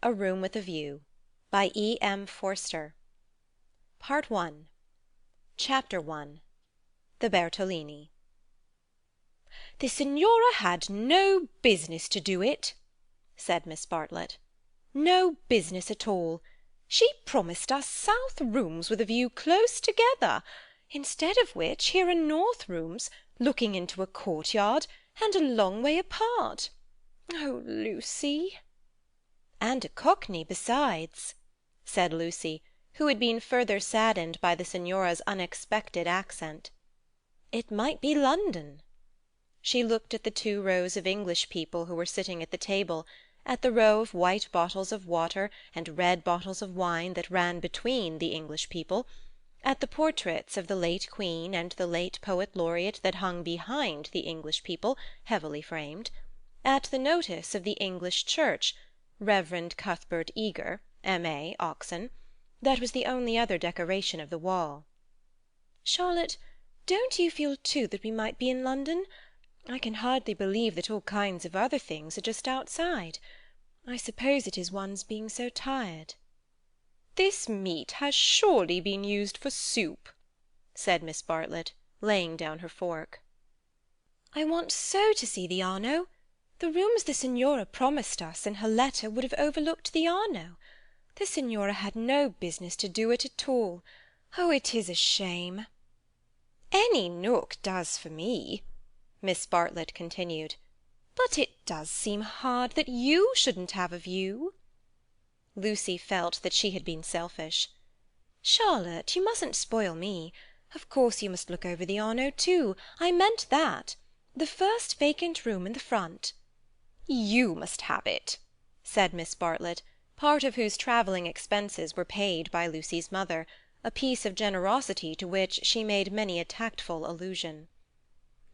A Room with a View by E.M. Forster. Part 1. Chapter 1. The Bertolini. "The Signora had no business to do it," said Miss Bartlett. "No business at all. She promised us south rooms with a view close together, instead of which here are north rooms, looking into a courtyard, and a long way apart. Oh, Lucy!" "And a Cockney besides," said Lucy, who had been further saddened by the Signora's unexpected accent. "It might be London." She looked at the 2 rows of English people who were sitting at the table, at the row of white bottles of water and red bottles of wine that ran between the English people, at the portraits of the late Queen and the late Poet Laureate that hung behind the English people, heavily framed, at the notice of the English Church, Reverend Cuthbert Eager, M.A., Oxon, that was the only other decoration of the wall. "Charlotte, don't you feel too that we might be in London? I can hardly believe that all kinds of other things are just outside. I suppose it is one's being so tired." "This meat has surely been used for soup," said Miss Bartlett, laying down her fork. "I want so to see the Arno. The rooms the Signora promised us in her letter would have overlooked the Arno. The Signora had no business to do it at all. Oh, it is a shame." "Any nook does for me," Miss Bartlett continued. "But it does seem hard that you shouldn't have a view." Lucy felt that she had been selfish. "Charlotte, you mustn't spoil me. Of course you must look over the Arno too. I meant that. The first vacant room in the front." "You must have it," said Miss Bartlett, part of whose travelling expenses were paid by Lucy's mother, a piece of generosity to which she made many a tactful allusion.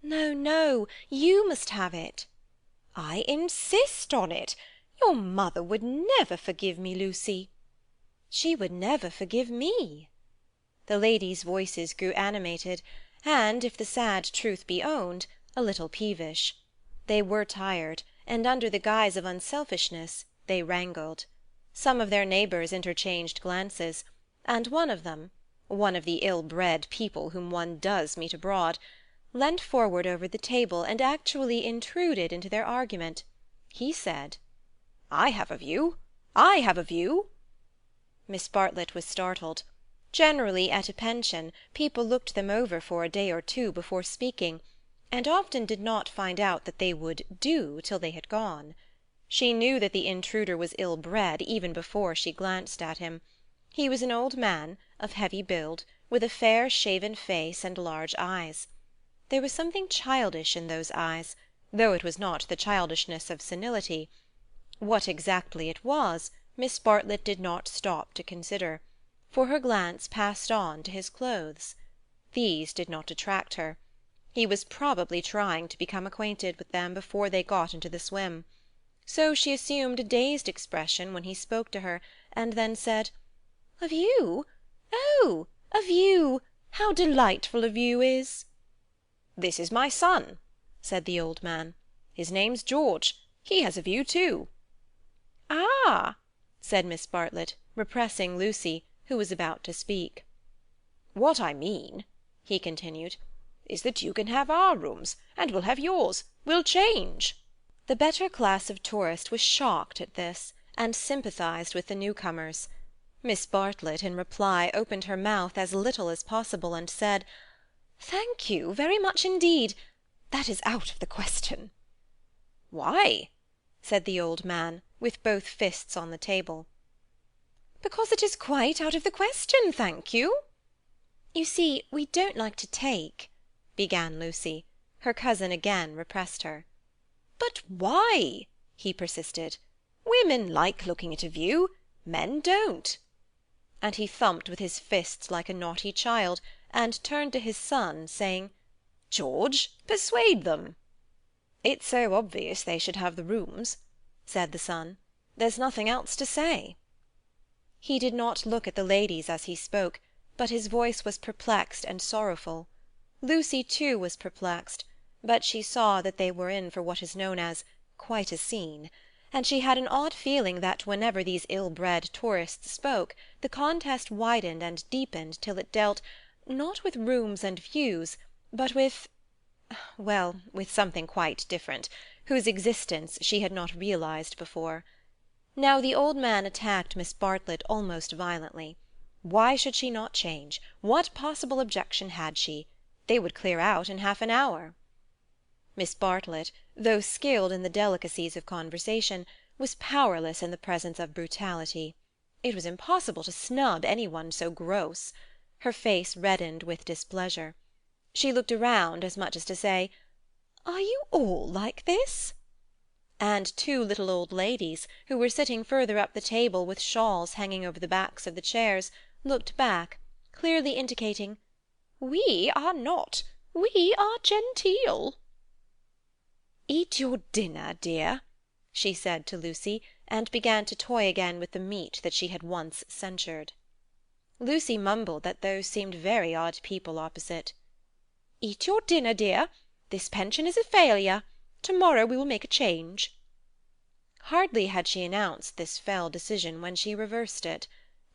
"No, no, you must have it." "I insist on it. Your mother would never forgive me, Lucy." "She would never forgive me." The ladies' voices grew animated, and, if the sad truth be owned, a little peevish. They were tired, and under the guise of unselfishness they wrangled. Some of their neighbours interchanged glances, and one of them, one of the ill-bred people whom one does meet abroad, leant forward over the table and actually intruded into their argument. He said, "I have a view. I have a view." Miss Bartlett was startled. Generally, at a pension, people looked them over for a day or two before speaking, and often did not find out that they would do till they had gone. She knew that the intruder was ill-bred even before she glanced at him. He was an old man, of heavy build, with a fair shaven face and large eyes. There was something childish in those eyes, though it was not the childishness of senility. What exactly it was, Miss Bartlett did not stop to consider, for her glance passed on to his clothes. These did not attract her. He was probably trying to become acquainted with them before they got into the swim. So she assumed a dazed expression when he spoke to her, and then said, "A view? Oh, a view! How delightful a view is!" "This is my son," said the old man. "His name's George. He has a view too." "Ah!" said Miss Bartlett, repressing Lucy, who was about to speak. "What I mean," he continued, "is that you can have our rooms, and we'll have yours. We'll change." The better class of tourist was shocked at this, and sympathized with the newcomers. Miss Bartlett, in reply, opened her mouth as little as possible, and said, "Thank you, very much indeed. That is out of the question." "Why?" said the old man, with both fists on the table. "Because it is quite out of the question, thank you." "You see, we don't like to take—" began Lucy. Her cousin again repressed her. "But why?" he persisted. "Women like looking at a view. Men don't." And he thumped with his fists like a naughty child, and turned to his son, saying, "George, persuade them." "It's so obvious they should have the rooms," said the son. "There's nothing else to say." He did not look at the ladies as he spoke, but his voice was perplexed and sorrowful. Lucy, too, was perplexed, but she saw that they were in for what is known as "quite a scene," and she had an odd feeling that whenever these ill-bred tourists spoke, the contest widened and deepened till it dealt, not with rooms and views, but with—well, with something quite different, whose existence she had not realized before. Now the old man attacked Miss Bartlett almost violently. Why should she not change? What possible objection had she? They would clear out in half an hour. Miss Bartlett, though skilled in the delicacies of conversation, was powerless in the presence of brutality. It was impossible to snub any one so gross. Her face reddened with displeasure. She looked around, as much as to say, "Are you all like this?" And two little old ladies, who were sitting further up the table with shawls hanging over the backs of the chairs, looked back, clearly indicating, "We are not. We are genteel." "Eat your dinner, dear," she said to Lucy, and began to toy again with the meat that she had once censured. Lucy mumbled that those seemed very odd people opposite. "Eat your dinner, dear. This pension is a failure. To-morrow we will make a change." Hardly had she announced this fell decision when she reversed it.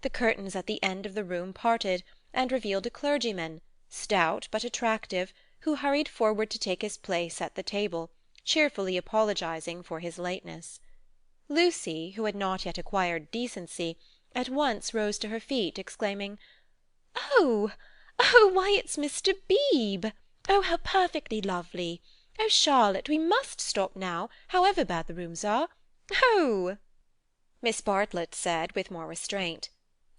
The curtains at the end of the room parted, and revealed a clergyman, stout but attractive, who hurried forward to take his place at the table, cheerfully apologizing for his lateness. Lucy, who had not yet acquired decency, at once rose to her feet, exclaiming, "Oh, oh, why, it's Mr. Beebe! Oh, how perfectly lovely! Oh, Charlotte, we must stop now, however bad the rooms are. Oh!" Miss Bartlett said, with more restraint,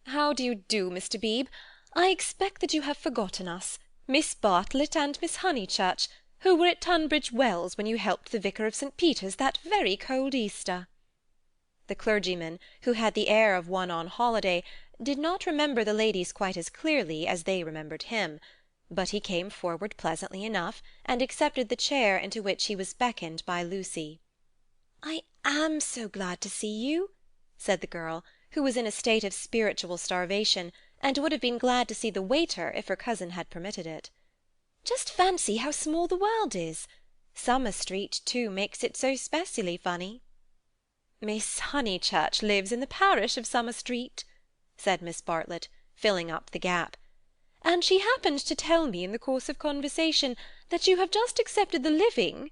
"How do you do, Mr. Beebe? I expect that you have forgotten us, Miss Bartlett and Miss Honeychurch, who were at Tunbridge Wells when you helped the vicar of St. Peter's that very cold Easter." The clergyman, who had the air of one on holiday, did not remember the ladies quite as clearly as they remembered him, but he came forward pleasantly enough, and accepted the chair into which he was beckoned by Lucy. "I am so glad to see you," said the girl, who was in a state of spiritual starvation, and would have been glad to see the waiter if her cousin had permitted it. "Just fancy how small the world is. Summer Street, too, makes it so specially funny." "Miss Honeychurch lives in the parish of Summer Street," said Miss Bartlett, filling up the gap, "and she happened to tell me in the course of conversation that you have just accepted the living—"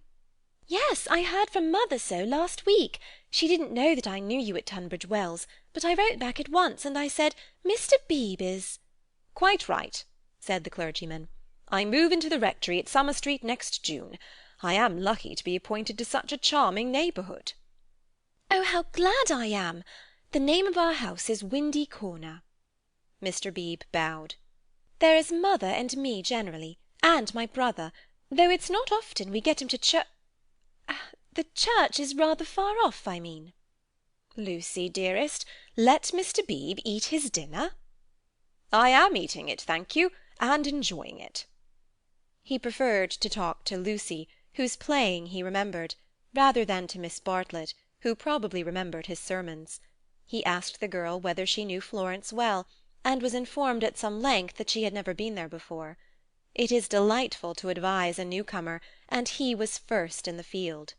"Yes, I heard from mother so last week. She didn't know that I knew you at Tunbridge Wells, but I wrote back at once, and I said, 'Mr. Beebe is—'" "Quite right," said the clergyman. "I move into the rectory at Summer Street next June. I am lucky to be appointed to such a charming neighbourhood." "Oh, how glad I am! The name of our house is Windy Corner." Mr. Beebe bowed. "There is mother and me generally, and my brother, though it's not often we get him to the church is rather far off, I mean." "Lucy, dearest, let Mr. Beebe eat his dinner." "I am eating it, thank you, and enjoying it." He preferred to talk to Lucy, whose playing he remembered, rather than to Miss Bartlett, who probably remembered his sermons. He asked the girl whether she knew Florence well, and was informed at some length that she had never been there before. It is delightful to advise a newcomer, and he was first in the field.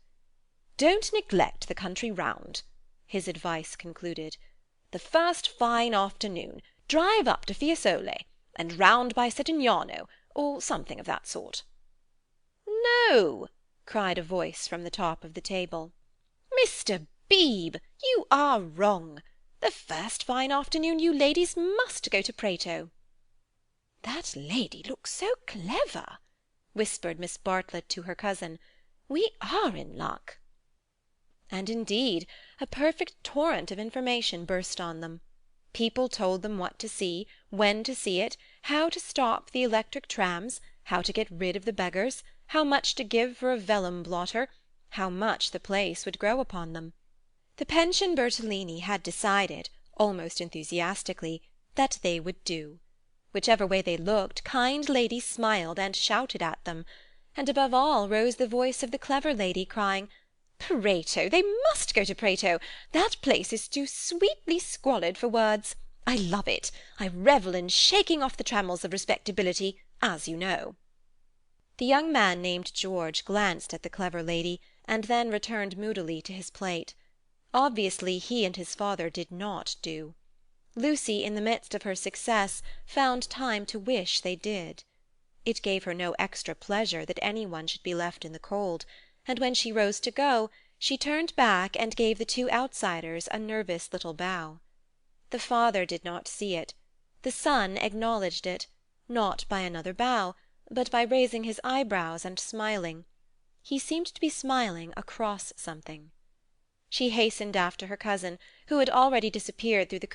"Don't neglect the country round," his advice concluded. "The first fine afternoon, drive up to Fiesole, and round by Settignano, or something of that sort." "No!" cried a voice from the top of the table. "Mr. Beebe, you are wrong. The first fine afternoon you ladies must go to Prato." "That lady looks so clever," whispered Miss Bartlett to her cousin. "We are in luck." And indeed, a perfect torrent of information burst on them. People told them what to see, when to see it, how to stop the electric trams, how to get rid of the beggars, how much to give for a vellum blotter, how much the place would grow upon them. The Pension Bertolini had decided, almost enthusiastically, that they would do. Whichever way they looked, kind ladies smiled and shouted at them, and above all rose the voice of the clever lady, crying, "Prato! They must go to Prato! That place is too sweetly squalid for words. I love it. I revel in shaking off the trammels of respectability, as you know." The young man named George glanced at the clever lady, and then returned moodily to his plate. Obviously he and his father did not do. Lucy, in the midst of her success, found time to wish they did. It gave her no extra pleasure that any one should be left in the cold, and when she rose to go, she turned back and gave the two outsiders a nervous little bow. The father did not see it. The son acknowledged it, not by another bow, but by raising his eyebrows and smiling. He seemed to be smiling across something. She hastened after her cousin, who had already disappeared through the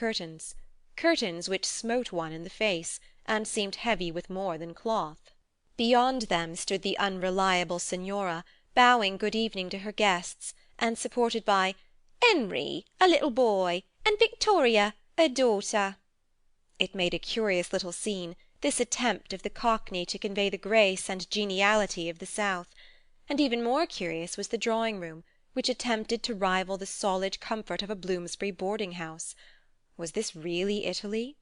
curtains which smote one in the face, and seemed heavy with more than cloth. Beyond them stood the unreliable Signora, bowing good evening to her guests, and supported by "Henry, a little boy, and Victoria, a daughter." It made a curious little scene, this attempt of the Cockney to convey the grace and geniality of the South, and even more curious was the drawing-room, which attempted to rival the solid comfort of a Bloomsbury boarding-house. Was this really Italy?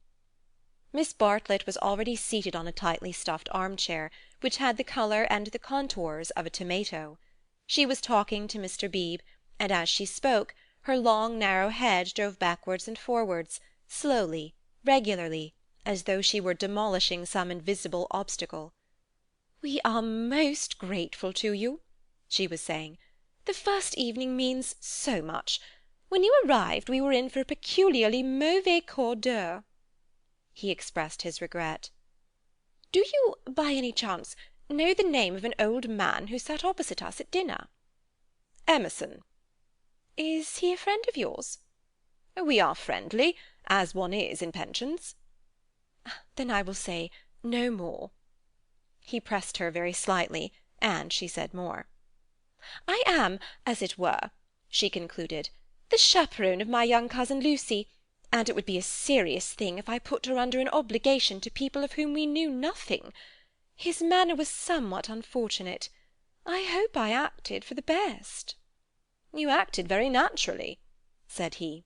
Miss Bartlett was already seated on a tightly stuffed armchair, which had the colour and the contours of a tomato. She was talking to Mr. Beebe, and as she spoke, her long narrow head drove backwards and forwards, slowly, regularly, as though she were demolishing some invisible obstacle. "We are most grateful to you," she was saying. "The first evening means so much. When you arrived we were in for a peculiarly mauvais quart d'heure." He expressed his regret. "Do you, by any chance, know the name of an old man who sat opposite us at dinner?" "Emerson." "Is he a friend of yours?" "We are friendly, as one is in pensions." "Then I will say no more." He pressed her very slightly, and she said more. "I am, as it were," she concluded, "the chaperone of my young cousin Lucy, and it would be a serious thing if I put her under an obligation to people of whom we knew nothing. His manner was somewhat unfortunate. I hope I acted for the best." "You acted very naturally," said he.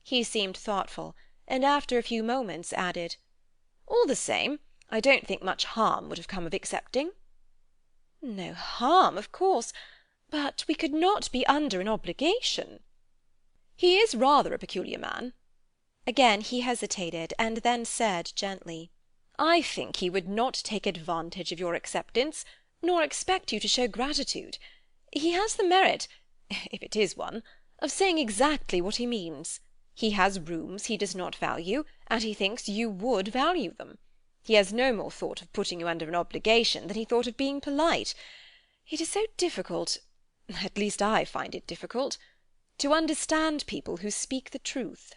He seemed thoughtful, and after a few moments added, "All the same, I don't think much harm would have come of accepting." "No harm, of course, but we could not be under an obligation." "He is rather a peculiar man." Again he hesitated, and then said gently, "I think he would not take advantage of your acceptance, nor expect you to show gratitude. He has the merit, if it is one, of saying exactly what he means. He has rooms he does not value, and he thinks you would value them. He has no more thought of putting you under an obligation than he thought of being polite. It is so difficult—at least I find it difficult—to understand people who speak the truth."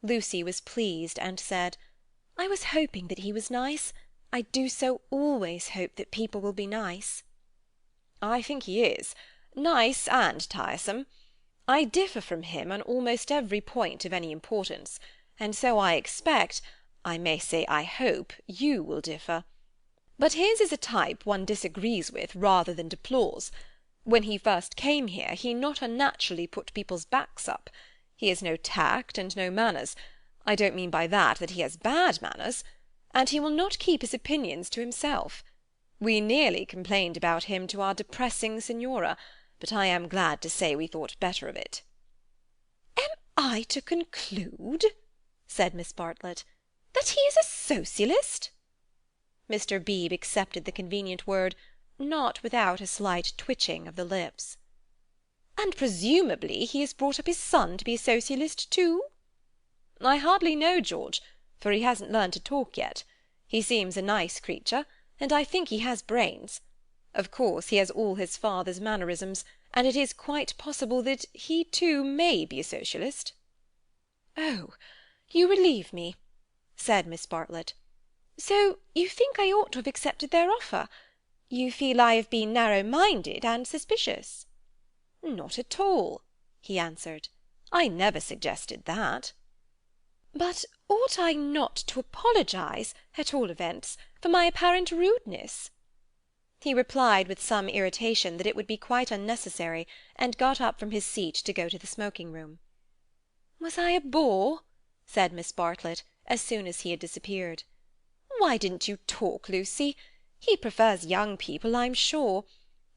Lucy was pleased, and said, "I was hoping that he was nice. I do so always hope that people will be nice." "I think he is. Nice and tiresome. I differ from him on almost every point of any importance, and so I expect, I may say I hope, you will differ. But his is a type one disagrees with rather than deplores. When he first came here, he not unnaturally put people's backs up. He has no tact and no manners. I don't mean by that he has bad manners. And he will not keep his opinions to himself. We nearly complained about him to our depressing Signora, but I am glad to say we thought better of it." "Am I to conclude," said Miss Bartlett, "that he is a Socialist?" Mr. Beebe accepted the convenient word, not without a slight twitching of the lips. "And presumably he has brought up his son to be a Socialist too?" "I hardly know George, for he hasn't learned to talk yet. He seems a nice creature, and I think he has brains. Of course he has all his father's mannerisms, and it is quite possible that he too may be a Socialist." "Oh, you relieve me," said Miss Bartlett. "So you think I ought to have accepted their offer? You feel I have been narrow-minded and suspicious?" "Not at all," he answered. "I never suggested that." "But ought I not to apologize, at all events, for my apparent rudeness?" He replied with some irritation that it would be quite unnecessary, and got up from his seat to go to the smoking-room. "Was I a bore?" said Miss Bartlett, as soon as he had disappeared. "Why didn't you talk, Lucy? He prefers young people, I'm sure.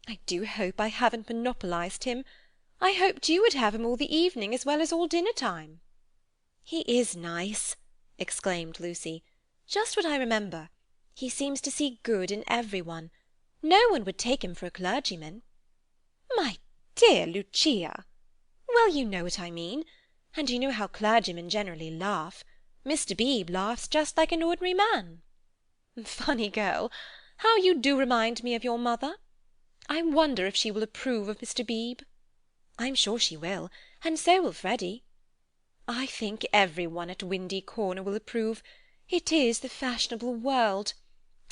I do hope I haven't monopolized him. I hoped you would have him all the evening as well as all dinner-time." "He is nice," exclaimed Lucy. "Just what I remember. He seems to see good in every one. No one would take him for a clergyman." "My dear Lucia!" "Well, you know what I mean. And you know how clergymen generally laugh. Mr. Beebe laughs just like an ordinary man." "Funny girl! How you do remind me of your mother! I wonder if she will approve of Mr. Beebe." "I'm sure she will, and so will Freddy." "I think every one at Windy Corner will approve. It is the fashionable world.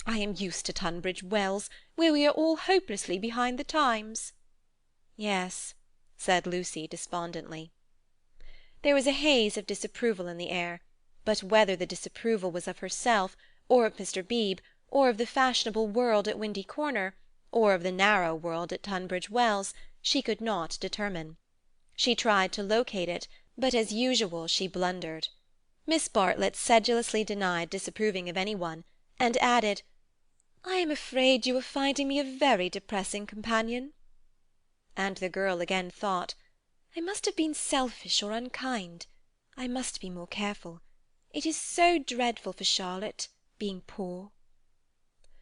I am used to Tunbridge Wells, where we are all hopelessly behind the times." "Yes," said Lucy despondently. There was a haze of disapproval in the air, but whether the disapproval was of herself, or of Mr. Beebe, or of the fashionable world at Windy Corner, or of the narrow world at Tunbridge Wells, she could not determine. She tried to locate it, but as usual she blundered. Miss Bartlett sedulously denied disapproving of any one, and added, "I am afraid you are finding me a very depressing companion." And the girl again thought, "I must have been selfish or unkind. I must be more careful. It is so dreadful for Charlotte, being poor."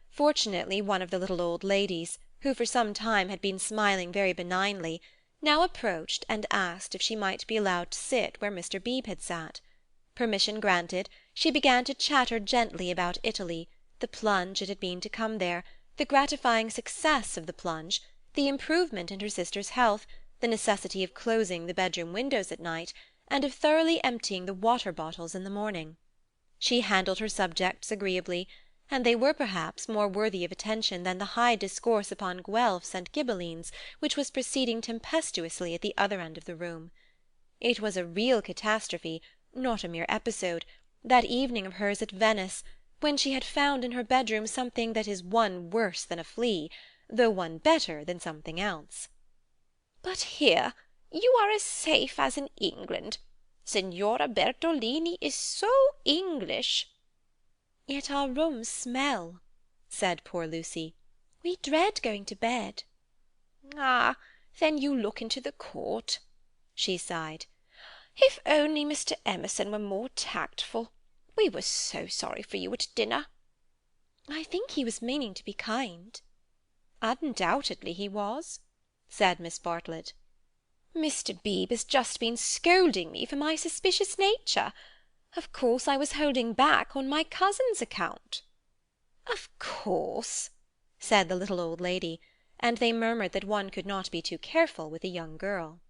Fortunately one of the little old ladies, who for some time had been smiling very benignly, now approached and asked if she might be allowed to sit where Mr. Beebe had sat. Permission granted, she began to chatter gently about Italy, the plunge it had been to come there, the gratifying success of the plunge, the improvement in her sister's health, the necessity of closing the bedroom windows at night, and of thoroughly emptying the water-bottles in the morning. She handled her subjects agreeably, and they were perhaps more worthy of attention than the high discourse upon Guelphs and Ghibellines which was proceeding tempestuously at the other end of the room. It was a real catastrophe, not a mere episode, that evening of hers at Venice, when she had found in her bedroom something that is one worse than a flea, though one better than something else. "But here you are as safe as in England. Signora Bertolini is so English." "Yet our rooms smell," said poor Lucy. "We dread going to bed." "Ah, then you look into the court," she sighed. "If only Mr. Emerson were more tactful. We were so sorry for you at dinner." "I think he was meaning to be kind." "Undoubtedly he was," said Miss Bartlett. "Mr. Beebe has just been scolding me for my suspicious nature. Of course I was holding back on my cousin's account." "Of course," said the little old lady, and they murmured that one could not be too careful with a young girl.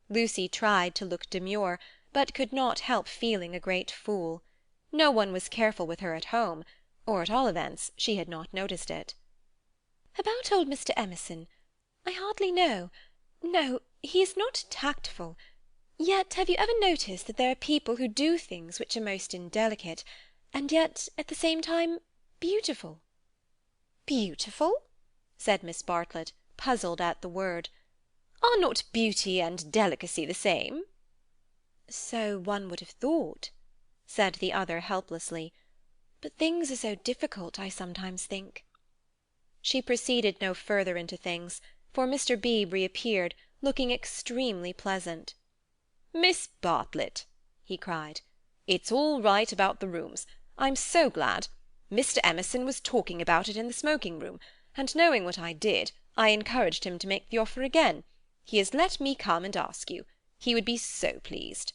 Lucy tried to look demure, but could not help feeling a great fool. No one was careful with her at home, or at all events she had not noticed it. "About old Mr. Emerson, I hardly know. No, he is not tactful. Yet have you ever noticed that there are people who do things which are most indelicate, and yet, at the same time, beautiful?" "Beautiful?" said Miss Bartlett, puzzled at the word. "Are not beauty and delicacy the same?" "So one would have thought," said the other helplessly. "But things are so difficult, I sometimes think." She proceeded no further into things, for Mr. Beebe reappeared, looking extremely pleasant. "Miss Bartlett," he cried, "it's all right about the rooms. I'm so glad. Mr. Emerson was talking about it in the smoking-room, and knowing what I did, I encouraged him to make the offer again. He has let me come and ask you. He would be so pleased."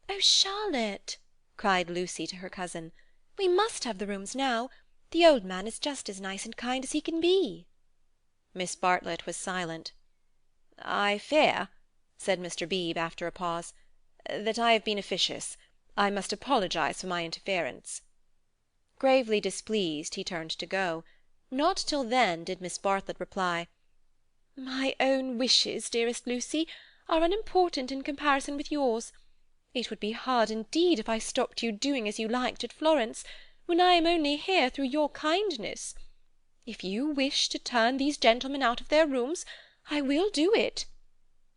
"Oh, Charlotte!" cried Lucy to her cousin, "we must have the rooms now. The old man is just as nice and kind as he can be." Miss Bartlett was silent. "I fear," said Mr. Beebe after a pause, "that I have been officious. I must apologize for my interference." Gravely displeased, he turned to go. Not till then did Miss Bartlett reply, "My own wishes, dearest Lucy, are unimportant in comparison with yours. It would be hard indeed if I stopped you doing as you liked at Florence, when I am only here through your kindness. If you wish to turn these gentlemen out of their rooms, I will do it.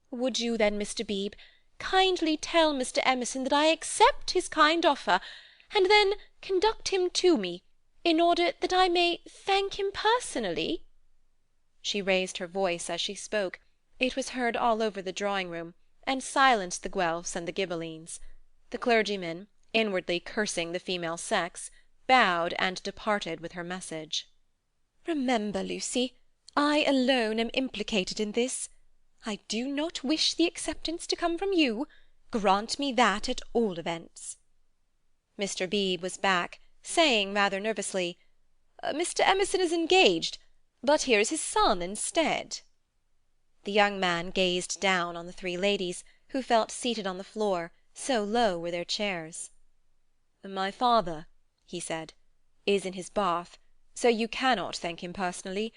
Would you then, Mr. Beebe, kindly tell Mr. Emerson that I accept his kind offer, and then conduct him to me, in order that I may thank him personally?" She raised her voice as she spoke, It was heard all over the drawing-room, and silenced the Guelphs and the Ghibellines. The clergyman, inwardly cursing the female sex, bowed and departed with her message. Remember, Lucy, I alone am implicated in this. I do not wish the acceptance to come from you. Grant me that at all events. Mr. Beebe was back, saying rather nervously, "Mr. Emerson is engaged, but here is his son instead." The young man gazed down on the three ladies, who felt seated on the floor, so low were their chairs. "My father," he said, "is in his bath, so you cannot thank him personally,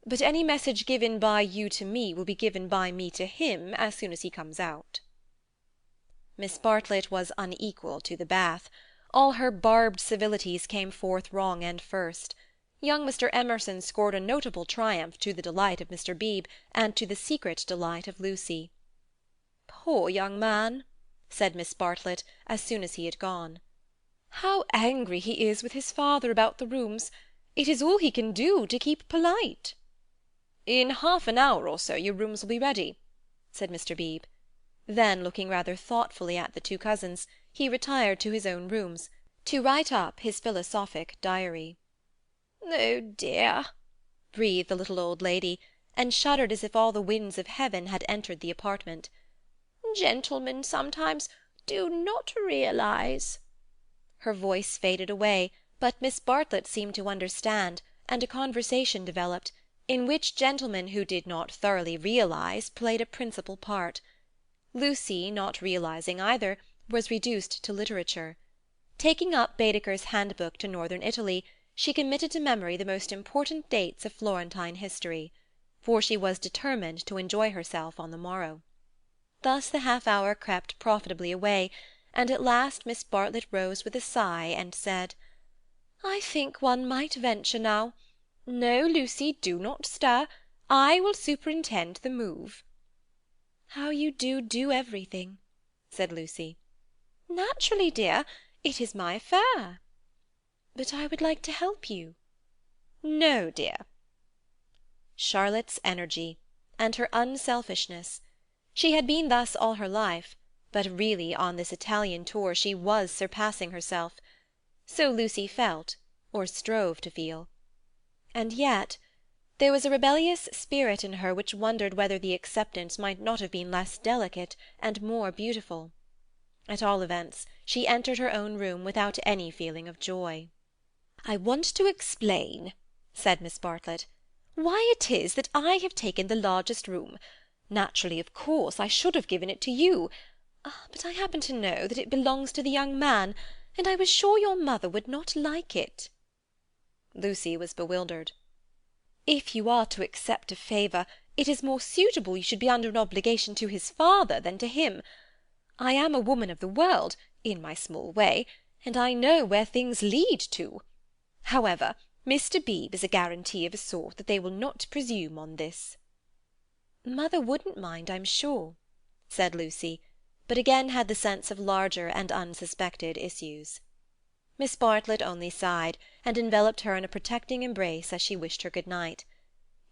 but any message given by you to me will be given by me to him as soon as he comes out." Miss Bartlett was unequal to the bath. All her barbed civilities came forth wrong end first. Young Mr. Emerson scored a notable triumph to the delight of Mr. Beebe and to the secret delight of Lucy. "Poor young man," said Miss Bartlett, as soon as he had gone. "How angry he is with his father about the rooms! It is all he can do to keep polite." "In half an hour or so your rooms will be ready," said Mr. Beebe. Then, looking rather thoughtfully at the two cousins, he retired to his own rooms, to write up his philosophic diary. "Oh dear!" breathed the little old lady, and shuddered as if all the winds of heaven had entered the apartment. "Gentlemen sometimes do not realize—" Her voice faded away, but Miss Bartlett seemed to understand, and a conversation developed, in which gentlemen who did not thoroughly realize played a principal part. Lucy, not realizing either, was reduced to literature. Taking up Baedeker's Handbook to Northern Italy, she committed to memory the most important dates of Florentine history, for she was determined to enjoy herself on the morrow. Thus the half-hour crept profitably away, and at last Miss Bartlett rose with a sigh and said, "I think one might venture now. No, Lucy, do not stir. I will superintend the move." "How you do everything," said Lucy. "Naturally, dear. It is my affair." "But I would like to help you." "No, dear." Charlotte's energy, and her unselfishness. She had been thus all her life, but really on this Italian tour she was surpassing herself. So Lucy felt, or strove to feel. And yet there was a rebellious spirit in her which wondered whether the acceptance might not have been less delicate and more beautiful. At all events, she entered her own room without any feeling of joy. "I want to explain," said Miss Bartlett, "why it is that I have taken the largest room. Naturally, of course, I should have given it to you, but I happen to know that it belongs to the young man, and I was sure your mother would not like it." Lucy was bewildered. "If you are to accept a favour, it is more suitable you should be under an obligation to his father than to him. I am a woman of the world, in my small way, and I know where things lead to. However, Mr. Beebe is a guarantee of a sort that they will not presume on this." "Mother wouldn't mind, I'm sure," said Lucy, but again had the sense of larger and unsuspected issues. Miss Bartlett only sighed, and enveloped her in a protecting embrace as she wished her good night.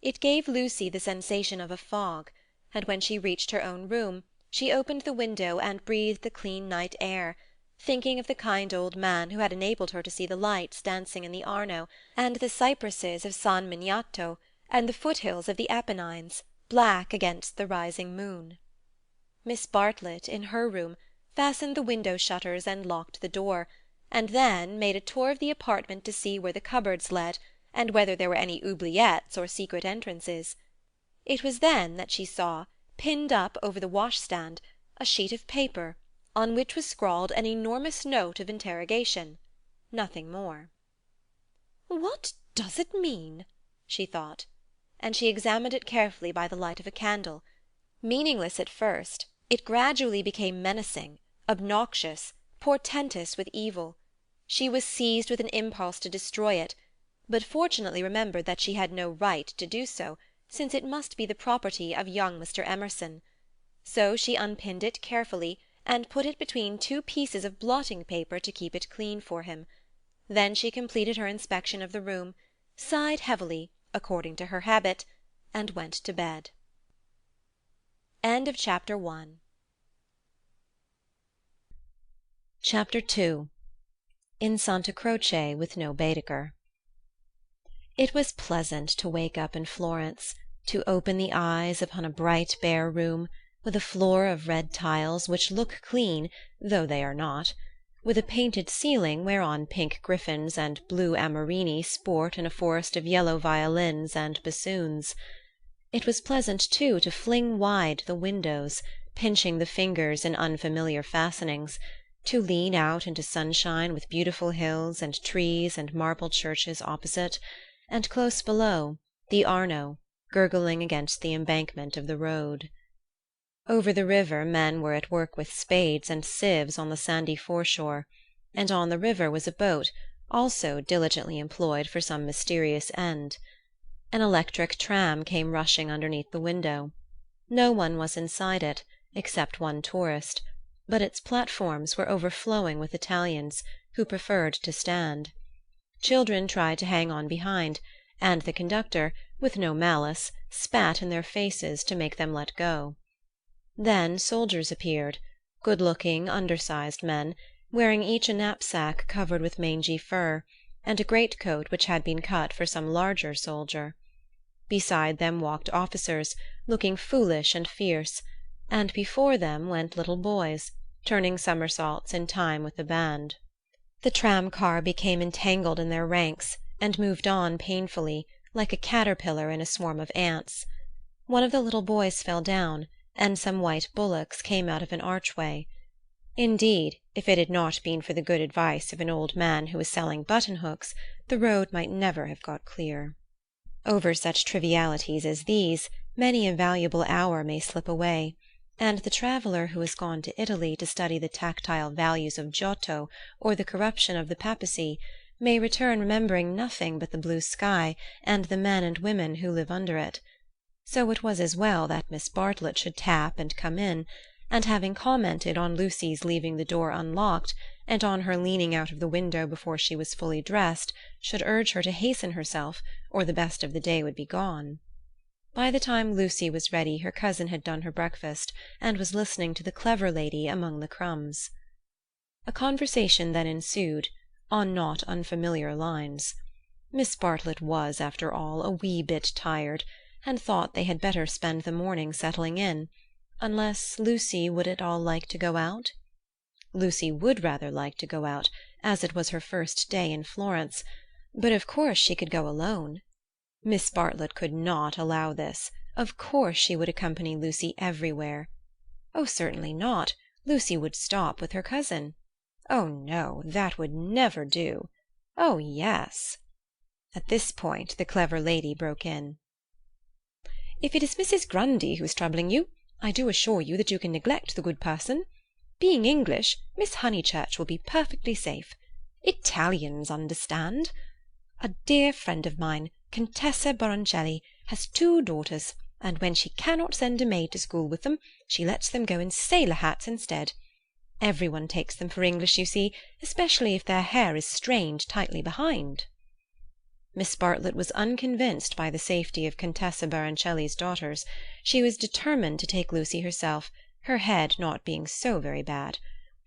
It gave Lucy the sensation of a fog, and when she reached her own room, she opened the window and breathed the clean night air, thinking of the kind old man who had enabled her to see the lights dancing in the Arno, and the cypresses of San Miniato, and the foothills of the Apennines, black against the rising moon. Miss Bartlett, in her room, fastened the window-shutters and locked the door, and then made a tour of the apartment to see where the cupboards led, and whether there were any oubliettes or secret entrances. It was then that she saw, pinned up over the washstand, a sheet of paper, on which was scrawled an enormous note of interrogation, nothing more. "What does it mean?" she thought, and she examined it carefully by the light of a candle. Meaningless at first, it gradually became menacing, obnoxious, portentous with evil. She was seized with an impulse to destroy it, but fortunately remembered that she had no right to do so, since it must be the property of young Mr. Emerson. So she unpinned it carefully, and put it between two pieces of blotting-paper to keep it clean for him. Then she completed her inspection of the room, sighed heavily, according to her habit, and went to bed. Chapter 2. In Santa Croce with no Baedeker. It was pleasant to wake up in Florence, to open the eyes upon a bright bare room, with a floor of red tiles which look clean, though they are not, with a painted ceiling whereon pink griffins and blue amorini sport in a forest of yellow violins and bassoons. It was pleasant, too, to fling wide the windows, pinching the fingers in unfamiliar fastenings, to lean out into sunshine with beautiful hills and trees and marble churches opposite, and close below, the Arno, gurgling against the embankment of the road. Over the river men were at work with spades and sieves on the sandy foreshore, and on the river was a boat, also diligently employed for some mysterious end. An electric tram came rushing underneath the window. No one was inside it, except one tourist, but its platforms were overflowing with Italians, who preferred to stand. Children tried to hang on behind, and the conductor, with no malice, spat in their faces to make them let go. Then soldiers appeared, good-looking, undersized men, wearing each a knapsack covered with mangy fur, and a greatcoat which had been cut for some larger soldier. Beside them walked officers, looking foolish and fierce, and before them went little boys, turning somersaults in time with the band. The tram-car became entangled in their ranks, and moved on painfully, like a caterpillar in a swarm of ants. One of the little boys fell down, and some white bullocks came out of an archway. Indeed, if it had not been for the good advice of an old man who was selling button-hooks, the road might never have got clear. Over such trivialities as these many a valuable hour may slip away, and the traveller who has gone to Italy to study the tactile values of Giotto or the corruption of the papacy may return remembering nothing but the blue sky and the men and women who live under it. So it was as well that Miss Bartlett should tap and come in, and having commented on Lucy's leaving the door unlocked, and on her leaning out of the window before she was fully dressed, should urge her to hasten herself, or the best of the day would be gone. By the time Lucy was ready her cousin had done her breakfast, and was listening to the clever lady among the crumbs. A conversation then ensued, on not unfamiliar lines. Miss Bartlett was, after all, a wee bit tired, and thought they had better spend the morning settling in, unless Lucy would at all like to go out? Lucy would rather like to go out, as it was her first day in Florence, but of course she could go alone. Miss Bartlett could not allow this. Of course she would accompany Lucy everywhere. Oh, certainly not. Lucy would stop with her cousin. Oh, no, that would never do. Oh, yes. At this point the clever lady broke in. "If it is Mrs. Grundy who is troubling you, I do assure you that you can neglect the good person. Being English, Miss Honeychurch will be perfectly safe. Italians understand. A dear friend of mine, Contessa Baroncelli, has 2 daughters, and when she cannot send a maid to school with them, she lets them go in sailor hats instead. Everyone takes them for English, you see, especially if their hair is strained tightly behind." Miss Bartlett was unconvinced by the safety of Contessa Baroncelli's daughters. She was determined to take Lucy herself, her head not being so very bad.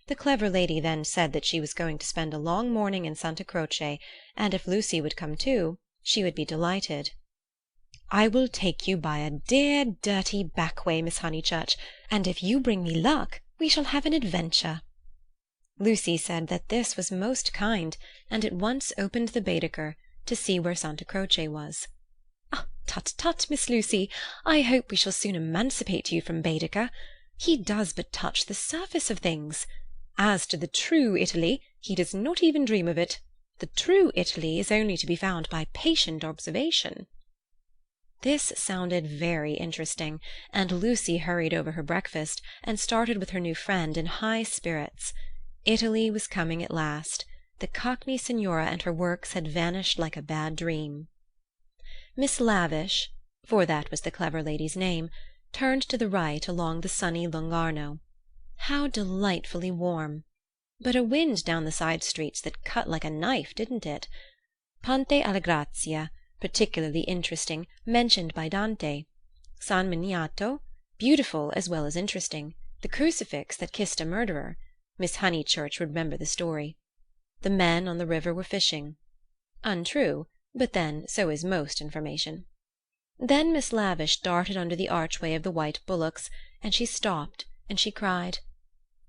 The clever lady then said that she was going to spend a long morning in Santa Croce, and if Lucy would come too, she would be delighted. "I will take you by a dear dirty back way, Miss Honeychurch, and if you bring me luck we shall have an adventure." Lucy said that this was most kind, and at once opened the Baedeker to see where Santa Croce was. "Ah, tut, tut, Miss Lucy, I hope we shall soon emancipate you from Baedeker. He does but touch the surface of things. As to the true Italy, he does not even dream of it. The true Italy is only to be found by patient observation." This sounded very interesting, and Lucy hurried over her breakfast and started with her new friend in high spirits. Italy was coming at last. The Cockney signora and her works had vanished like a bad dream. Miss Lavish, for that was the clever lady's name, turned to the right along the sunny Lungarno. How delightfully warm! But a wind down the side streets that cut like a knife, didn't it? Ponte alla Grazia, particularly interesting, mentioned by Dante. San Miniato, beautiful as well as interesting, the crucifix that kissed a murderer. Miss Honeychurch would remember the story. The men on the river were fishing. Untrue, but then so is most information. Then Miss Lavish darted under the archway of the White Bullocks, and she stopped, and she cried,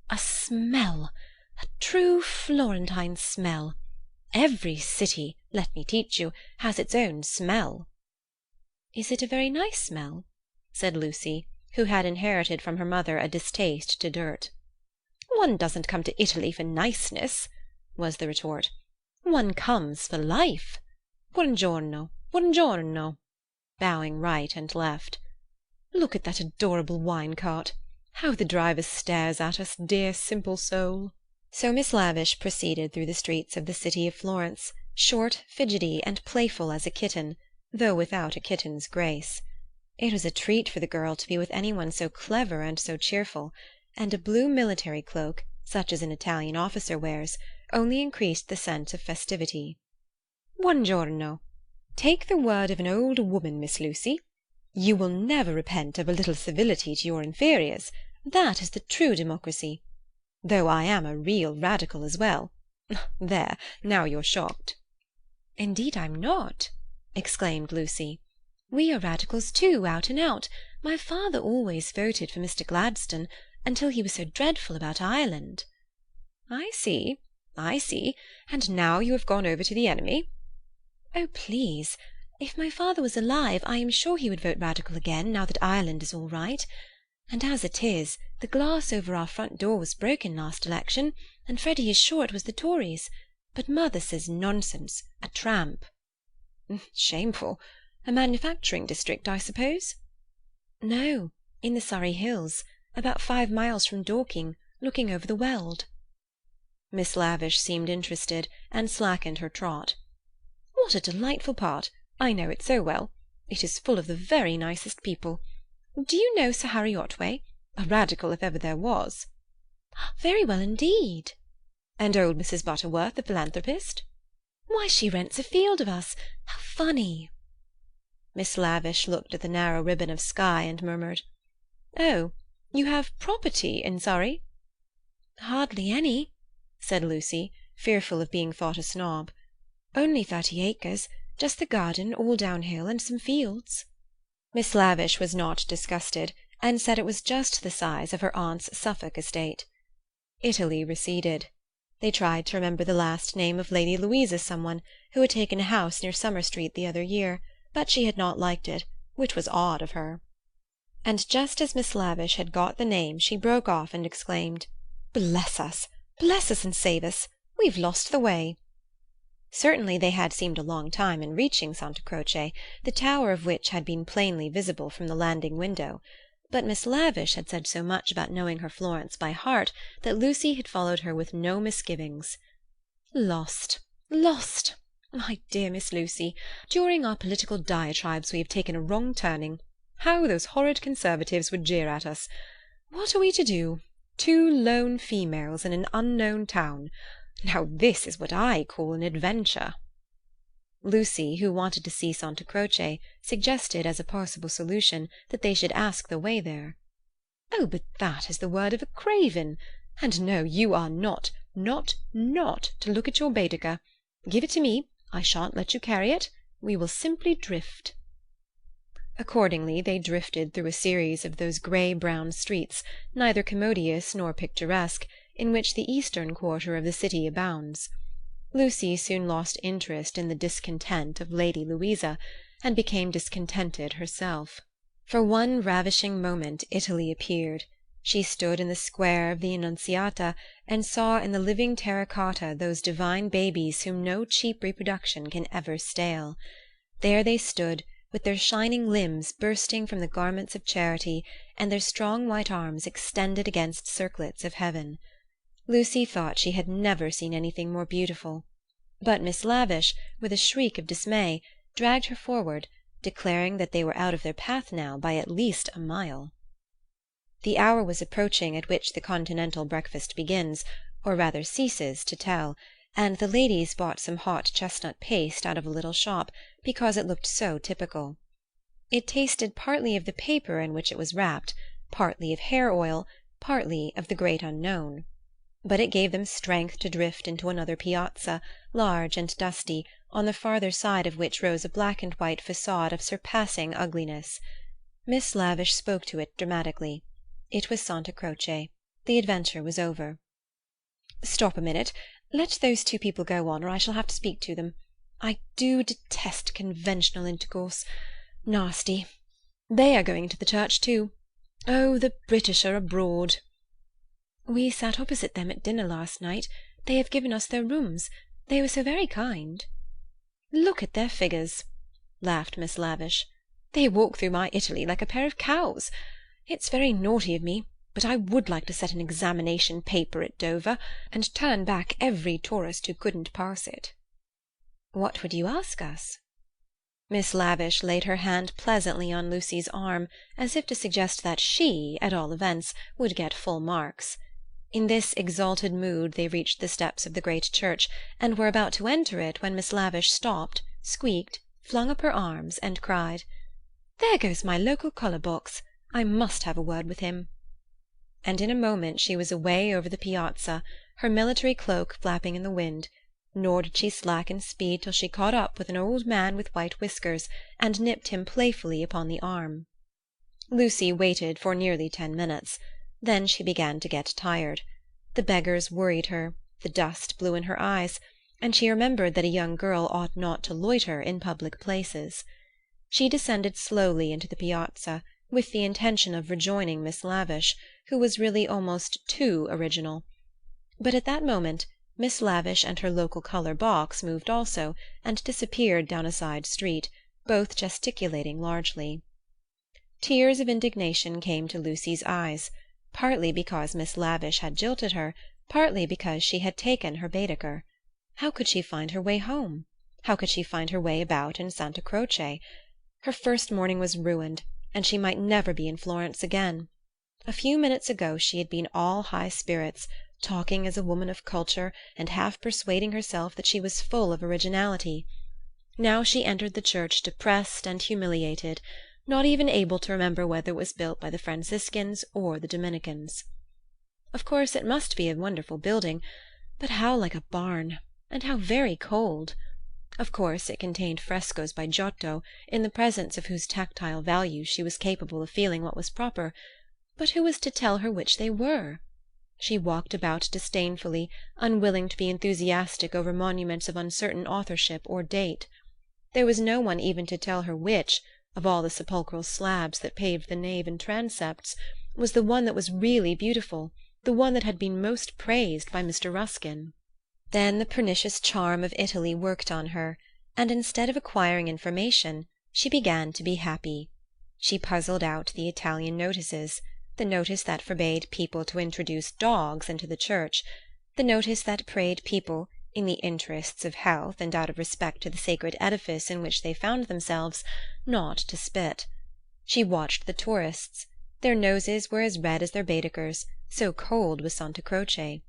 "A smell! A true Florentine smell! Every city, let me teach you, has its own smell." "Is it a very nice smell?" said Lucy, who had inherited from her mother a distaste to dirt. "One doesn't come to Italy for niceness," was the retort. "One comes for life. Buongiorno, buongiorno," bowing right and left. "Look at that adorable wine-cart. How the driver stares at us, dear simple soul!" So Miss Lavish proceeded through the streets of the city of Florence, short, fidgety, and playful as a kitten, though without a kitten's grace. It was a treat for the girl to be with anyone so clever and so cheerful, and a blue military cloak, such as an Italian officer wears, only increased the sense of festivity. "Buongiorno. Take the word of an old woman, Miss Lucy. You will never repent of a little civility to your inferiors. That is the true democracy. Though I am a real radical as well. There, now you're shocked." "Indeed I'm not," exclaimed Lucy. "We are radicals too, out and out. My father always voted for Mr. Gladstone, until he was so dreadful about Ireland." I see. And now you have gone over to the enemy?" "Oh, please! If my father was alive, I am sure he would vote radical again, now that Ireland is all right. And as it is, the glass over our front door was broken last election, and Freddy is sure it was the Tories. But mother says nonsense, a tramp." "Shameful. A manufacturing district, I suppose?" "No, in the Surrey Hills, about 5 miles from Dorking, looking over the Weald." Miss Lavish seemed interested, and slackened her trot. "What a delightful part! I know it so well. It is full of the very nicest people. Do you know Sir Harry Otway? A radical if ever there was." "Very well indeed." "And old Mrs. Butterworth, the philanthropist?" "Why, she rents a field of us. How funny!" Miss Lavish looked at the narrow ribbon of sky and murmured, "Oh, you have property in Surrey?" "Hardly any," said Lucy, fearful of being thought a snob. "Only 30 acres, just the garden, all downhill, and some fields." Miss Lavish was not disgusted, and said it was just the size of her aunt's Suffolk estate. Italy receded. They tried to remember the last name of Lady Louisa someone, who had taken a house near Summer Street the other year, but she had not liked it, which was odd of her. And just as Miss Lavish had got the name she broke off and exclaimed, Bless us and save us! We've lost the way." Certainly they had seemed a long time in reaching Santa Croce, the tower of which had been plainly visible from the landing window, but Miss Lavish had said so much about knowing her Florence by heart that Lucy had followed her with no misgivings. Lost! My dear Miss Lucy, during our political diatribes we have taken a wrong turning. How those horrid Conservatives would jeer at us! What are we to do? 2 lone females in an unknown town. Now this is what I call an adventure." Lucy, who wanted to see Santa Croce, suggested as a possible solution that they should ask the way there. "Oh, but that is the word of a craven. And no, you are not to look at your Baedeker. Give it to me. I shan't let you carry it. We will simply drift." Accordingly they drifted through a series of those grey-brown streets, neither commodious nor picturesque, in which the eastern quarter of the city abounds. Lucy soon lost interest in the discontent of Lady Louisa, and became discontented herself. For one ravishing moment Italy appeared. She stood in the square of the Annunziata, and saw in the living terra-cotta those divine babies whom no cheap reproduction can ever stale. There they stood, with their shining limbs bursting from the garments of charity, and their strong white arms extended against circlets of heaven. Lucy thought she had never seen anything more beautiful. But Miss Lavish, with a shriek of dismay, dragged her forward, declaring that they were out of their path now by at least a mile. The hour was approaching at which the continental breakfast begins, or rather ceases, to tell, and the ladies bought some hot chestnut paste out of a little shop, because it looked so typical. It tasted partly of the paper in which it was wrapped, partly of hair-oil, partly of the great unknown. But it gave them strength to drift into another piazza, large and dusty, on the farther side of which rose a black and white facade of surpassing ugliness. Miss Lavish spoke to it dramatically. It was Santa Croce. The adventure was over. "Stop a minute. Let those two people go on, or I shall have to speak to them. I do detest conventional intercourse. Nasty. They are going into the church too. Oh, the British are abroad." "We sat opposite them at dinner last night. They have given us their rooms. They were so very kind." "Look at their figures," laughed Miss Lavish. "They walk through my Italy like a pair of cows. It's very naughty of me, but I would like to set an examination paper at Dover, and turn back every tourist who couldn't pass it." "What would you ask us?" Miss Lavish laid her hand pleasantly on Lucy's arm, as if to suggest that she, at all events, would get full marks. In this exalted mood they reached the steps of the great church, and were about to enter it when Miss Lavish stopped, squeaked, flung up her arms, and cried, "There goes my local colour-box. I must have a word with him." And in a moment she was away over the piazza, her military cloak flapping in the wind, nor did she slacken speed till she caught up with an old man with white whiskers, and nipped him playfully upon the arm. Lucy waited for nearly 10 minutes. Then she began to get tired. The beggars worried her, the dust blew in her eyes, and she remembered that a young girl ought not to loiter in public places. She descended slowly into the piazza, with the intention of rejoining Miss Lavish, who was really almost too original. But at that moment Miss Lavish and her local colour-box moved also, and disappeared down a side street, both gesticulating largely. Tears of indignation came to Lucy's eyes, partly because Miss Lavish had jilted her, partly because she had taken her Baedeker. How could she find her way home? How could she find her way about in Santa Croce? Her first morning was ruined, and she might never be in Florence again. A few minutes ago she had been all high spirits, talking as a woman of culture, and half persuading herself that she was full of originality. Now she entered the church depressed and humiliated, not even able to remember whether it was built by the Franciscans or the Dominicans. Of course it must be a wonderful building, but how like a barn, and how very cold! Of course it contained frescoes by Giotto, in the presence of whose tactile value she was capable of feeling what was proper, but who was to tell her which they were? She walked about disdainfully, unwilling to be enthusiastic over monuments of uncertain authorship or date. There was no one even to tell her which, of all the sepulchral slabs that paved the nave and transepts, was the one that was really beautiful, the one that had been most praised by Mr. Ruskin. Then the pernicious charm of Italy worked on her, and instead of acquiring information, she began to be happy. She puzzled out the Italian notices, the notice that forbade people to introduce dogs into the church, the notice that prayed people, in the interests of health and out of respect to the sacred edifice in which they found themselves, not to spit. She watched the tourists. Their noses were as red as their Baedekers, so cold was Santa Croce.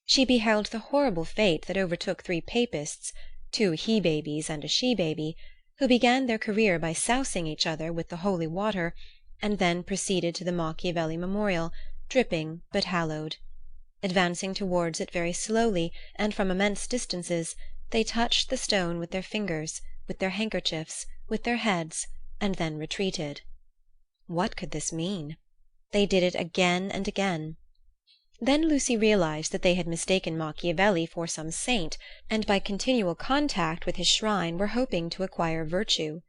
She beheld the horrible fate that overtook 3 papists, 2 he-babies and a she-baby, who began their career by sousing each other with the holy water, and then proceeded to the Machiavelli memorial, dripping but hallowed. Advancing towards it very slowly, and from immense distances, they touched the stone with their fingers, with their handkerchiefs, with their heads, and then retreated. What could this mean? They did it again and again. Then Lucy realized that they had mistaken Machiavelli for some saint, and by continual contact with his shrine were hoping to acquire virtue.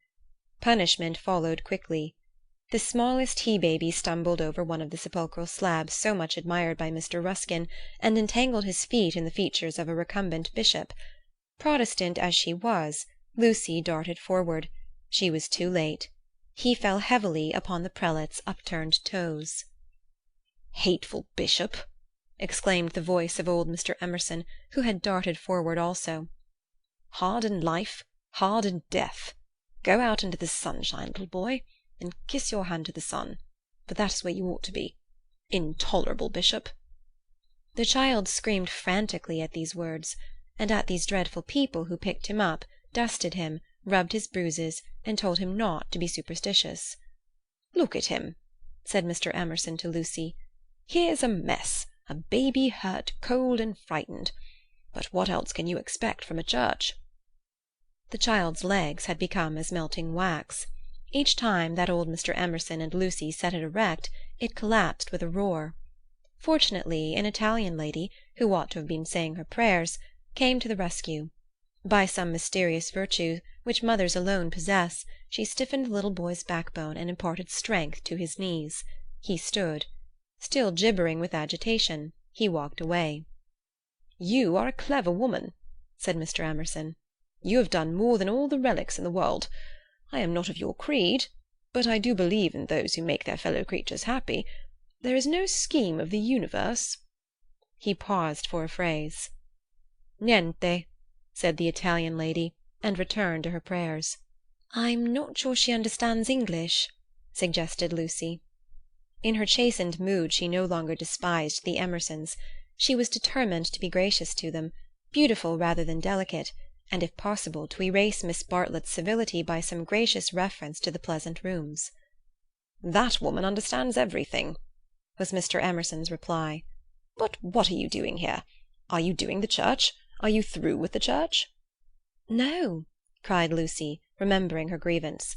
Punishment followed quickly. The smallest he-baby stumbled over one of the sepulchral slabs so much admired by Mr. Ruskin, and entangled his feet in the features of a recumbent bishop. Protestant as she was, Lucy darted forward. She was too late. He fell heavily upon the prelate's upturned toes. "Hateful bishop!" exclaimed the voice of old Mr. Emerson, who had darted forward also. "Hard in life, hard in death. Go out into the sunshine, little boy, and kiss your hand to the sun, for that is where you ought to be. Intolerable bishop!" The child screamed frantically at these words, and at these dreadful people who picked him up, dusted him, rubbed his bruises, and told him not to be superstitious. "Look at him," said Mr. Emerson to Lucy. "Here's a mess, a baby hurt, cold, and frightened. But what else can you expect from a church?" The child's legs had become as melting wax. Each time that old Mr. Emerson and Lucy set it erect, it collapsed with a roar. Fortunately, an Italian lady, who ought to have been saying her prayers, came to the rescue. By some mysterious virtue which mothers alone possess, she stiffened the little boy's backbone and imparted strength to his knees. He stood. Still gibbering with agitation, he walked away. "You are a clever woman," said Mr. Emerson. "You have done more than all the relics in the world. I am not of your creed, but I do believe in those who make their fellow creatures happy. There is no scheme of the universe—" He paused for a phrase. "Niente," said the Italian lady, and returned to her prayers. "I'm not sure she understands English," suggested Lucy. In her chastened mood she no longer despised the Emersons. She was determined to be gracious to them, beautiful rather than delicate, and if possible to erase Miss Bartlett's civility by some gracious reference to the pleasant rooms. "That woman understands everything," was Mr. Emerson's reply. "But what are you doing here? Are you doing the church? Are you through with the church?" "No," cried Lucy, remembering her grievance.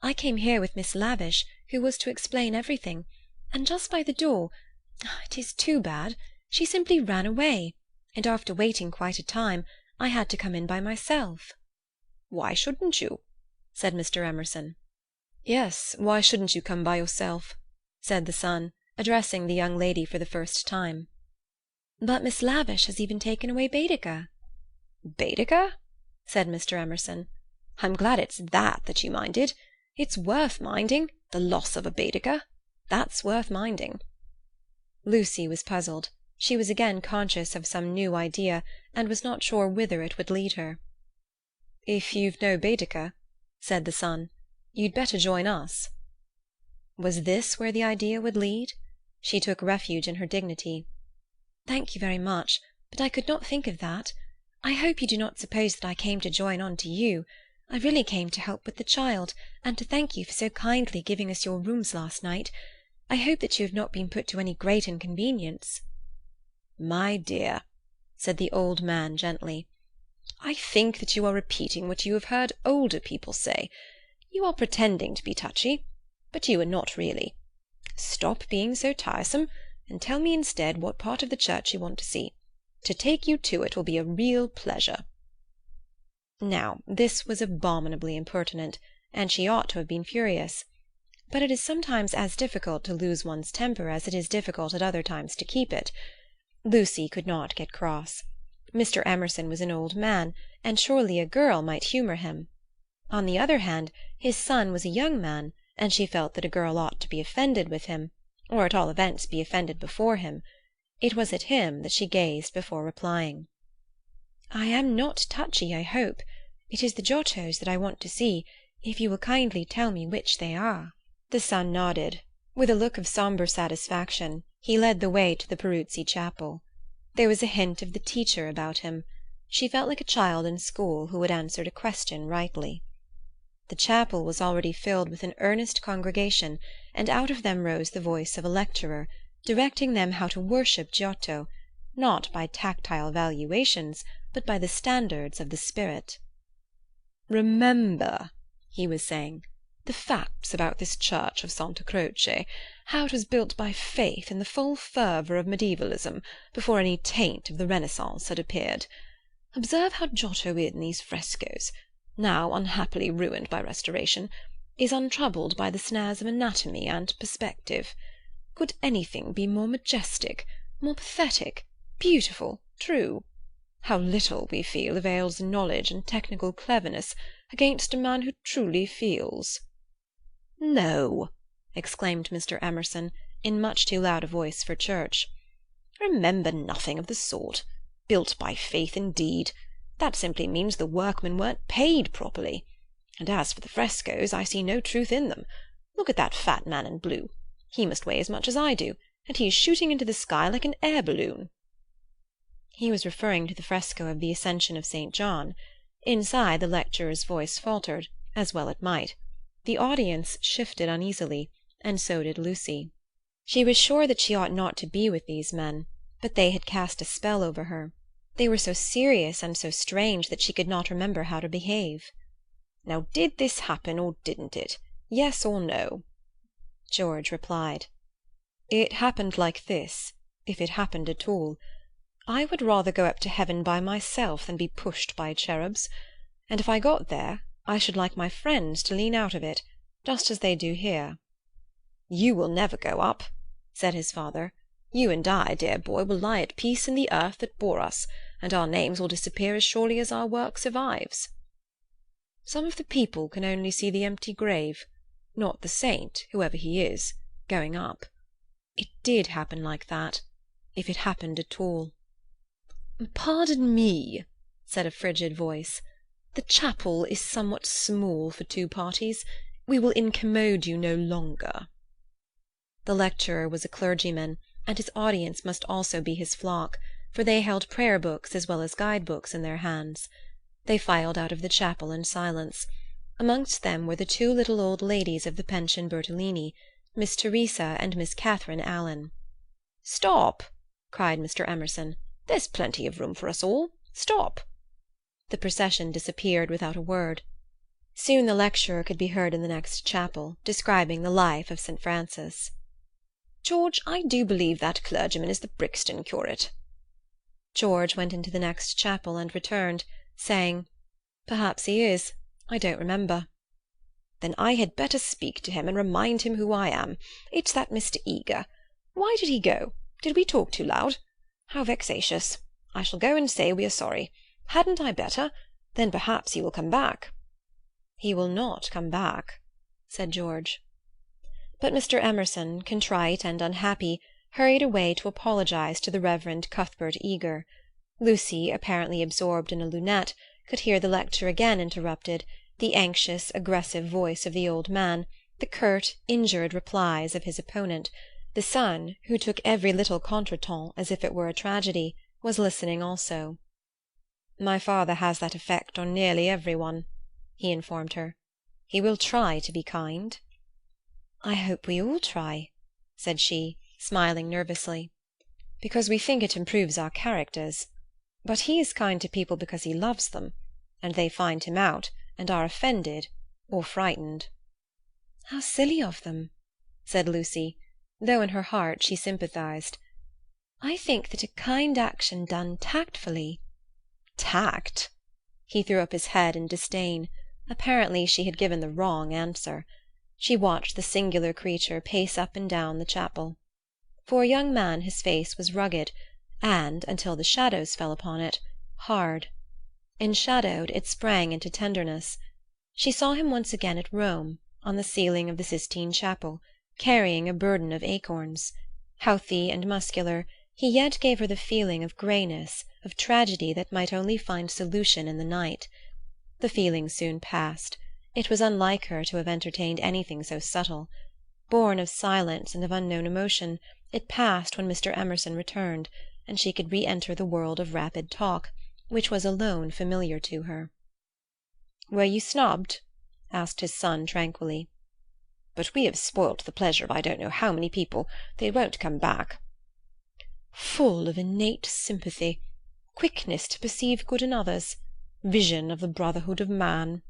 "I came here with Miss Lavish, who was to explain everything, and just by the door—it is too bad—she simply ran away, and after waiting quite a time, I had to come in by myself." "Why shouldn't you?" said Mr. Emerson. "Yes, why shouldn't you come by yourself?" said the son, addressing the young lady for the first time. "But Miss Lavish has even taken away Baedeker." "Baedeker?" said Mr. Emerson. "I'm glad it's that you minded. It's worth minding, the loss of a Baedeker. That's worth minding." Lucy was puzzled. She was again conscious of some new idea, and was not sure whither it would lead her. "If you've no Baedeker," said the son, "you'd better join us." Was this where the idea would lead? She took refuge in her dignity. "Thank you very much, but I could not think of that. I hope you do not suppose that I came to join on to you. I really came to help with the child, and to thank you for so kindly giving us your rooms last night. I hope that you have not been put to any great inconvenience." "My dear," said the old man gently, "I think that you are repeating what you have heard older people say. You are pretending to be touchy, but you are not really. Stop being so tiresome, and tell me instead what part of the church you want to see. To take you to it will be a real pleasure." Now, this was abominably impertinent, and she ought to have been furious. But it is sometimes as difficult to lose one's temper as it is difficult at other times to keep it. Lucy could not get cross. Mr. Emerson was an old man, and surely a girl might humour him. On the other hand, his son was a young man, and she felt that a girl ought to be offended with him, or at all events be offended before him. It was at him that she gazed before replying. "I am not touchy, I hope. It is the Giottos that I want to see, if you will kindly tell me which they are." The son nodded. With a look of sombre satisfaction, he led the way to the Peruzzi chapel. There was a hint of the teacher about him. She felt like a child in school who had answered a question rightly. The chapel was already filled with an earnest congregation, and out of them rose the voice of a lecturer, directing them how to worship Giotto, not by tactile valuations, but by the standards of the spirit. "Remember," he was saying, "the facts about this church of Santa Croce, how it was built by faith in the full fervour of medievalism, before any taint of the Renaissance had appeared. Observe how Giotto in these frescoes, now unhappily ruined by restoration, is untroubled by the snares of anatomy and perspective. Could anything be more majestic, more pathetic, beautiful, true? How little, we feel, avails knowledge and technical cleverness against a man who truly feels." "No," exclaimed Mr. Emerson, in much too loud a voice for church. "Remember nothing of the sort. Built by faith indeed. That simply means the workmen weren't paid properly. And as for the frescoes, I see no truth in them. Look at that fat man in blue. He must weigh as much as I do, and he is shooting into the sky like an air balloon." He was referring to the fresco of the Ascension of St. John. Inside, the lecturer's voice faltered, as well it might. The audience shifted uneasily, and so did Lucy. She was sure that she ought not to be with these men, but they had cast a spell over her. They were so serious and so strange that she could not remember how to behave. "Now did this happen, or didn't it? Yes or no?" George replied. "It happened like this, if it happened at all. I would rather go up to heaven by myself than be pushed by cherubs, and if I got there I should like my friends to lean out of it, just as they do here." "You will never go up," said his father. "You and I, dear boy, will lie at peace in the earth that bore us, and our names will disappear as surely as our work survives." "Some of the people can only see the empty grave, not the saint, whoever he is, going up. It did happen like that, if it happened at all." "Pardon me," said a frigid voice. "The chapel is somewhat small for two parties. We will incommode you no longer." The lecturer was a clergyman, and his audience must also be his flock, for they held prayer-books as well as guide-books in their hands. They filed out of the chapel in silence. Amongst them were the two little old ladies of the Pension Bertolini, Miss Teresa and Miss Catherine Allen. "Stop!" cried Mr. Emerson. "There's plenty of room for us all. Stop!" The procession disappeared without a word. Soon the lecturer could be heard in the next chapel, describing the life of St. Francis. "George, I do believe that clergyman is the Brixton curate." George went into the next chapel and returned, saying, "Perhaps he is. I don't remember." "Then I had better speak to him and remind him who I am. It's that Mr. Eager. Why did he go? Did we talk too loud? How vexatious. I shall go and say we are sorry. Hadn't I better? Then perhaps he will come back." "He will not come back," said George. But Mr. Emerson, contrite and unhappy, hurried away to apologize to the Reverend Cuthbert Eager. Lucy, apparently absorbed in a lunette, could hear the lecture again interrupted, the anxious, aggressive voice of the old man, the curt, injured replies of his opponent. The son, who took every little contretemps as if it were a tragedy, was listening also. "My father has that effect on nearly every one," he informed her. "He will try to be kind." "I hope we all try," said she, smiling nervously, "because we think it improves our characters. But he is kind to people because he loves them, and they find him out and are offended or frightened." "How silly of them," said Lucy, though in her heart she sympathized. "I think that a kind action done tactfully—" "Tact!" He threw up his head in disdain. Apparently she had given the wrong answer. She watched the singular creature pace up and down the chapel. For a young man his face was rugged, and, until the shadows fell upon it, hard. Enshadowed, it sprang into tenderness. She saw him once again at Rome, on the ceiling of the Sistine Chapel, carrying a burden of acorns. Healthy and muscular, he yet gave her the feeling of greyness, of tragedy that might only find solution in the night. The feeling soon passed. It was unlike her to have entertained anything so subtle. Born of silence and of unknown emotion, it passed when Mr. Emerson returned, and she could re-enter the world of rapid talk, which was alone familiar to her. "Were you snubbed?" asked his son tranquilly. "But we have spoilt the pleasure of I don't know how many people. They won't come back." "Full of innate sympathy, quickness to perceive good in others, vision of the brotherhood of man."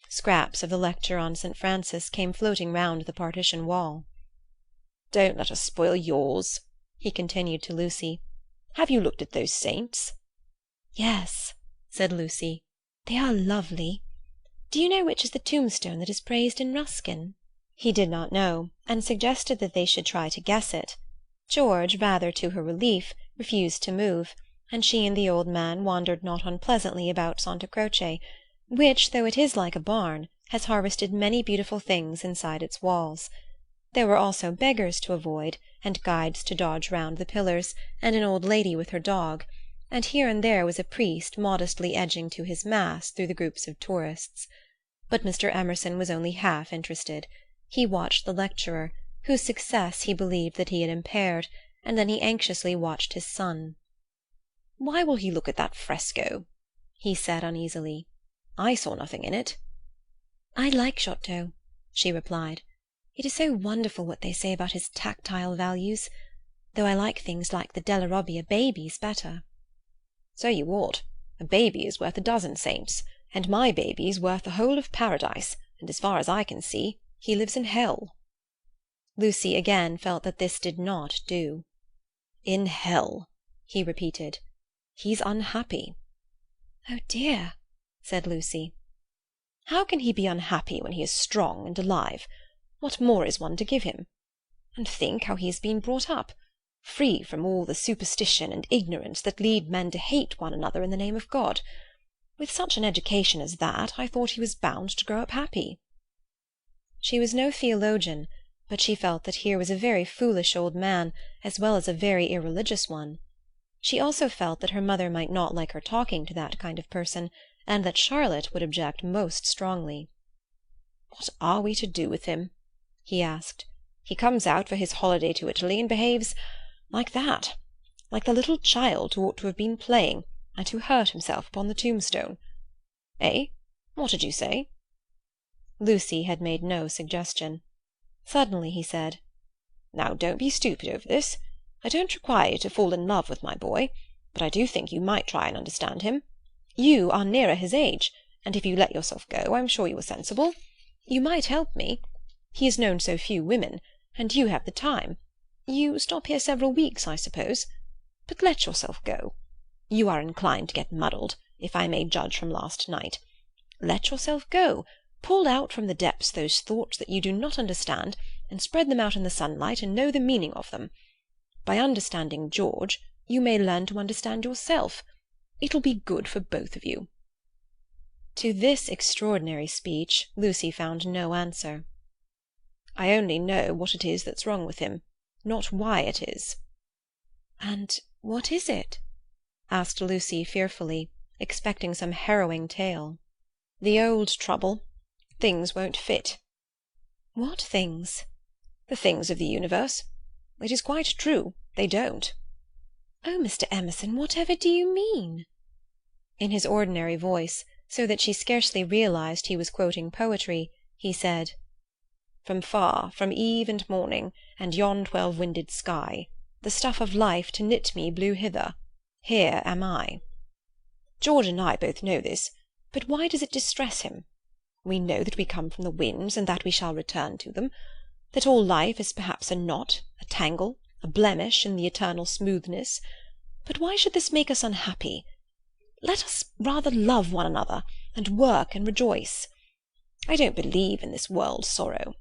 Scraps of the lecture on St. Francis came floating round the partition wall. "Don't let us spoil yours," he continued to Lucy. "Have you looked at those saints?" "Yes," said Lucy. "They are lovely. Do you know which is the tombstone that is praised in Ruskin?" He did not know, and suggested that they should try to guess it. George, rather to her relief, refused to move, and she and the old man wandered not unpleasantly about Santa Croce, which, though it is like a barn, has harvested many beautiful things inside its walls. There were also beggars to avoid, and guides to dodge round the pillars, and an old lady with her dog, and here and there was a priest modestly edging to his mass through the groups of tourists. But Mr. Emerson was only half interested. He watched the lecturer, whose success he believed that he had impaired, and then he anxiously watched his son. "Why will he look at that fresco?" he said uneasily. "I saw nothing in it." "I like Giotto," she replied. It is so wonderful what they say about his tactile values, though I like things like the Della Robbia babies better." "So you ought. A baby is worth a dozen saints, and my baby's worth the whole of paradise, and as far as I can see, he lives in hell." Lucy again felt that this did not do. "In hell," he repeated. "He's unhappy." "Oh dear," said Lucy. "How can he be unhappy when he is strong and alive? What more is one to give him? And think how he has been brought up, free from all the superstition and ignorance that lead men to hate one another in the name of God. With such an education as that, I thought he was bound to grow up happy." She was no theologian, but she felt that here was a very foolish old man, as well as a very irreligious one. She also felt that her mother might not like her talking to that kind of person, and that Charlotte would object most strongly. "What are we to do with him?" he asked. "He comes out for his holiday to Italy and behaves like that, like the little child who ought to have been playing, and who hurt himself upon the tombstone. Eh? What did you say?" Lucy had made no suggestion. Suddenly he said, "Now don't be stupid over this. I don't require you to fall in love with my boy, but I do think you might try and understand him. You are nearer his age, and if you let yourself go, I'm sure you are sensible. You might help me. He has known so few women, and you have the time. You stop here several weeks, I suppose. But let yourself go. You are inclined to get muddled, if I may judge from last night. Let yourself go. Pull out from the depths those thoughts that you do not understand, and spread them out in the sunlight and know the meaning of them. By understanding George, you may learn to understand yourself. It'll be good for both of you." To this extraordinary speech Lucy found no answer. "I only know what it is that's wrong with him, not why it is." "And what is it?" asked Lucy fearfully, expecting some harrowing tale. "The old trouble. Things won't fit." "What things?" "The things of the universe. It is quite true, they don't." "Oh, Mr. Emerson, whatever do you mean?" In his ordinary voice, so that she scarcely realized he was quoting poetry, he said, From eve and morning, and yon 12-winded sky, the stuff of life to knit me blew hither. Here am I. George and I both know this, but why does it distress him? We know that we come from the winds, and that we shall return to them, that all life is perhaps a knot, a tangle, a blemish in the eternal smoothness. But why should this make us unhappy? Let us rather love one another, and work and rejoice. I don't believe in this world sorrow."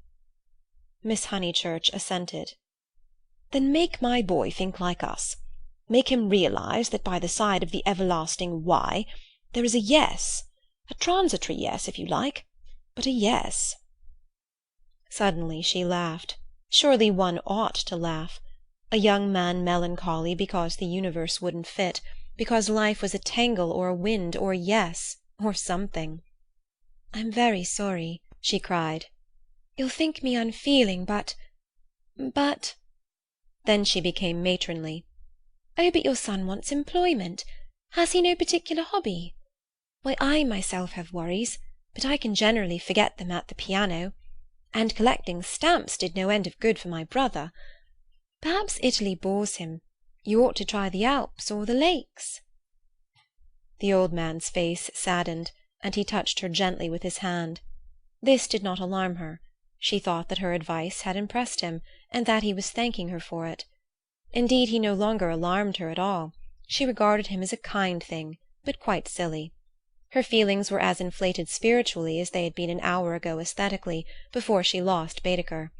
Miss Honeychurch assented. "Then make my boy think like us. Make him realize that by the side of the everlasting why there is a yes, a transitory yes, if you like, but a yes." Suddenly she laughed. Surely one ought to laugh. A young man melancholy because the universe wouldn't fit, because life was a tangle or a wind or a yes, or something. "I'm very sorry," she cried. "You'll think me unfeeling, but—" Then she became matronly. "Oh, but your son wants employment. Has he no particular hobby? Why, I myself have worries, but I can generally forget them at the piano. And collecting stamps did no end of good for my brother. Perhaps Italy bores him. You ought to try the Alps or the lakes." The old man's face saddened, and he touched her gently with his hand. This did not alarm her. She thought that her advice had impressed him, and that he was thanking her for it. Indeed, he no longer alarmed her at all. She regarded him as a kind thing, but quite silly. Her feelings were as inflated spiritually as they had been an hour ago aesthetically, before she lost Baedeker.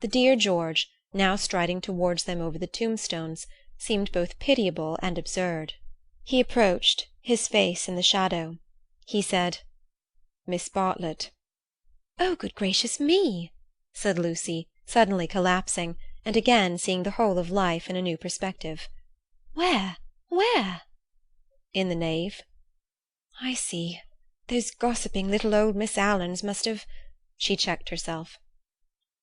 The dear George, now striding towards them over the tombstones, seemed both pitiable and absurd. He approached, his face in the shadow. He said, "Miss Bartlett." "Oh, good gracious me!" said Lucy, suddenly collapsing, and again seeing the whole of life in a new perspective. "Where? Where?" "In the nave." "I see. Those gossiping little old Miss Allens must have—" She checked herself.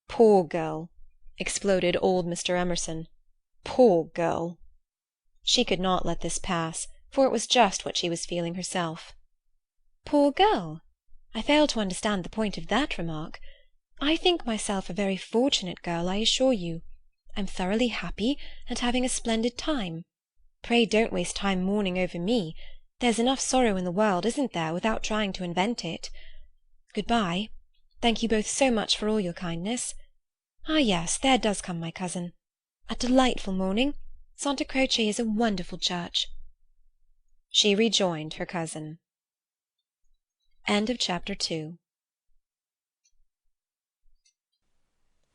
"Poor girl!" exploded old Mr. Emerson. "Poor girl!" She could not let this pass, for it was just what she was feeling herself. "Poor girl? I fail to understand the point of that remark. I think myself a very fortunate girl, I assure you. I'm thoroughly happy, and having a splendid time. Pray don't waste time mourning over me. There's enough sorrow in the world, isn't there, without trying to invent it? Good-bye. Thank you both so much for all your kindness. Ah, yes, there does come my cousin. A delightful morning. Santa Croce is a wonderful church. She rejoined her cousin. End of Chapter 2.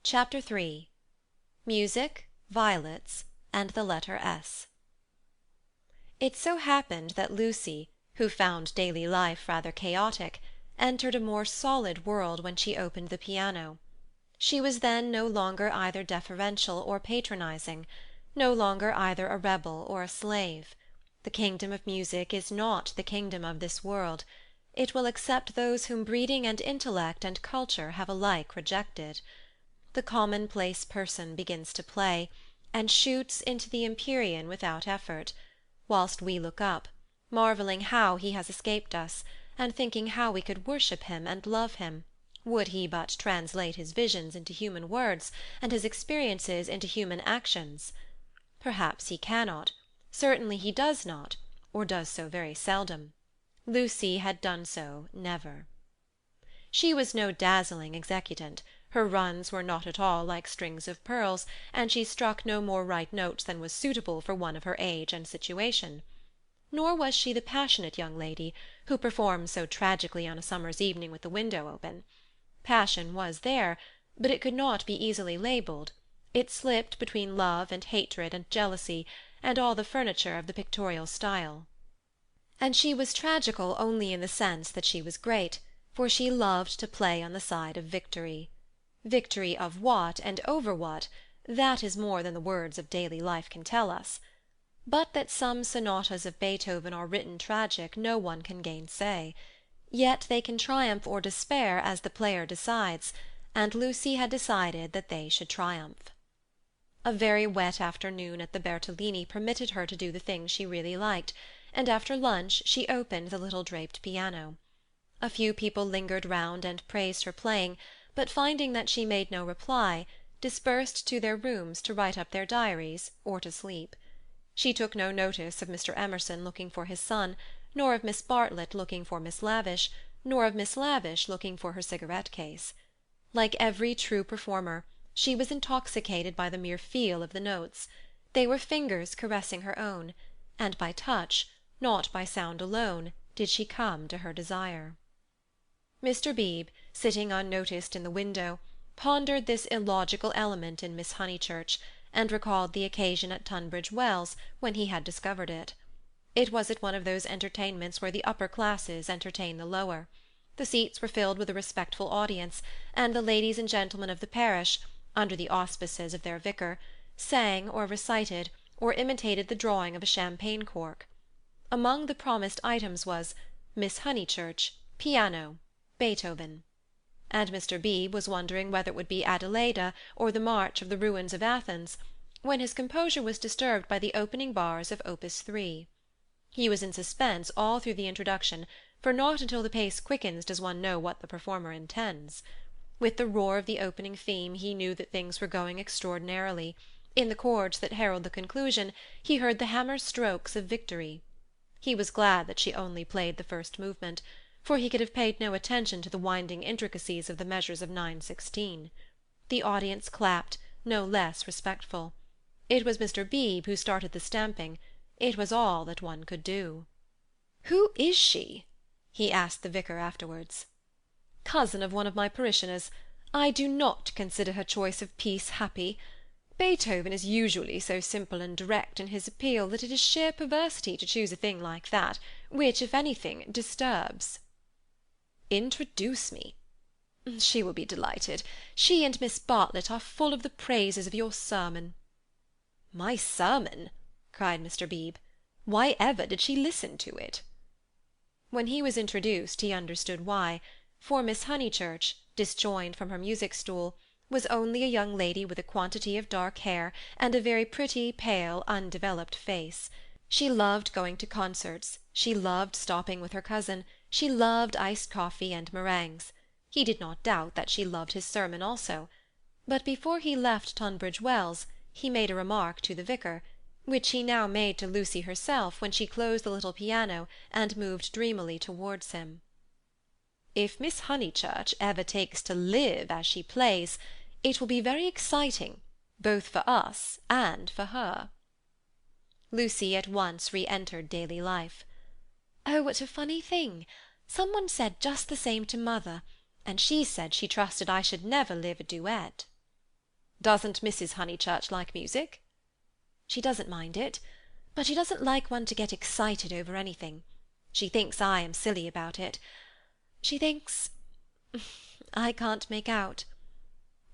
Chapter 3. Music, Violets, and the letter S. It so happened that Lucy, who found daily life rather chaotic, entered a more solid world when she opened the piano. She was then no longer either deferential or patronizing, no longer either a rebel or a slave. The kingdom of music is not the kingdom of this world. It will accept those whom breeding and intellect and culture have alike rejected. The commonplace person begins to play, and shoots into the empyrean without effort, whilst we look up, marvelling how he has escaped us, and thinking how we could worship him and love him, would he but translate his visions into human words, and his experiences into human actions. Perhaps he cannot, certainly he does not, or does so very seldom. Lucy had done so never. She was no dazzling executant. Her runs were not at all like strings of pearls, and she struck no more right notes than was suitable for one of her age and situation. Nor was she the passionate young lady who performs so tragically on a summer's evening with the window open. Passion was there, but it could not be easily labelled. It slipped between love and hatred and jealousy, and all the furniture of the pictorial style. And she was tragical only in the sense that she was great, for she loved to play on the side of victory. Victory of what, and over what, that is more than the words of daily life can tell us. But that some sonatas of Beethoven are written tragic no one can gainsay. Yet they can triumph or despair as the player decides, and Lucy had decided that they should triumph. A very wet afternoon at the Bertolini permitted her to do the thing she really liked, and after lunch she opened the little draped piano. A few people lingered round and praised her playing, but finding that she made no reply, dispersed to their rooms to write up their diaries or to sleep. She took no notice of Mr. Emerson looking for his son, nor of Miss Bartlett looking for Miss Lavish, nor of Miss Lavish looking for her cigarette-case. Like every true performer, she was intoxicated by the mere feel of the notes. They were fingers caressing her own, and by touch, not by sound alone, did she come to her desire. Mr. Beebe, sitting unnoticed in the window, pondered this illogical element in Miss Honeychurch, and recalled the occasion at Tunbridge Wells when he had discovered it. It was at one of those entertainments where the upper classes entertain the lower. The seats were filled with a respectful audience, and the ladies and gentlemen of the parish, under the auspices of their vicar, sang or recited or imitated the drawing of a champagne cork. Among the promised items was Miss Honeychurch, piano, Beethoven. And Mr. Beebe was wondering whether it would be Adelaida or the March of the Ruins of Athens, when his composure was disturbed by the opening bars of Opus 3. He was in suspense all through the introduction, for not until the pace quickens does one know what the performer intends. With the roar of the opening theme he knew that things were going extraordinarily. In the chords that herald the conclusion he heard the hammer strokes of victory. He was glad that she only played the first movement, for he could have paid no attention to the winding intricacies of the measures of 9/16. The audience clapped, no less respectful. It was Mr. Beebe who started the stamping. It was all that one could do. "Who is she?" he asked the vicar afterwards. "Cousin of one of my parishioners. I do not consider her choice of piece happy. Beethoven is usually so simple and direct in his appeal that it is sheer perversity to choose a thing like that, which, if anything, disturbs." "Introduce me." "She will be delighted. She and Miss Bartlett are full of the praises of your sermon." "My sermon!" cried Mr. Beebe. "Why ever did she listen to it?" When he was introduced he understood why, for Miss Honeychurch, disjoined from her music-stool, was only a young lady with a quantity of dark hair and a very pretty, pale, undeveloped face. She loved going to concerts, she loved stopping with her cousin, she loved iced coffee and meringues. He did not doubt that she loved his sermon also. But before he left Tunbridge Wells, he made a remark to the vicar, which he now made to Lucy herself when she closed the little piano and moved dreamily towards him. "If Miss Honeychurch ever takes to live as she plays, it will be very exciting, both for us and for her." Lucy at once re-entered daily life. "Oh, what a funny thing! Someone said just the same to mother, and she said she trusted I should never live a duet." "Doesn't Mrs. Honeychurch like music?" "She doesn't mind it, but she doesn't like one to get excited over anything. She thinks I am silly about it. She thinks—I can't make out.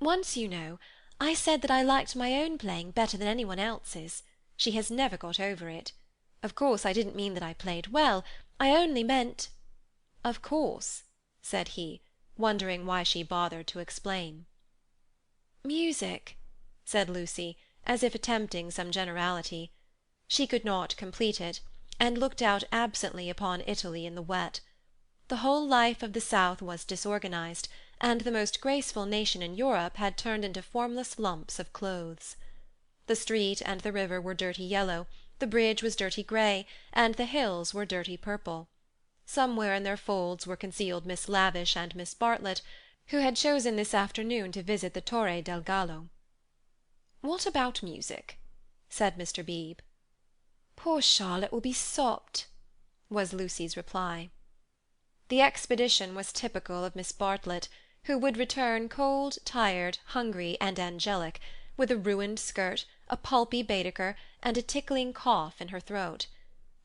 Once, you know, I said that I liked my own playing better than anyone else's. She has never got over it. Of course I didn't mean that I played well, I only meant—" "Of course," said he, wondering why she bothered to explain. "Music," said Lucy, as if attempting some generality. She could not complete it, and looked out absently upon Italy in the wet. The whole life of the South was disorganized, and the most graceful nation in Europe had turned into formless lumps of clothes. The street and the river were dirty yellow, the bridge was dirty grey, and the hills were dirty purple. Somewhere in their folds were concealed Miss Lavish and Miss Bartlett, who had chosen this afternoon to visit the Torre del Gallo. "What about music?" said Mr. Beebe. "Poor Charlotte will be sopped," was Lucy's reply. The expedition was typical of Miss Bartlett, who would return cold, tired, hungry, and angelic, with a ruined skirt, a pulpy Baedeker, and a tickling cough in her throat.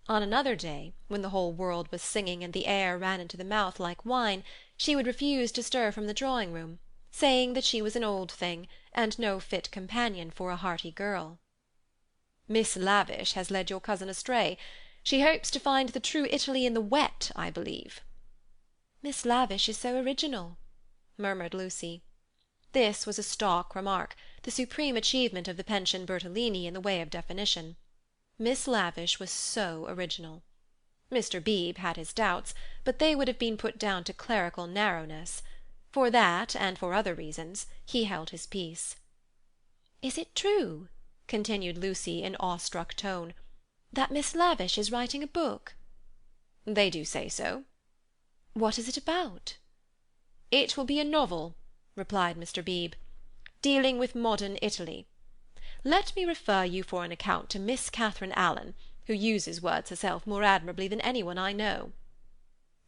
On another day, when the whole world was singing and the air ran into the mouth like wine, she would refuse to stir from the drawing-room, saying that she was an old thing, and no fit companion for a hearty girl. "Miss Lavish has led your cousin astray. She hopes to find the true Italy in the wet, I believe." "Miss Lavish is so original," murmured Lucy. This was a stock remark, the supreme achievement of the Pension Bertolini in the way of definition. Miss Lavish was so original. Mr. Beebe had his doubts, but they would have been put down to clerical narrowness. For that, and for other reasons, he held his peace. "Is it true," continued Lucy in awestruck tone, "that Miss Lavish is writing a book?" "They do say so." "What is it about?" "It will be a novel," replied Mr. Beebe, "dealing with modern Italy. Let me refer you for an account to Miss Catherine Allen, who uses words herself more admirably than anyone I know."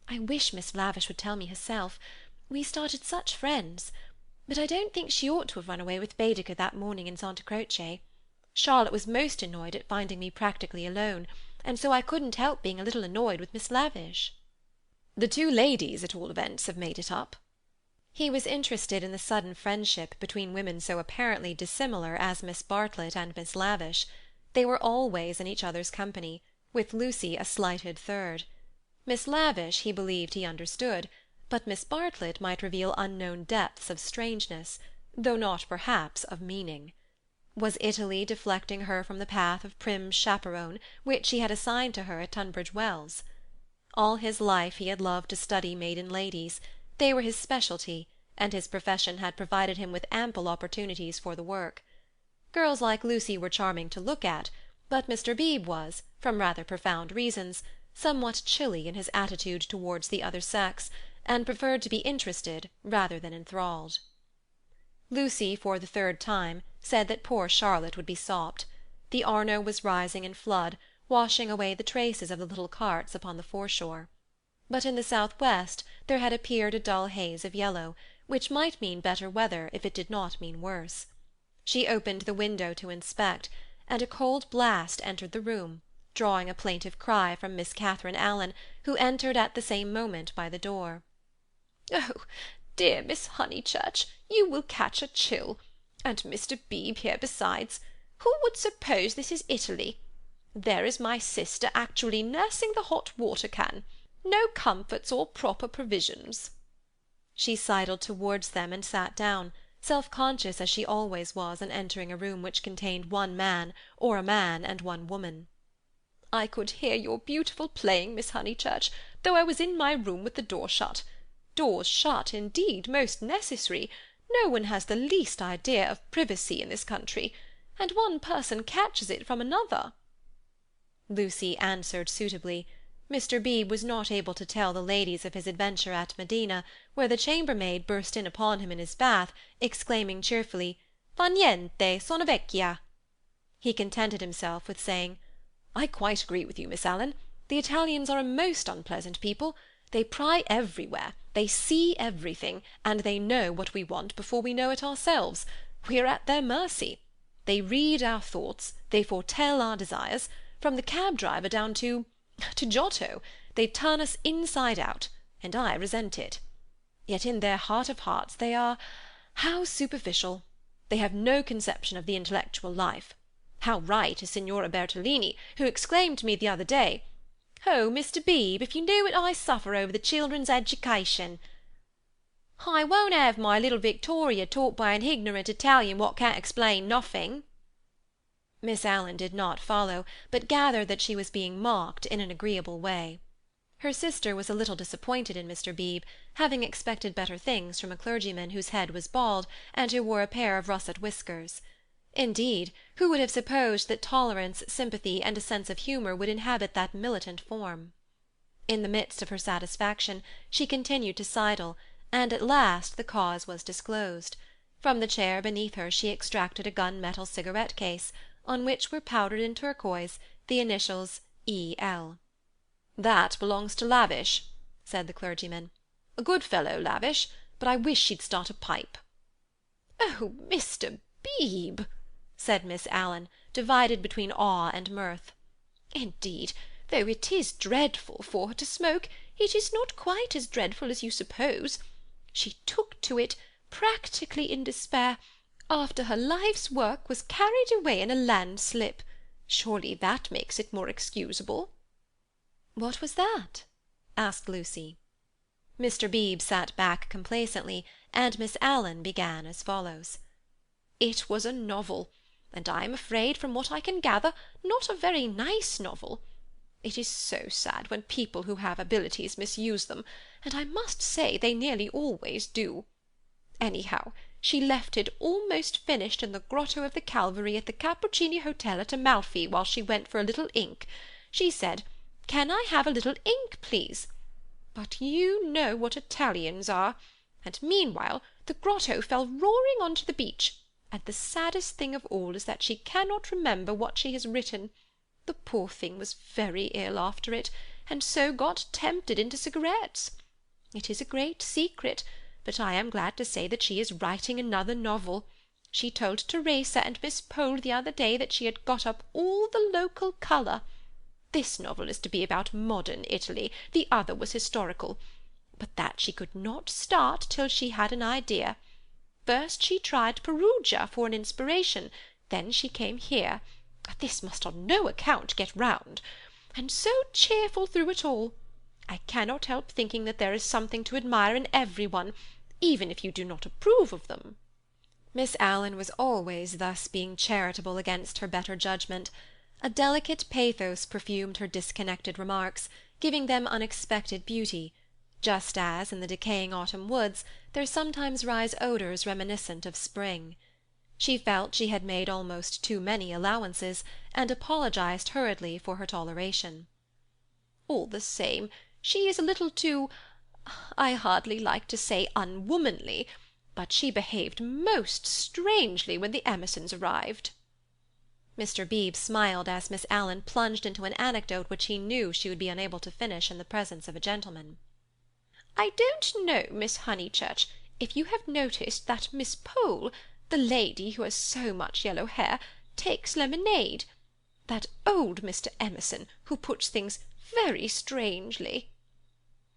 "I wish Miss Lavish would tell me herself. We started such friends. But I don't think she ought to have run away with Baedeker that morning in Santa Croce. Charlotte was most annoyed at finding me practically alone, and so I couldn't help being a little annoyed with Miss Lavish." "The two ladies, at all events, have made it up." He was interested in the sudden friendship between women so apparently dissimilar as Miss Bartlett and Miss Lavish. They were always in each other's company, with Lucy a slighted third. Miss Lavish he believed he understood, but Miss Bartlett might reveal unknown depths of strangeness, though not perhaps of meaning. Was Italy deflecting her from the path of prim chaperon which he had assigned to her at Tunbridge Wells? All his life he had loved to study maiden ladies. They were his specialty, and his profession had provided him with ample opportunities for the work. Girls like Lucy were charming to look at, but Mr. Beebe was, from rather profound reasons, somewhat chilly in his attitude towards the other sex, and preferred to be interested rather than enthralled. Lucy, for the third time, said that poor Charlotte would be sopped. The Arno was rising in flood, washing away the traces of the little carts upon the foreshore. But in the south-west there had appeared a dull haze of yellow, which might mean better weather if it did not mean worse. She opened the window to inspect, and a cold blast entered the room, drawing a plaintive cry from Miss Catherine Allen, who entered at the same moment by the door. "Oh, dear Miss Honeychurch, you will catch a chill. And Mr. Beebe here besides. Who would suppose this is Italy? There is my sister actually nursing the hot water can. No comforts or proper provisions." She sidled towards them and sat down, self-conscious as she always was on entering a room which contained one man, or a man and one woman. "I could hear your beautiful playing, Miss Honeychurch, though I was in my room with the door shut. doors shut, indeed, most necessary. No one has the least idea of privacy in this country, and one person catches it from another." Lucy answered suitably. Mr. Beebe was not able to tell the ladies of his adventure at Medina, where the chambermaid burst in upon him in his bath, exclaiming cheerfully, "Fa niente, sono vecchia." He contented himself with saying, "I quite agree with you, Miss Allen. The Italians are a most unpleasant people. They pry everywhere, they see everything, and they know what we want before we know it ourselves. We are at their mercy. They read our thoughts, they foretell our desires. From the cab-driver down to Giotto, they turn us inside out, and I resent it. Yet in their heart of hearts they are—how superficial! They have no conception of the intellectual life. How right is Signora Bertolini, who exclaimed to me the other day, 'Oh, Mr. Beebe, if you knew what I suffer over the children's education!' I won't have my little Victoria taught by an ignorant Italian what can't explain nothing." Miss Allen did not follow, but gathered that she was being mocked in an agreeable way. Her sister was a little disappointed in Mr. Beebe, having expected better things from a clergyman whose head was bald, and who wore a pair of russet whiskers. Indeed, who would have supposed that tolerance, sympathy, and a sense of humour would inhabit that militant form? In the midst of her satisfaction, she continued to sidle, and at last the cause was disclosed. From the chair beneath her she extracted a gun-metal cigarette-case, on which were powdered in turquoise the initials E.L. "That belongs to Lavish," said the clergyman. "A good fellow, Lavish, but I wish she'd start a pipe." "Oh, Mr. Beebe!" said Miss Allen, divided between awe and mirth. "Indeed, though it is dreadful for her to smoke, it is not quite as dreadful as you suppose. She took to it, practically in despair, after her life's work was carried away in a landslip. Surely that makes it more excusable." "What was that?" asked Lucy. Mr. Beebe sat back complacently, and Miss Allen began as follows. "It was a novel, and I am afraid, from what I can gather, not a very nice novel. It is so sad when people who have abilities misuse them, and I must say they nearly always do. Anyhow, she left it almost finished in the grotto of the Calvary at the Cappuccini Hotel at Amalfi while she went for a little ink. She said, 'Can I have a little ink, please?' But you know what Italians are. And meanwhile the grotto fell roaring on to the beach, and the saddest thing of all is that she cannot remember what she has written. The poor thing was very ill after it, and so got tempted into cigarettes. It is a great secret, but I am glad to say that she is writing another novel. She told Teresa and Miss Pole the other day that she had got up all the local colour. This novel is to be about modern Italy, the other was historical. But that she could not start till she had an idea. First she tried Perugia for an inspiration, then she came here. This must on no account get round. And so cheerful through it all. I cannot help thinking that there is something to admire in everyone, even if you do not approve of them." Miss Allen was always thus being charitable against her better judgment. A delicate pathos perfumed her disconnected remarks, giving them unexpected beauty, just as, in the decaying autumn woods, there sometimes rise odours reminiscent of spring. She felt she had made almost too many allowances, and apologized hurriedly for her toleration. "All the same, she is a little too—I hardly like to say unwomanly, but she behaved most strangely when the Emersons arrived." Mr. Beebe smiled as Miss Allen plunged into an anecdote which he knew she would be unable to finish in the presence of a gentleman. "I don't know, Miss Honeychurch, if you have noticed that Miss Pole, the lady who has so much yellow hair, takes lemonade. That old Mr. Emerson, who puts things very strangely."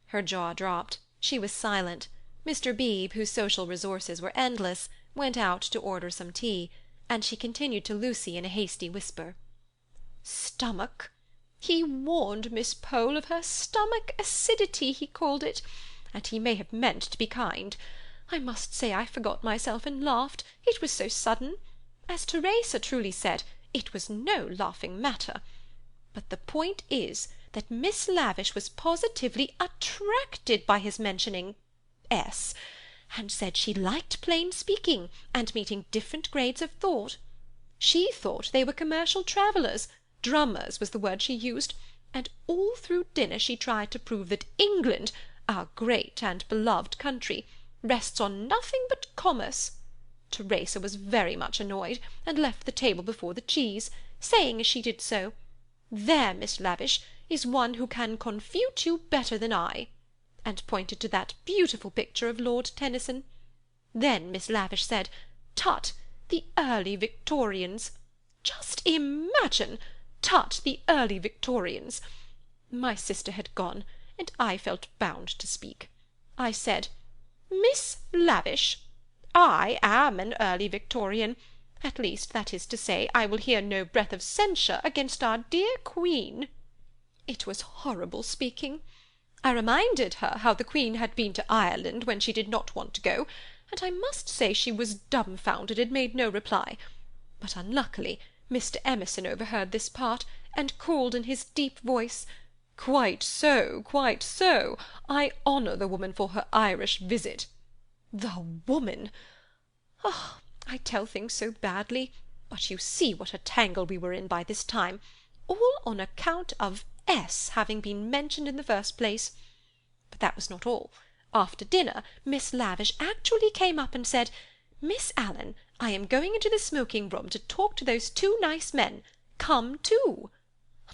Her jaw dropped. She was silent. Mr. Beebe, whose social resources were endless, went out to order some tea, and she continued to Lucy in a hasty whisper, "Stomach! He warned Miss Pole of her stomach acidity, he called it, and he may have meant to be kind. I must say I forgot myself and laughed, it was so sudden. As Teresa truly said, it was no laughing matter. But the point is that Miss Lavish was positively attracted by his mentioning S., and said she liked plain speaking, and meeting different grades of thought. She thought they were commercial travellers, drummers was the word she used, and all through dinner she tried to prove that England, our great and beloved country, rests on nothing but commerce. Teresa was very much annoyed, and left the table before the cheese, saying as she did so, "There, Miss Lavish, is one who can confute you better than I," and pointed to that beautiful picture of Lord Tennyson. Then Miss Lavish said, "Tut, the early Victorians! Just imagine! Tut, the early Victorians!" My sister had gone, and I felt bound to speak. I said, "Miss Lavish, I am an early Victorian. At least, that is to say, I will hear no breath of censure against our dear Queen." It was horrible speaking. I reminded her how the Queen had been to Ireland when she did not want to go, and I must say she was dumbfounded and made no reply. But unluckily Mr. Emerson overheard this part, and called in his deep voice, "Quite so, quite so. I honour the woman for her Irish visit." The woman! Oh, I tell things so badly, but you see what a tangle we were in by this time, all on account of S. having been mentioned in the first place. But that was not all. After dinner, Miss Lavish actually came up and said, "Miss Allen, I am going into the smoking-room to talk to those two nice men. Come too."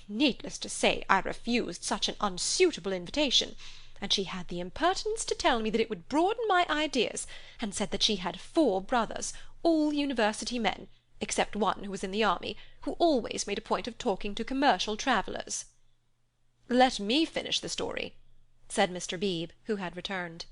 Needless to say, I refused such an unsuitable invitation, and she had the impertinence to tell me that it would broaden my ideas, and said that she had 4 brothers, all university men, except one who was in the army, who always made a point of talking to commercial travellers. "Let me finish the story," said Mr. Beebe, who had returned.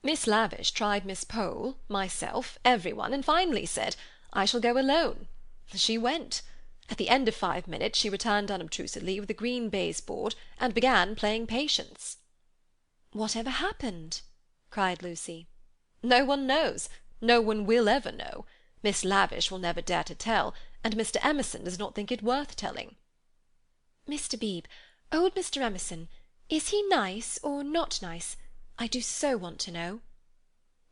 "Miss Lavish tried Miss Pole, myself, everyone, and finally said, 'I shall go alone.' She went. At the end of 5 minutes she returned unobtrusively with a green baize board, and began playing Patience." "Whatever happened?" cried Lucy. "No one knows. No one will ever know. Miss Lavish will never dare to tell, and Mr. Emerson does not think it worth telling." "Mr. Beebe, old Mr. Emerson, is he nice or not nice? I do so want to know."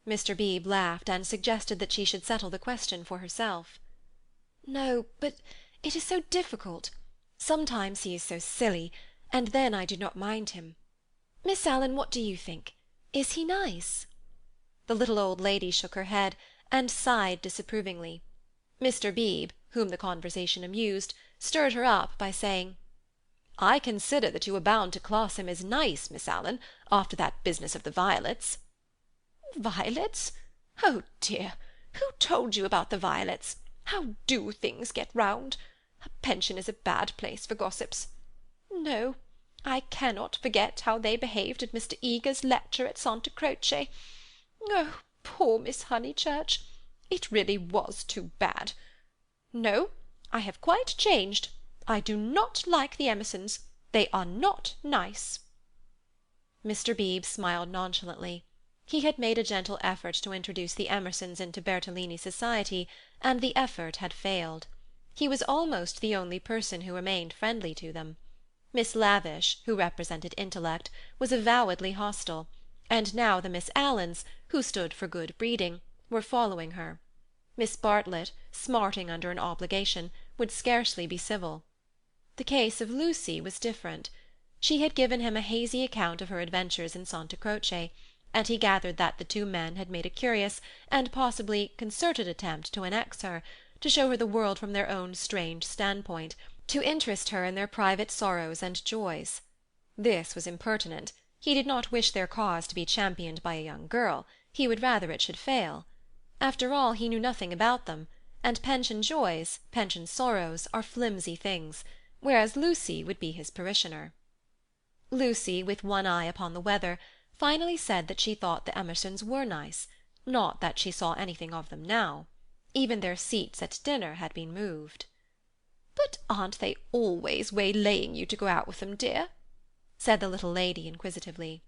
Mr. Beebe laughed, and suggested that she should settle the question for herself. "No, but it is so difficult. Sometimes he is so silly, and then I do not mind him. Miss Allen, what do you think? Is he nice?" The little old lady shook her head, and sighed disapprovingly. Mr. Beebe, whom the conversation amused, stirred her up by saying, "I consider that you are bound to class him as nice, Miss Allen, after that business of the violets." "Violets? Oh dear! Who told you about the violets? How do things get round? A pension is a bad place for gossips. No, I cannot forget how they behaved at Mr. Eager's lecture at Santa Croce. Oh, poor Miss Honeychurch! It really was too bad. No, I have quite changed. I do not like the Emersons. They are not nice." Mr. Beebe smiled nonchalantly. He had made a gentle effort to introduce the Emersons into Bertolini society, and the effort had failed. He was almost the only person who remained friendly to them. Miss Lavish, who represented intellect, was avowedly hostile, and now the Miss Allens, who stood for good breeding, were following her. Miss Bartlett, smarting under an obligation, would scarcely be civil. The case of Lucy was different. She had given him a hazy account of her adventures in Santa Croce, and he gathered that the 2 men had made a curious, and possibly concerted attempt to annex her, to show her the world from their own strange standpoint, to interest her in their private sorrows and joys. This was impertinent. He did not wish their cause to be championed by a young girl. He would rather it should fail. After all, he knew nothing about them, and pension joys, pension sorrows, are flimsy things, whereas Lucy would be his parishioner. Lucy, with one eye upon the weather, finally said that she thought the Emersons were nice, not that she saw anything of them now. Even their seats at dinner had been moved. "But aren't they always waylaying you to go out with them, dear?" said the little lady inquisitively.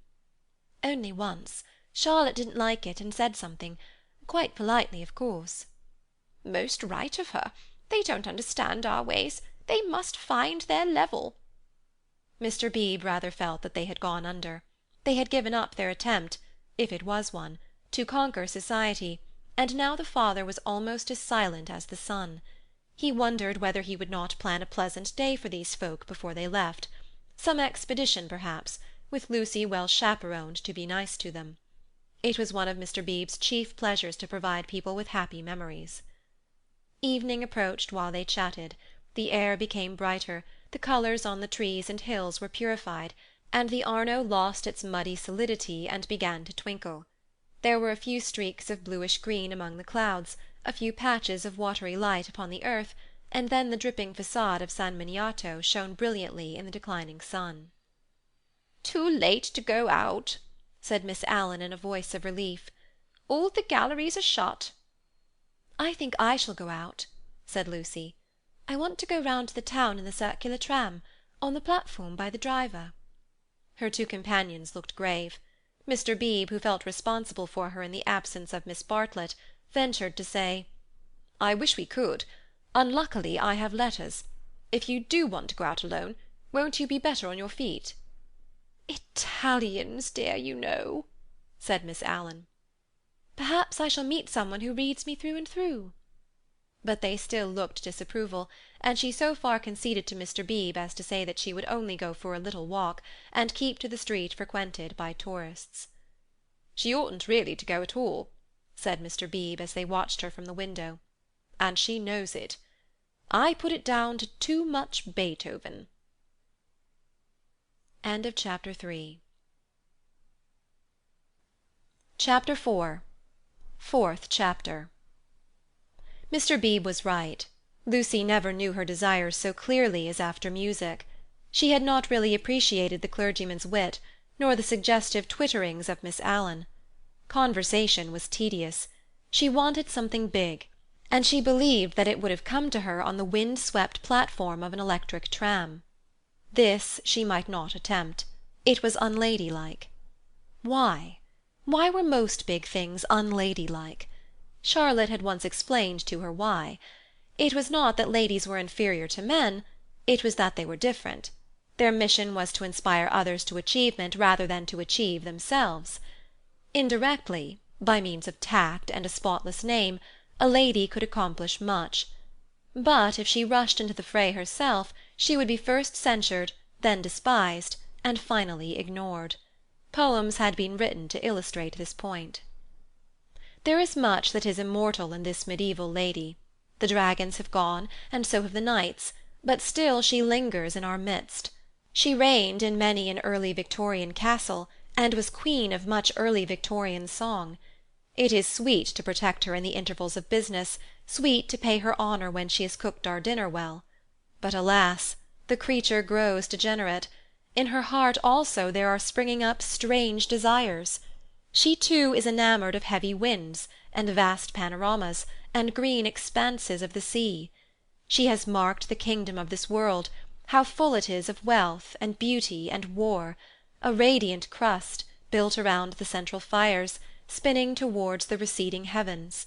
"Only once. Charlotte didn't like it and said something, quite politely, of course." "Most right of her. They don't understand our ways. They must find their level." Mr. Beebe rather felt that they had gone under. They had given up their attempt, if it was one, to conquer society, and now the father was almost as silent as the son. He wondered whether he would not plan a pleasant day for these folk before they left, some expedition perhaps, with Lucy well chaperoned to be nice to them. It was one of Mr. Beebe's chief pleasures to provide people with happy memories. Evening approached while they chatted. The air became brighter, the colours on the trees and hills were purified, and the Arno lost its muddy solidity and began to twinkle. There were a few streaks of bluish-green among the clouds, a few patches of watery light upon the earth, and then the dripping façade of San Miniato shone brilliantly in the declining sun. "Too late to go out," said Miss Allen in a voice of relief. "All the galleries are shut." "I think I shall go out," said Lucy. "I want to go round to the town in the circular tram, on the platform by the driver." Her two companions looked grave. Mr. Beebe, who felt responsible for her in the absence of Miss Bartlett, ventured to say, "I wish we could. Unluckily I have letters. If you do want to go out alone, won't you be better on your feet?" "Italians, dear, you know," said Miss Allen. "Perhaps I shall meet someone who reads me through and through." But they still looked disapproval, and she so far conceded to Mr. Beebe as to say that she would only go for a little walk, and keep to the street frequented by tourists. "She oughtn't really to go at all," said Mr. Beebe, as they watched her from the window. "And she knows it. I put it down to too much Beethoven." End of Chapter 3. Chapter 4. Fourth Chapter. Mr. Beebe was right. Lucy never knew her desires so clearly as after music. She had not really appreciated the clergyman's wit, nor the suggestive twitterings of Miss Allen. Conversation was tedious. She wanted something big, and she believed that it would have come to her on the wind-swept platform of an electric tram. This she might not attempt. It was unladylike. Why? Why were most big things unladylike? Charlotte had once explained to her why. It was not that ladies were inferior to men, it was that they were different. Their mission was to inspire others to achievement rather than to achieve themselves. Indirectly, by means of tact and a spotless name, a lady could accomplish much. But if she rushed into the fray herself, she would be first censured, then despised, and finally ignored. Poems had been written to illustrate this point. There is much that is immortal in this medieval lady. The dragons have gone, and so have the knights, but still she lingers in our midst. She reigned in many an early Victorian castle, and was queen of much early Victorian song. It is sweet to protect her in the intervals of business, sweet to pay her honour when she has cooked our dinner well. But alas, the creature grows degenerate. In her heart also there are springing up strange desires. She too is enamoured of heavy winds, and vast panoramas, and green expanses of the sea. She has marked the kingdom of this world, how full it is of wealth, and beauty, and war, a radiant crust, built around the central fires, spinning towards the receding heavens.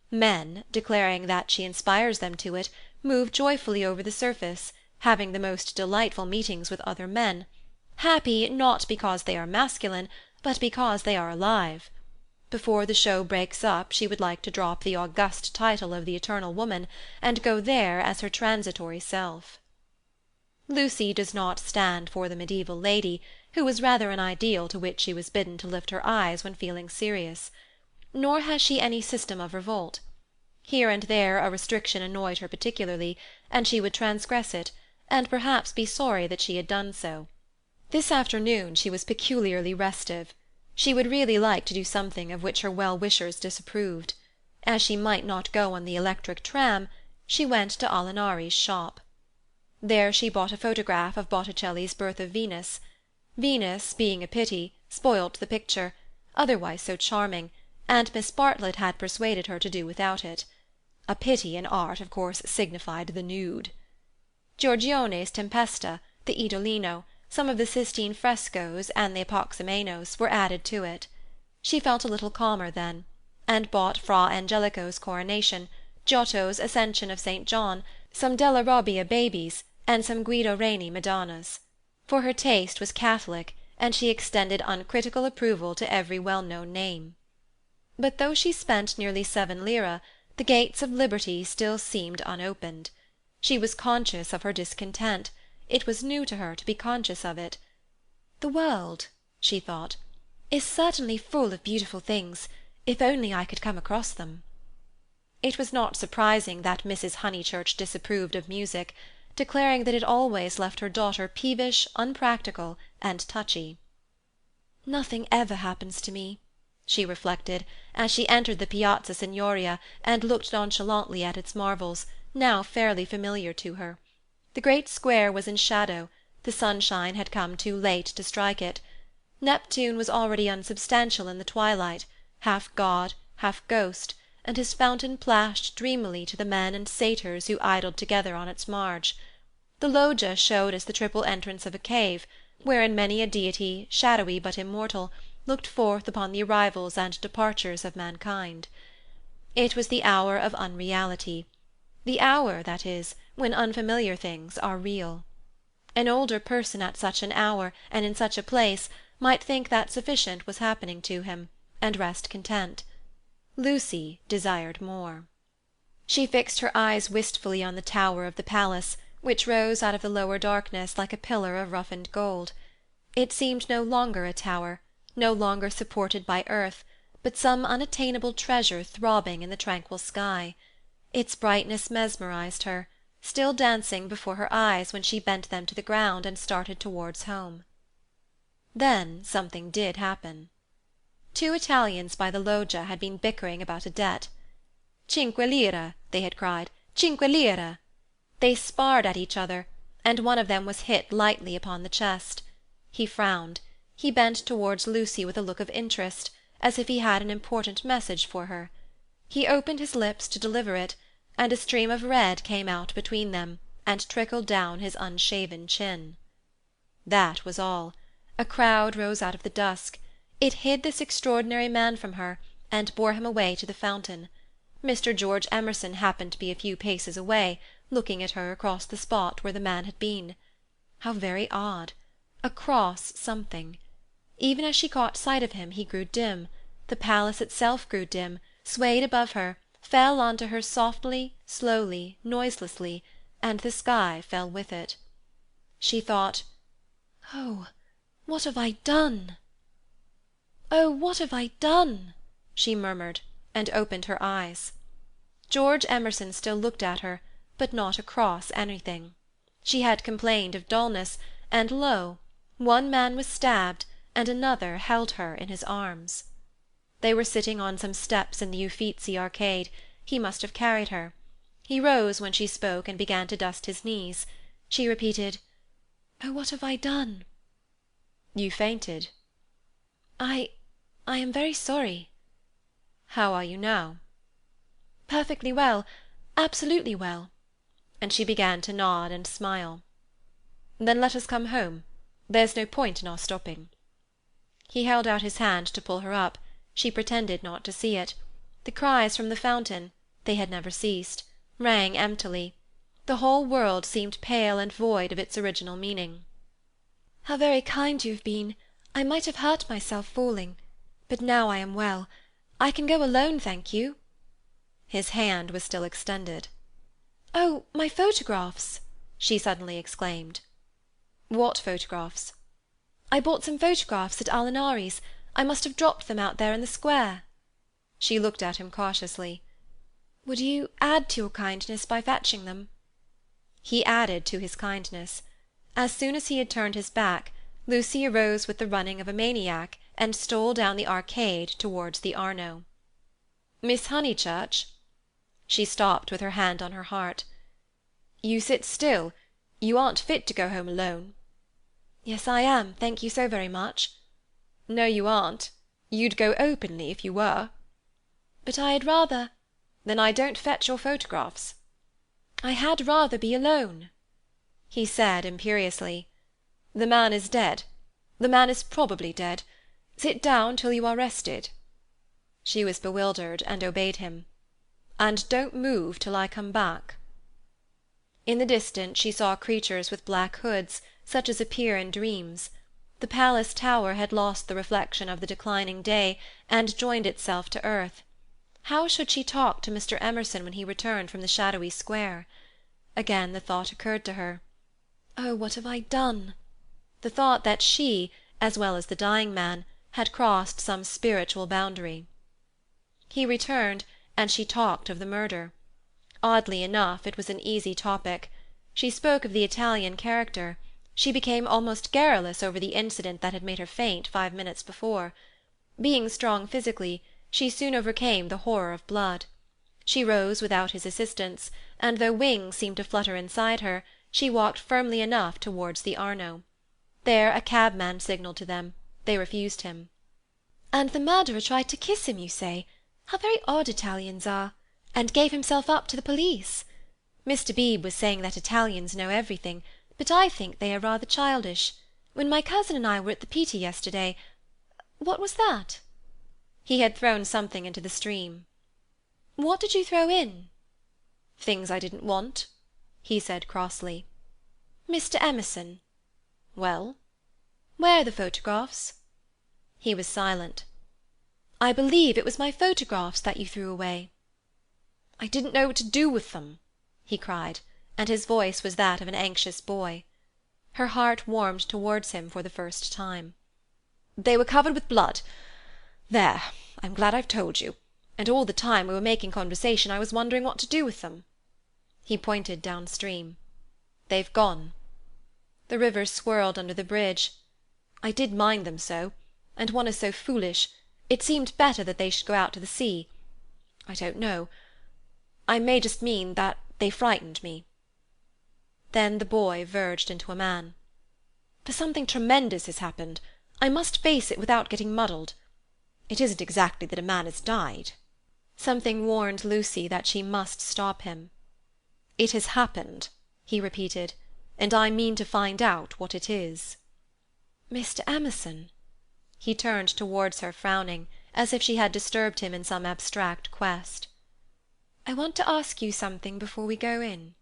Men, declaring that she inspires them to it, move joyfully over the surface, having the most delightful meetings with other men, happy not because they are masculine, but because they are alive. Before the show breaks up she would like to drop the august title of the eternal woman, and go there as her transitory self. Lucy does not stand for the medieval lady, who was rather an ideal to which she was bidden to lift her eyes when feeling serious. Nor has she any system of revolt. Here and there a restriction annoyed her particularly, and she would transgress it, and perhaps be sorry that she had done so. This afternoon she was peculiarly restive. She would really like to do something of which her well-wishers disapproved. As she might not go on the electric tram, she went to Alinari's shop. There she bought a photograph of Botticelli's Birth of Venus. Venus, being a pity, spoilt the picture, otherwise so charming, and Miss Bartlett had persuaded her to do without it. A pity in art of course signified the nude. Giorgione's Tempesta, the Idolino, some of the Sistine frescoes, and the Apoxymenos were added to it. She felt a little calmer then, and bought Fra Angelico's Coronation, Giotto's Ascension of St. John, some Della Robbia babies, and some Guido Reni Madonnas. For her taste was catholic, and she extended uncritical approval to every well-known name. But though she spent nearly 7 lire, the gates of liberty still seemed unopened. She was conscious of her discontent. It was new to her to be conscious of it. "The world," she thought, "is certainly full of beautiful things, if only I could come across them." It was not surprising that Mrs. Honeychurch disapproved of music, declaring that it always left her daughter peevish, unpractical, and touchy. "Nothing ever happens to me," she reflected, as she entered the Piazza Signoria and looked nonchalantly at its marvels, now fairly familiar to her. The great square was in shadow, the sunshine had come too late to strike it. Neptune was already unsubstantial in the twilight, half god, half ghost, and his fountain plashed dreamily to the men and satyrs who idled together on its marge. The loggia showed as the triple entrance of a cave, wherein many a deity, shadowy but immortal, looked forth upon the arrivals and departures of mankind. It was the hour of unreality, the hour, that is, when unfamiliar things are real. An older person at such an hour and in such a place might think that sufficient was happening to him, and rest content. Lucy desired more. She fixed her eyes wistfully on the tower of the palace, which rose out of the lower darkness like a pillar of roughened gold. It seemed no longer a tower, no longer supported by earth, but some unattainable treasure throbbing in the tranquil sky. Its brightness mesmerized her, still dancing before her eyes when she bent them to the ground and started towards home. Then something did happen. 2 Italians by the loggia had been bickering about a debt. "Cinque lire," they had cried, "cinque lire." They sparred at each other, and one of them was hit lightly upon the chest. He frowned. He bent towards Lucy with a look of interest, as if he had an important message for her. He opened his lips to deliver it, and a stream of red came out between them, and trickled down his unshaven chin. That was all. A crowd rose out of the dusk. It hid this extraordinary man from her, and bore him away to the fountain. Mr. George Emerson happened to be a few paces away, looking at her across the spot where the man had been. How very odd! Across something. Even as she caught sight of him he grew dim, the palace itself grew dim, swayed above her, fell on to her softly, slowly, noiselessly, and the sky fell with it. She thought, "Oh, what have I done?" "Oh, what have I done?" she murmured, and opened her eyes. George Emerson still looked at her, but not across anything. She had complained of dullness, and lo, one man was stabbed, and another held her in his arms. They were sitting on some steps in the Uffizi arcade. He must have carried her. He rose when she spoke and began to dust his knees. She repeated, "Oh, what have I done?" "You fainted." I am very sorry." "How are you now?" "Perfectly well, absolutely well." And she began to nod and smile. "Then let us come home. There's no point in our stopping." He held out his hand to pull her up. She pretended not to see it. The cries from the fountain, they had never ceased, rang emptily. The whole world seemed pale and void of its original meaning. "How very kind you have been! I might have hurt myself falling. But now I am well. I can go alone, thank you." His hand was still extended. "Oh, my photographs!" she suddenly exclaimed. "What photographs?" "I bought some photographs at Alinari's. I must have dropped them out there in the square." She looked at him cautiously. "Would you add to your kindness by fetching them?" He added to his kindness. As soon as he had turned his back, Lucy arose with the running of a maniac and stole down the arcade towards the Arno. "Miss Honeychurch?" She stopped with her hand on her heart. "You sit still. You aren't fit to go home alone." "Yes, I am, thank you so very much." "No, you aren't. You'd go openly if you were." "But I had rather—" "Then I don't fetch your photographs." "I had rather be alone." He said imperiously, "The man is dead. The man is probably dead. Sit down till you are rested." She was bewildered, and obeyed him. "And don't move till I come back." In the distance she saw creatures with black hoods, such as appear in dreams. The palace tower had lost the reflection of the declining day, and joined itself to earth. How should she talk to Mr. Emerson when he returned from the shadowy square? Again the thought occurred to her. Oh, what have I done? The thought that she, as well as the dying man, had crossed some spiritual boundary. He returned, and she talked of the murder. Oddly enough, it was an easy topic. She spoke of the Italian character. She became almost garrulous over the incident that had made her faint 5 minutes before. Being strong physically, she soon overcame the horror of blood. She rose without his assistance, and though wings seemed to flutter inside her, she walked firmly enough towards the Arno. There a cabman signalled to them. They refused him. "And the murderer tried to kiss him, you say? How very odd Italians are! And gave himself up to the police. Mr. Beebe was saying that Italians know everything, but I think they are rather childish. When my cousin and I were at the Pitti yesterday— What was that?" He had thrown something into the stream. "What did you throw in?" "Things I didn't want," he said crossly. "Mr. Emerson." "Well?" "Where are the photographs?" He was silent. "I believe it was my photographs that you threw away." "I didn't know what to do with them," he cried, and his voice was that of an anxious boy. Her heart warmed towards him for the first time. "They were covered with blood. There, I'm glad I've told you. And all the time we were making conversation I was wondering what to do with them." He pointed downstream. "They've gone." The river swirled under the bridge. "I did mind them so. And one is so foolish. It seemed better that they should go out to the sea. I don't know. I may just mean that they frightened me." Then the boy verged into a man. "For something tremendous has happened. I must face it without getting muddled. It isn't exactly that a man has died." Something warned Lucy that she must stop him. "It has happened," he repeated, "and I mean to find out what it is." "Mr. Emerson." He turned towards her, frowning, as if she had disturbed him in some abstract quest. "I want to ask you something before we go in."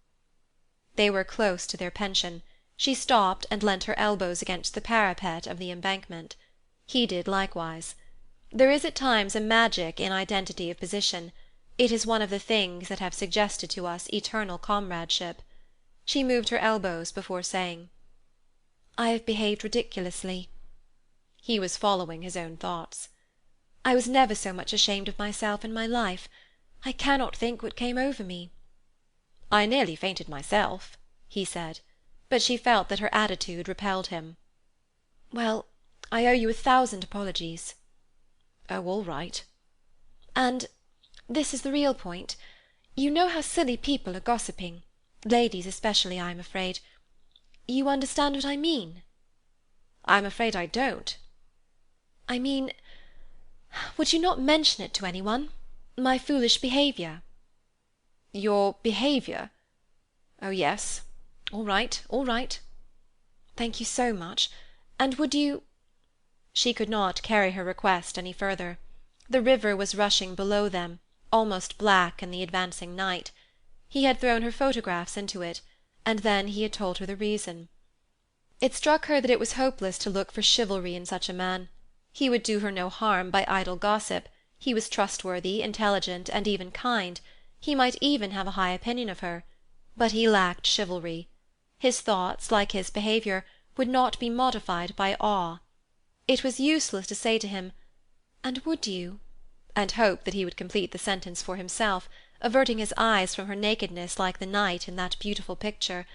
They were close to their pension. She stopped and leant her elbows against the parapet of the embankment. He did likewise. There is at times a magic in identity of position. It is one of the things that have suggested to us eternal comradeship. She moved her elbows before saying, "I have behaved ridiculously." He was following his own thoughts. "I was never so much ashamed of myself in my life. I cannot think what came over me." "I nearly fainted myself," he said, but she felt that her attitude repelled him. "Well, I owe you 1,000 apologies." "Oh, all right." "And this is the real point. You know how silly people are gossiping, ladies especially, I am afraid. You understand what I mean?" "I'm afraid I don't." "I mean, would you not mention it to anyone? My foolish behaviour?" "Your behaviour? Oh, yes. All right, all right." "Thank you so much. And would you—" She could not carry her request any further. The river was rushing below them, almost black in the advancing night. He had thrown her photographs into it, and then he had told her the reason. It struck her that it was hopeless to look for chivalry in such a man. He would do her no harm by idle gossip. He was trustworthy, intelligent, and even kind. He might even have a high opinion of her. But he lacked chivalry. His thoughts, like his behaviour, would not be modified by awe. It was useless to say to him, "And would you?" and hope that he would complete the sentence for himself, averting his eyes from her nakedness like the night in that beautiful picture.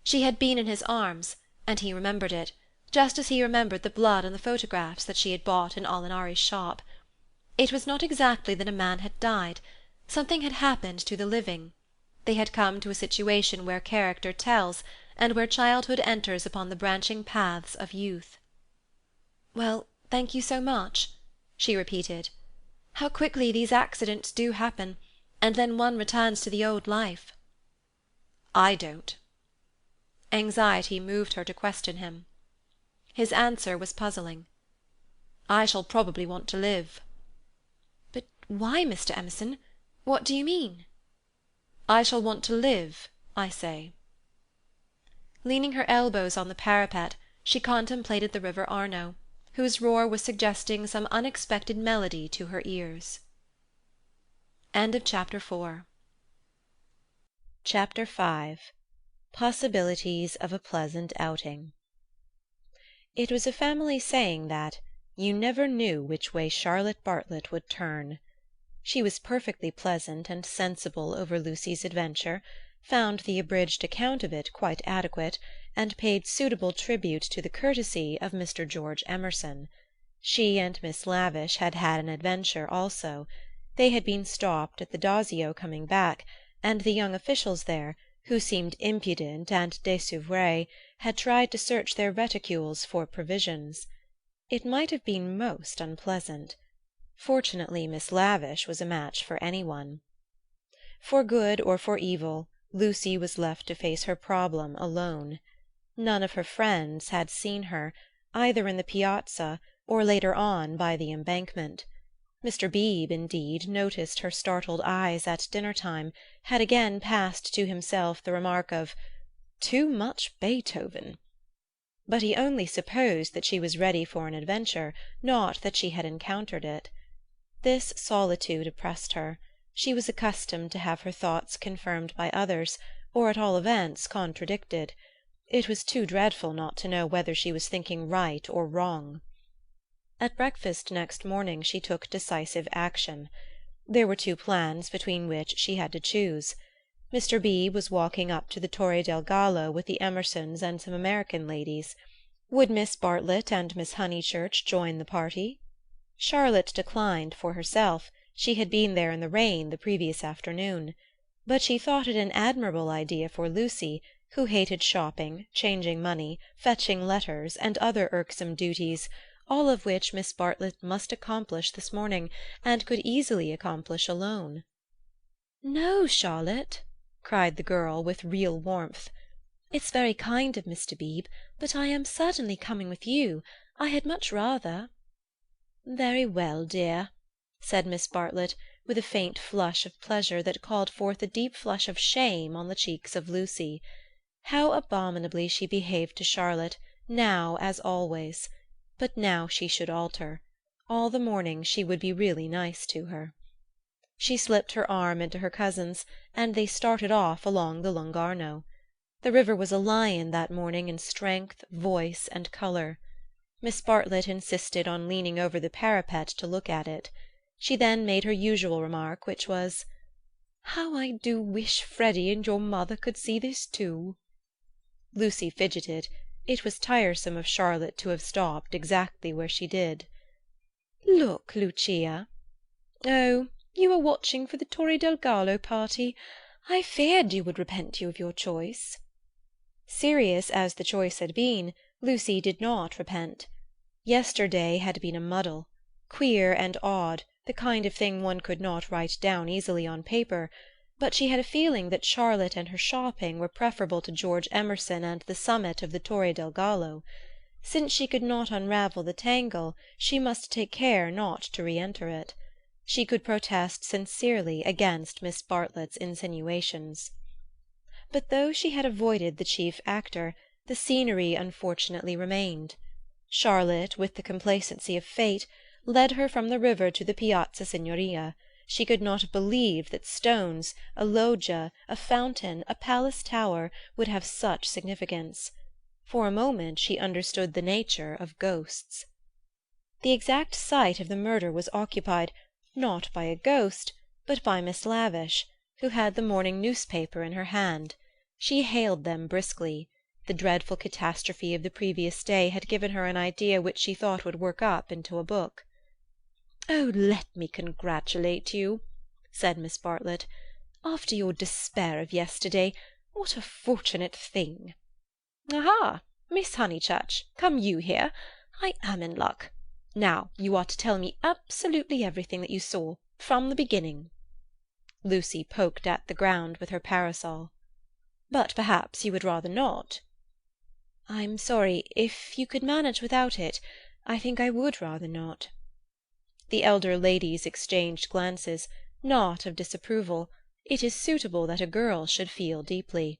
She had been in his arms, and he remembered it, just as he remembered the blood on the photographs that she had bought in Alinari's shop. It was not exactly that a man had died. Something had happened to the living. They had come to a situation where character tells, and where childhood enters upon the branching paths of youth. "Well, thank you so much," she repeated. "How quickly these accidents do happen, and then one returns to the old life." "I don't." Anxiety moved her to question him. His answer was puzzling. "I shall probably want to live." "But why, Mr. Emerson? What do you mean?" "I shall want to live, I say." Leaning her elbows on the parapet, She contemplated the river Arno, whose roar was suggesting some unexpected melody to her ears. Chapter 5. Possibilities of a pleasant outing. It was a family saying that you never knew which way Charlotte Bartlett would turn. She was perfectly pleasant and sensible over Lucy's adventure, found the abridged account of it quite adequate, and paid suitable tribute to the courtesy of Mr. George Emerson. She and Miss Lavish had had an adventure also. They had been stopped at the Dazio coming back, and the young officials there, who seemed impudent and désoeuvré, had tried to search their reticules for provisions. It might have been most unpleasant. Fortunately Miss Lavish was a match for any one. For good or for evil, Lucy was left to face her problem alone. None of her friends had seen her, either in the piazza or later on by the Embankment. Mr. Beebe, indeed, noticed her startled eyes at dinner-time, had again passed to himself the remark of "too much Beethoven." But he only supposed that she was ready for an adventure, not that she had encountered it. This solitude oppressed her. She was accustomed to have her thoughts confirmed by others, or at all events contradicted. It was too dreadful not to know whether she was thinking right or wrong. At breakfast next morning she took decisive action. There were two plans between which she had to choose. Mr. Beebe was walking up to the Torre del Gallo with the Emersons and some American ladies. Would Miss Bartlett and Miss Honeychurch join the party? Charlotte declined for herself. She had been there in the rain the previous afternoon. But she thought it an admirable idea for Lucy, who hated shopping, changing money, fetching letters, and other irksome duties, all of which Miss Bartlett must accomplish this morning, and could easily accomplish alone. "No, Charlotte," cried the girl with real warmth. "It's very kind of Mr. Beebe, but I am certainly coming with you. I had much rather." "Very well, dear," said Miss Bartlett, with a faint flush of pleasure that called forth a deep flush of shame on the cheeks of Lucy. How abominably she behaved to Charlotte, now as always! But now she should alter. All the morning she would be really nice to her. She slipped her arm into her cousin's, and they started off along the Lungarno. The river was a lion that morning in strength, voice, and colour. Miss Bartlett insisted on leaning over the parapet to look at it. She then made her usual remark, which was, "How I do wish Freddy and your mother could see this too." Lucy fidgeted. It was tiresome of Charlotte to have stopped exactly where she did. "Look, Lucia." "Oh, you are watching for the Torre del Gallo party. I feared you would repent you of your choice." Serious as the choice had been, Lucy did not repent. Yesterday had been a muddle, queer and odd, the kind of thing one could not write down easily on paper, but she had a feeling that Charlotte and her shopping were preferable to George Emerson and the summit of the Torre del Gallo. Since she could not unravel the tangle, she must take care not to re-enter it. She could protest sincerely against Miss Bartlett's insinuations. But though she had avoided the chief actor, the scenery unfortunately remained. Charlotte, with the complacency of fate, led her from the river to the Piazza Signoria. She could not have believed that stones, a loggia, a fountain, a palace tower, would have such significance. For a moment she understood the nature of ghosts. The exact site of the murder was occupied, not by a ghost, but by Miss Lavish, who had the morning newspaper in her hand. She hailed them briskly. The dreadful catastrophe of the previous day had given her an idea which she thought would work up into a book. "Oh, let me congratulate you," said Miss Bartlett. "After your despair of yesterday, what a fortunate thing! Aha! Miss Honeychurch, come you here. I am in luck. Now you are to tell me absolutely everything that you saw, from the beginning." Lucy poked at the ground with her parasol. "But perhaps you would rather not." "I'm sorry. If you could manage without it, I think I would rather not." The elder ladies exchanged glances, not of disapproval. It is suitable that a girl should feel deeply.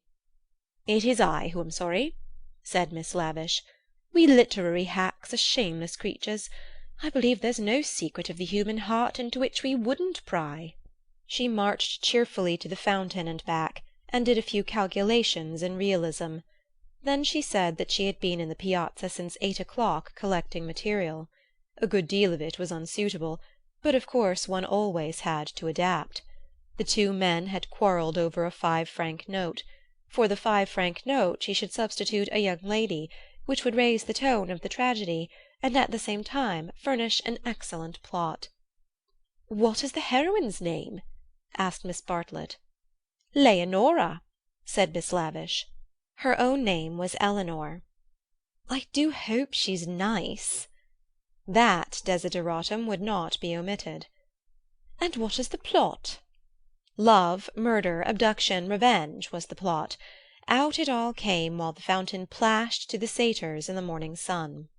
"It is I who am sorry," said Miss Lavish. We literary hacks are shameless creatures. I believe there's no secret of the human heart into which we wouldn't pry." She marched cheerfully to the fountain and back, and did a few calculations in realism. Then she said that she had been in the piazza since 8 o'clock collecting material. A good deal of it was unsuitable, but of course one always had to adapt. The two men had quarrelled over a 5-franc note. For the 5-franc note she should substitute a young lady, which would raise the tone of the tragedy, and at the same time furnish an excellent plot. "What is the heroine's name?" asked Miss Bartlett. "Leonora," said Miss Lavish. Her own name was Eleanor. "I do hope she's nice." That desideratum would not be omitted. "And what is the plot?" Love, murder, abduction, revenge was the plot. Out it all came while the fountain plashed to the satyrs in the morning sun.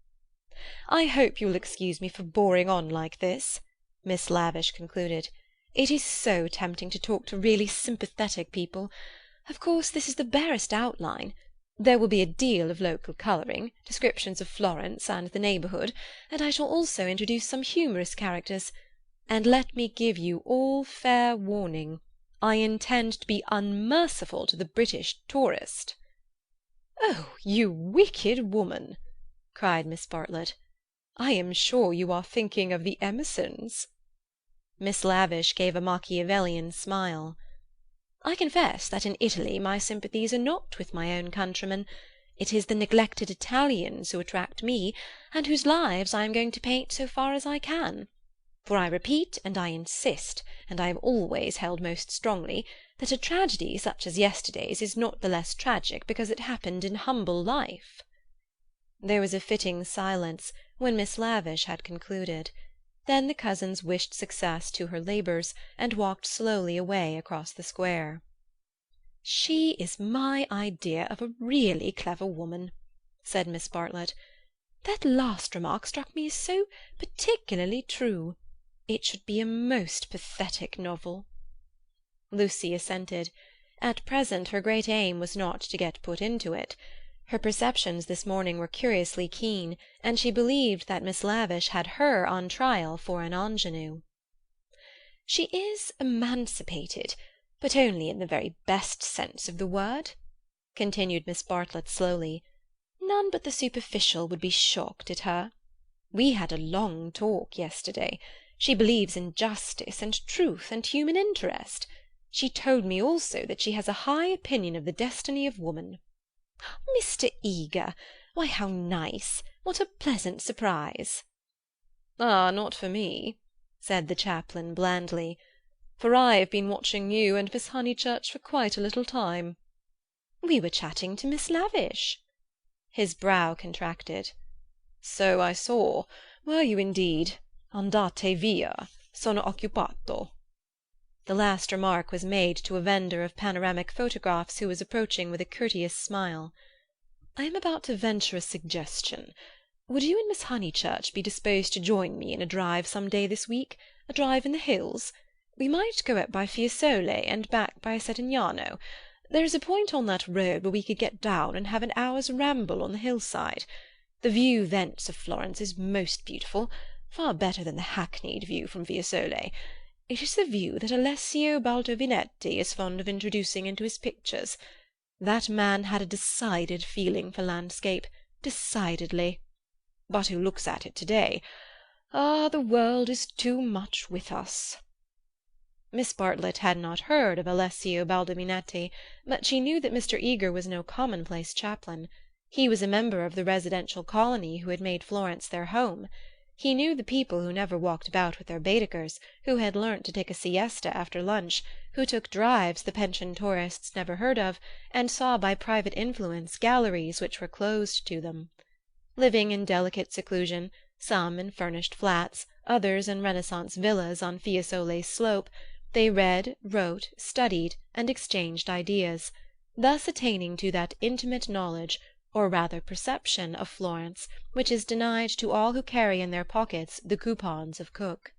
"I hope you'll excuse me for boring on like this," Miss Lavish concluded. "It is so tempting to talk to really sympathetic people. Of course this is the barest outline. There will be a deal of local colouring, descriptions of Florence and the neighbourhood, and I shall also introduce some humorous characters. And let me give you all fair warning. I intend to be unmerciful to the British tourist." "Oh, you wicked woman!" cried Miss Bartlett. "I am sure you are thinking of the Emersons." Miss Lavish gave a Machiavellian smile. "I confess that in Italy my sympathies are not with my own countrymen. It is the neglected Italians who attract me, and whose lives I am going to paint so far as I can. For I repeat and I insist, and I have always held most strongly, that a tragedy such as yesterday's is not the less tragic because it happened in humble life." There was a fitting silence when Miss Lavish had concluded. Then the cousins wished success to her labours, and walked slowly away across the square. "She is my idea of a really clever woman," said Miss Bartlett. "That last remark struck me as so particularly true. It should be a most pathetic novel." Lucy assented. At present her great aim was not to get put into it. Her perceptions this morning were curiously keen, and she believed that Miss Lavish had her on trial for an ingenue. "She is emancipated, but only in the very best sense of the word," continued Miss Bartlett slowly. "None but the superficial would be shocked at her. We had a long talk yesterday. She believes in justice and truth and human interest. She told me also that she has a high opinion of the destiny of woman." "Mr. Eager! Why, how nice! What a pleasant surprise!" "Ah, not for me," said the chaplain blandly, "for I have been watching you and Miss Honeychurch for quite a little time." "We were chatting to Miss Lavish." His brow contracted. "So I saw. Were you indeed? Andate via. Sono occupato." The last remark was made to a vendor of panoramic photographs who was approaching with a courteous smile. "I am about to venture a suggestion. Would you and Miss Honeychurch be disposed to join me in a drive some day this week? A drive in the hills? We might go up by Fiesole and back by Settignano. There is a point on that road where we could get down and have an hour's ramble on the hillside. The view thence of Florence is most beautiful, far better than the hackneyed view from Fiesole. It is the view that Alessio Baldovinetti is fond of introducing into his pictures. That man had a decided feeling for landscape, decidedly. But who looks at it today? Ah, the world is too much with us." Miss Bartlett had not heard of Alessio Baldovinetti, but she knew that Mr. Eager was no commonplace chaplain. He was a member of the residential colony who had made Florence their home. He knew the people who never walked about with their Baedekers, who had learnt to take a siesta after lunch, who took drives the pensioned tourists never heard of, and saw by private influence galleries which were closed to them. Living in delicate seclusion, some in furnished flats, others in Renaissance villas on Fiesole's slope, they read, wrote, studied, and exchanged ideas, thus attaining to that intimate knowledge, or rather perception, of Florence which is denied to all who carry in their pockets the coupons of Cook.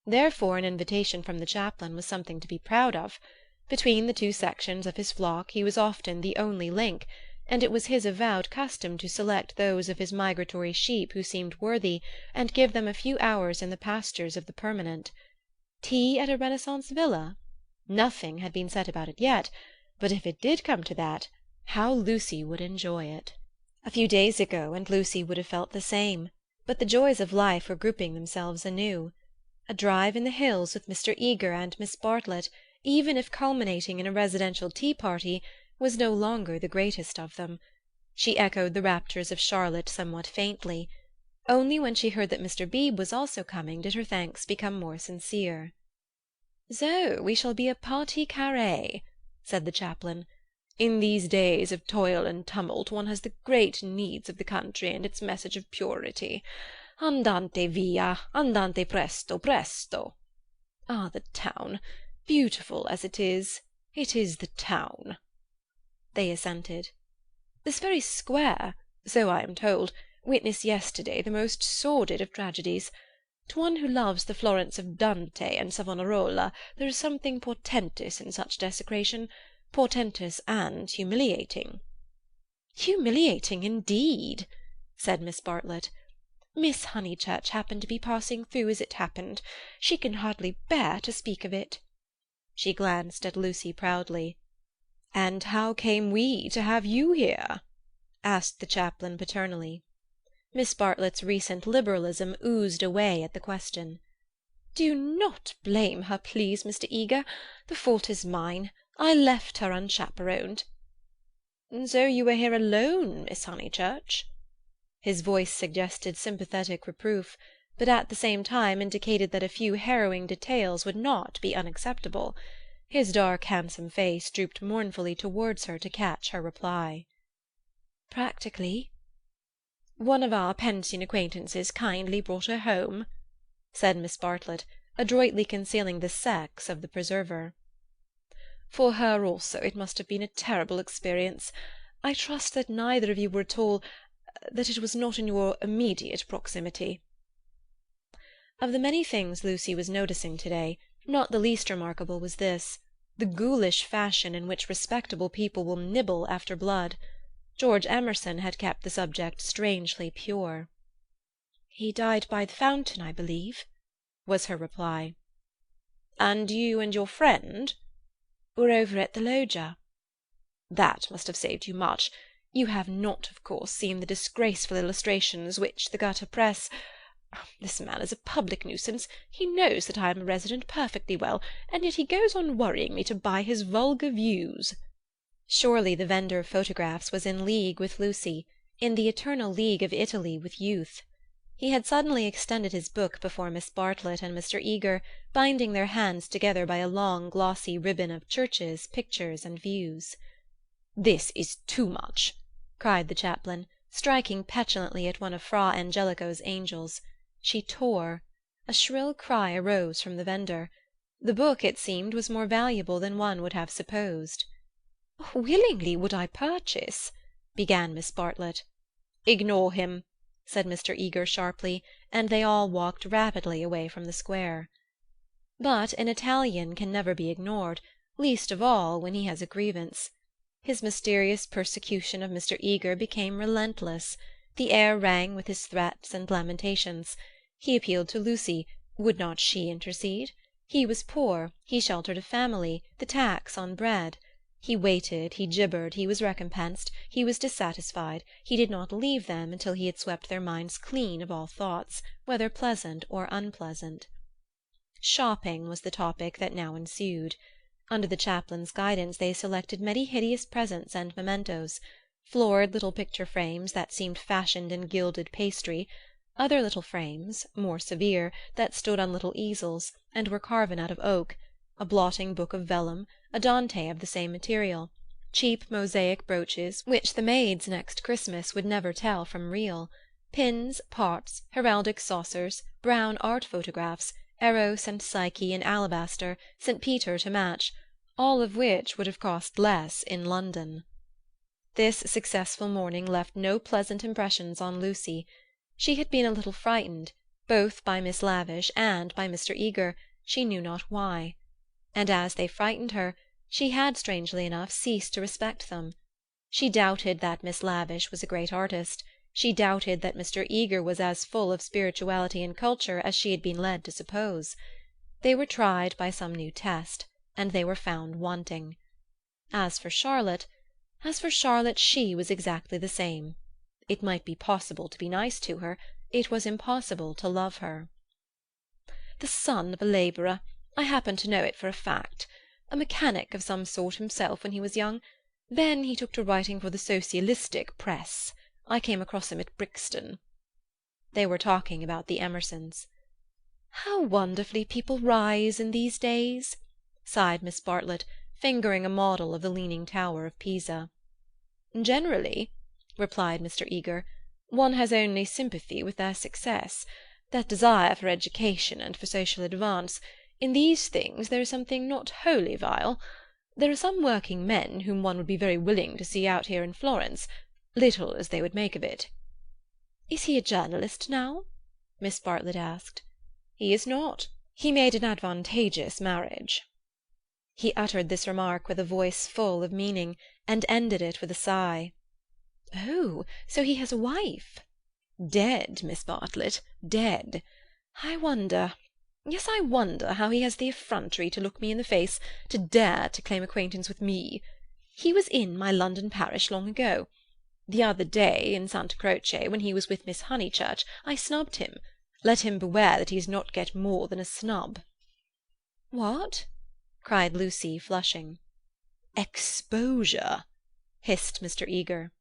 Therefore an invitation from the chaplain was something to be proud of. Between the two sections of his flock he was often the only link, and it was his avowed custom to select those of his migratory sheep who seemed worthy, and give them a few hours in the pastures of the permanent. Tea at a Renaissance villa? Nothing had been said about it yet, but if it did come to that, how Lucy would enjoy it! A few days ago, and Lucy would have felt the same, but the joys of life were grouping themselves anew. A drive in the hills with Mr. Eager and Miss Bartlett, even if culminating in a residential tea-party, was no longer the greatest of them. She echoed the raptures of Charlotte somewhat faintly. Only when she heard that Mr. Beebe was also coming did her thanks become more sincere. "So we shall be a partie carrée," said the chaplain. "In these days of toil and tumult one has the great needs of the country and its message of purity. Andante via, andante presto, presto. Ah, the town! Beautiful as it is the town." They assented. "This very square, so I am told, witnessed yesterday the most sordid of tragedies. To one who loves the Florence of Dante and Savonarola there is something portentous in such desecration, portentous and humiliating." "Humiliating indeed," said Miss Bartlett. "Miss Honeychurch happened to be passing through as it happened. She can hardly bear to speak of it." She glanced at Lucy proudly. "And how came we to have you here?" asked the chaplain paternally. Miss Bartlett's recent liberalism oozed away at the question. "Do not blame her, please, Mr. Eager. The fault is mine. I left her unchaperoned." "So you were here alone, Miss Honeychurch?" His voice suggested sympathetic reproof, but at the same time indicated that a few harrowing details would not be unacceptable. His dark, handsome face drooped mournfully towards her to catch her reply. "Practically. One of our pension acquaintances kindly brought her home," said Miss Bartlett, adroitly concealing the sex of the preserver. "For her also it must have been a terrible experience. I trust that neither of you were at all—that it was not in your immediate proximity." Of the many things Lucy was noticing to-day, not the least remarkable was this: the ghoulish fashion in which respectable people will nibble after blood. George Emerson had kept the subject strangely pure. "He died by the fountain, I believe," was her reply. "And you and your friend?" "Were over at the loggia." "That must have saved you much. You have not, of course, seen the disgraceful illustrations which the gutter press. This man is a public nuisance. He knows that I am a resident perfectly well, and yet he goes on worrying me to buy his vulgar views." Surely the vendor of photographs was in league with Lucy, in the eternal league of Italy with youth. He had suddenly extended his book before Miss Bartlett and Mr. Eager, binding their hands together by a long glossy ribbon of churches, pictures, and views. "This is too much!" cried the chaplain, striking petulantly at one of Fra Angelico's angels. She tore. A shrill cry arose from the vendor. The book, it seemed, was more valuable than one would have supposed. "Willingly would I purchase—" began Miss Bartlett. "Ignore him," said Mr. Eager sharply, and they all walked rapidly away from the square. But an Italian can never be ignored, least of all when he has a grievance. His mysterious persecution of Mr. Eager became relentless. The air rang with his threats and lamentations. He appealed to Lucy. Would not she intercede? He was poor, he sheltered a family, the tax on bread. He waited, he gibbered, he was recompensed, he was dissatisfied, he did not leave them until he had swept their minds clean of all thoughts, whether pleasant or unpleasant. Shopping was the topic that now ensued. Under the chaplain's guidance they selected many hideous presents and mementos, florid little picture frames that seemed fashioned in gilded pastry, other little frames, more severe, that stood on little easels, and were carven out of oak, a blotting-book of vellum, a Dante of the same material, cheap mosaic brooches which the maids next Christmas would never tell from real, pins, pots, heraldic saucers, brown art photographs, Eros and Psyche in alabaster, St. Peter to match, all of which would have cost less in London. This successful morning left no pleasant impressions on Lucy. She had been a little frightened, both by Miss Lavish and by Mr. Eager, she knew not why. And as they frightened her, she had, strangely enough, ceased to respect them. She doubted that Miss Lavish was a great artist. She doubted that Mr. Eager was as full of spirituality and culture as she had been led to suppose. They were tried by some new test, and they were found wanting. As for Charlotte, she was exactly the same. It might be possible to be nice to her, it was impossible to love her. "The son of a labourer. I happen to know it for a fact. A mechanic of some sort himself when he was young. Then he took to writing for the socialistic press. I came across him at Brixton." They were talking about the Emersons. "How wonderfully people rise in these days!" sighed Miss Bartlett, fingering a model of the Leaning Tower of Pisa. "Generally," replied Mr. Eager, "one has only sympathy with their success. That desire for education and for social advance. In these things there is something not wholly vile. There are some working men whom one would be very willing to see out here in Florence, little as they would make of it." "Is he a journalist now?" Miss Bartlett asked. "He is not. He made an advantageous marriage." He uttered this remark with a voice full of meaning, and ended it with a sigh. "Oh, so he has a wife?" "Dead, Miss Bartlett, dead. I wonder—yes, I wonder how he has the effrontery to look me in the face, to dare to claim acquaintance with me. He was in my London parish long ago. The other day, in Santa Croce, when he was with Miss Honeychurch, I snubbed him. Let him beware that he does not get more than a snub." "What?" cried Lucy, flushing. "Exposure," hissed Mr. Eager.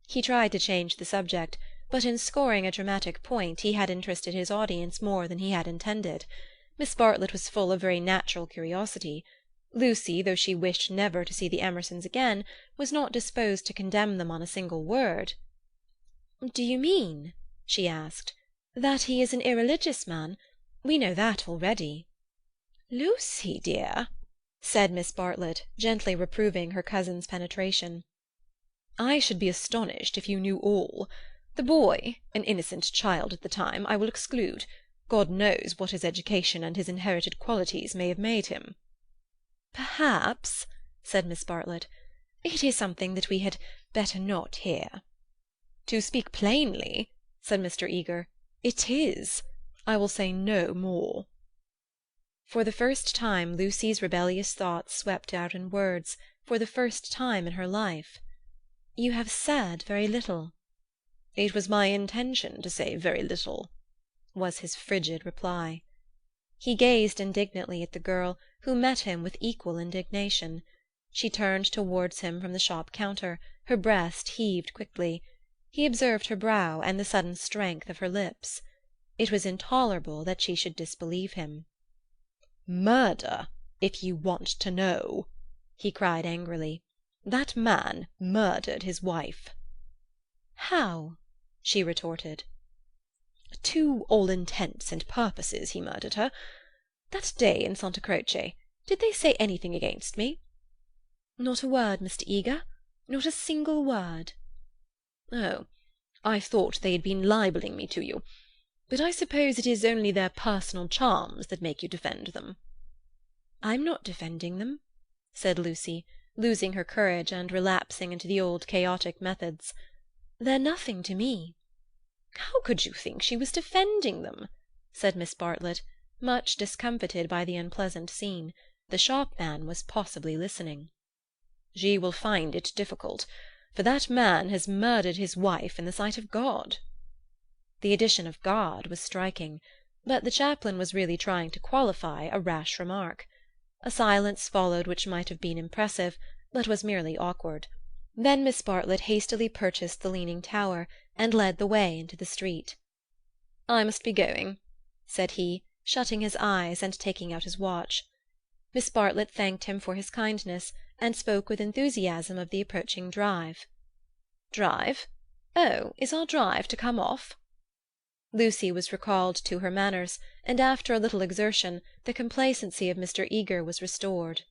He tried to change the subject, but in scoring a dramatic point he had interested his audience more than he had intended. Miss Bartlett was full of very natural curiosity. Lucy, though she wished never to see the Emersons again, was not disposed to condemn them on a single word. "Do you mean," she asked, "that he is an irreligious man? We know that already." "Lucy, dear," said Miss Bartlett, gently reproving her cousin's penetration, "I should be astonished if you knew all. The boy, an innocent child at the time, I will exclude. God knows what his education and his inherited qualities may have made him." "Perhaps," said Miss Bartlett, "it is something that we had better not hear." "To speak plainly," said Mr. Eager, "it is. I will say no more." For the first time Lucy's rebellious thoughts swept out in words, for the first time in her life. "You have said very little." "It was my intention to say very little," was his frigid reply. He gazed indignantly at the girl, who met him with equal indignation. She turned towards him from the shop counter, her breast heaved quickly. He observed her brow and the sudden strength of her lips. It was intolerable that she should disbelieve him. "Murder, if you want to know," he cried angrily. "That man murdered his wife." "How?" she retorted. "To all intents and purposes he murdered her. That day in Santa Croce, did they say anything against me?" "Not a word, Mr. Eager. Not a single word." "Oh, I thought they had been libelling me to you. But I suppose it is only their personal charms that make you defend them." "I'm not defending them," said Lucy, losing her courage and relapsing into the old chaotic methods. "They're nothing to me." "How could you think she was defending them?" said Miss Bartlett, much discomfited by the unpleasant scene. The shopman was possibly listening. "She will find it difficult, for that man has murdered his wife in the sight of God." The addition of God was striking, but the chaplain was really trying to qualify a rash remark. A silence followed which might have been impressive, but was merely awkward. Then Miss Bartlett hastily purchased the Leaning Tower, and led the way into the street. "I must be going," said he, shutting his eyes and taking out his watch. Miss Bartlett thanked him for his kindness, and spoke with enthusiasm of the approaching drive. "Drive? Oh, is our drive to come off?" Lucy was recalled to her manners, and after a little exertion the complacency of Mr. Eager was restored.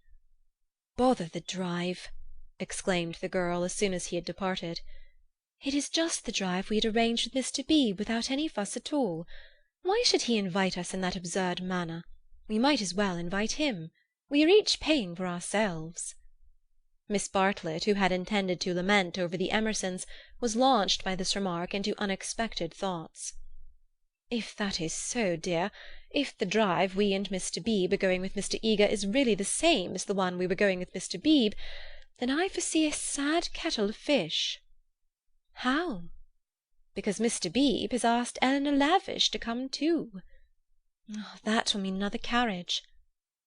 "Bother the drive!" exclaimed the girl as soon as he had departed. "It is just the drive we had arranged with Mr. B. without any fuss at all. Why should he invite us in that absurd manner? We might as well invite him. We are each paying for ourselves." Miss Bartlett, who had intended to lament over the Emersons, was launched by this remark into unexpected thoughts. "If that is so, dear, if the drive we and Mr. Beebe are going with Mr. Eager is really the same as the one we were going with Mr. Beebe, then I foresee a sad kettle of fish." "How?" "Because Mr. Beebe has asked Eleanor Lavish to come too." "That will mean another carriage."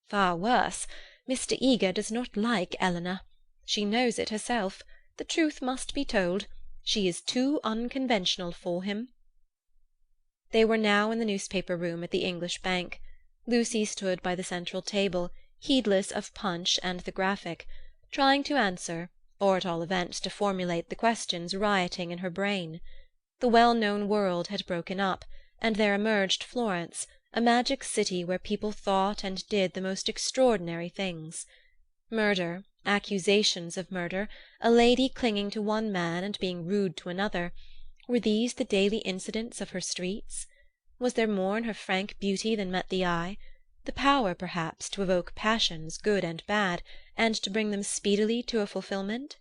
"Far worse. Mr. Eager does not like Eleanor. She knows it herself. The truth must be told. She is too unconventional for him." They were now in the newspaper room at the English Bank. Lucy stood by the central table, heedless of Punch and the Graphic, trying to answer, or at all events to formulate the questions rioting in her brain. The well-known world had broken up, and there emerged Florence, a magic city where people thought and did the most extraordinary things. Murder, accusations of murder, a lady clinging to one man and being rude to another, were these the daily incidents of her streets? Was there more in her frank beauty than met the eye? The power, perhaps, to evoke passions, good and bad, and to bring them speedily to a fulfilment?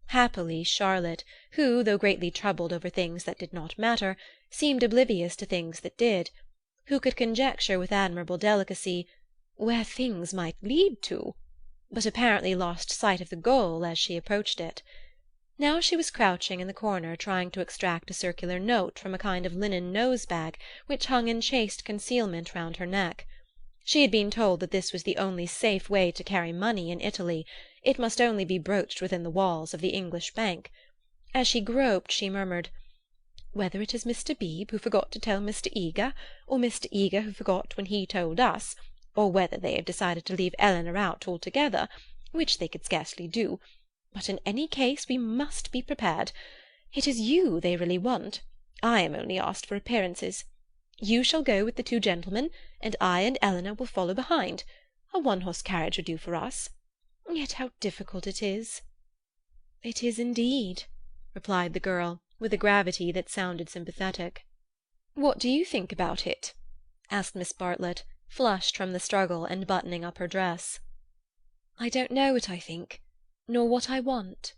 Happily Charlotte, who, though greatly troubled over things that did not matter, seemed oblivious to things that did, who could conjecture with admirable delicacy where things might lead to, but apparently lost sight of the goal as she approached it. Now she was crouching in the corner trying to extract a circular note from a kind of linen nose-bag which hung in chaste concealment round her neck. She had been told that this was the only safe way to carry money in Italy. It must only be broached within the walls of the English Bank. As she groped she murmured, "Whether it is Mr. Beebe who forgot to tell Mr. Eager, or Mr. Eager who forgot when he told us, or whether they have decided to leave Eleanor out altogether, which they could scarcely do, but in any case we must be prepared. It is you they really want. I am only asked for appearances. You shall go with the two gentlemen, and I and Eleanor will follow behind. A one-horse carriage would do for us. Yet how difficult it is." "It is indeed," replied the girl, with a gravity that sounded sympathetic. "What do you think about it?" asked Miss Bartlett, flushed from the struggle and buttoning up her dress. "I don't know what I think, nor what I want."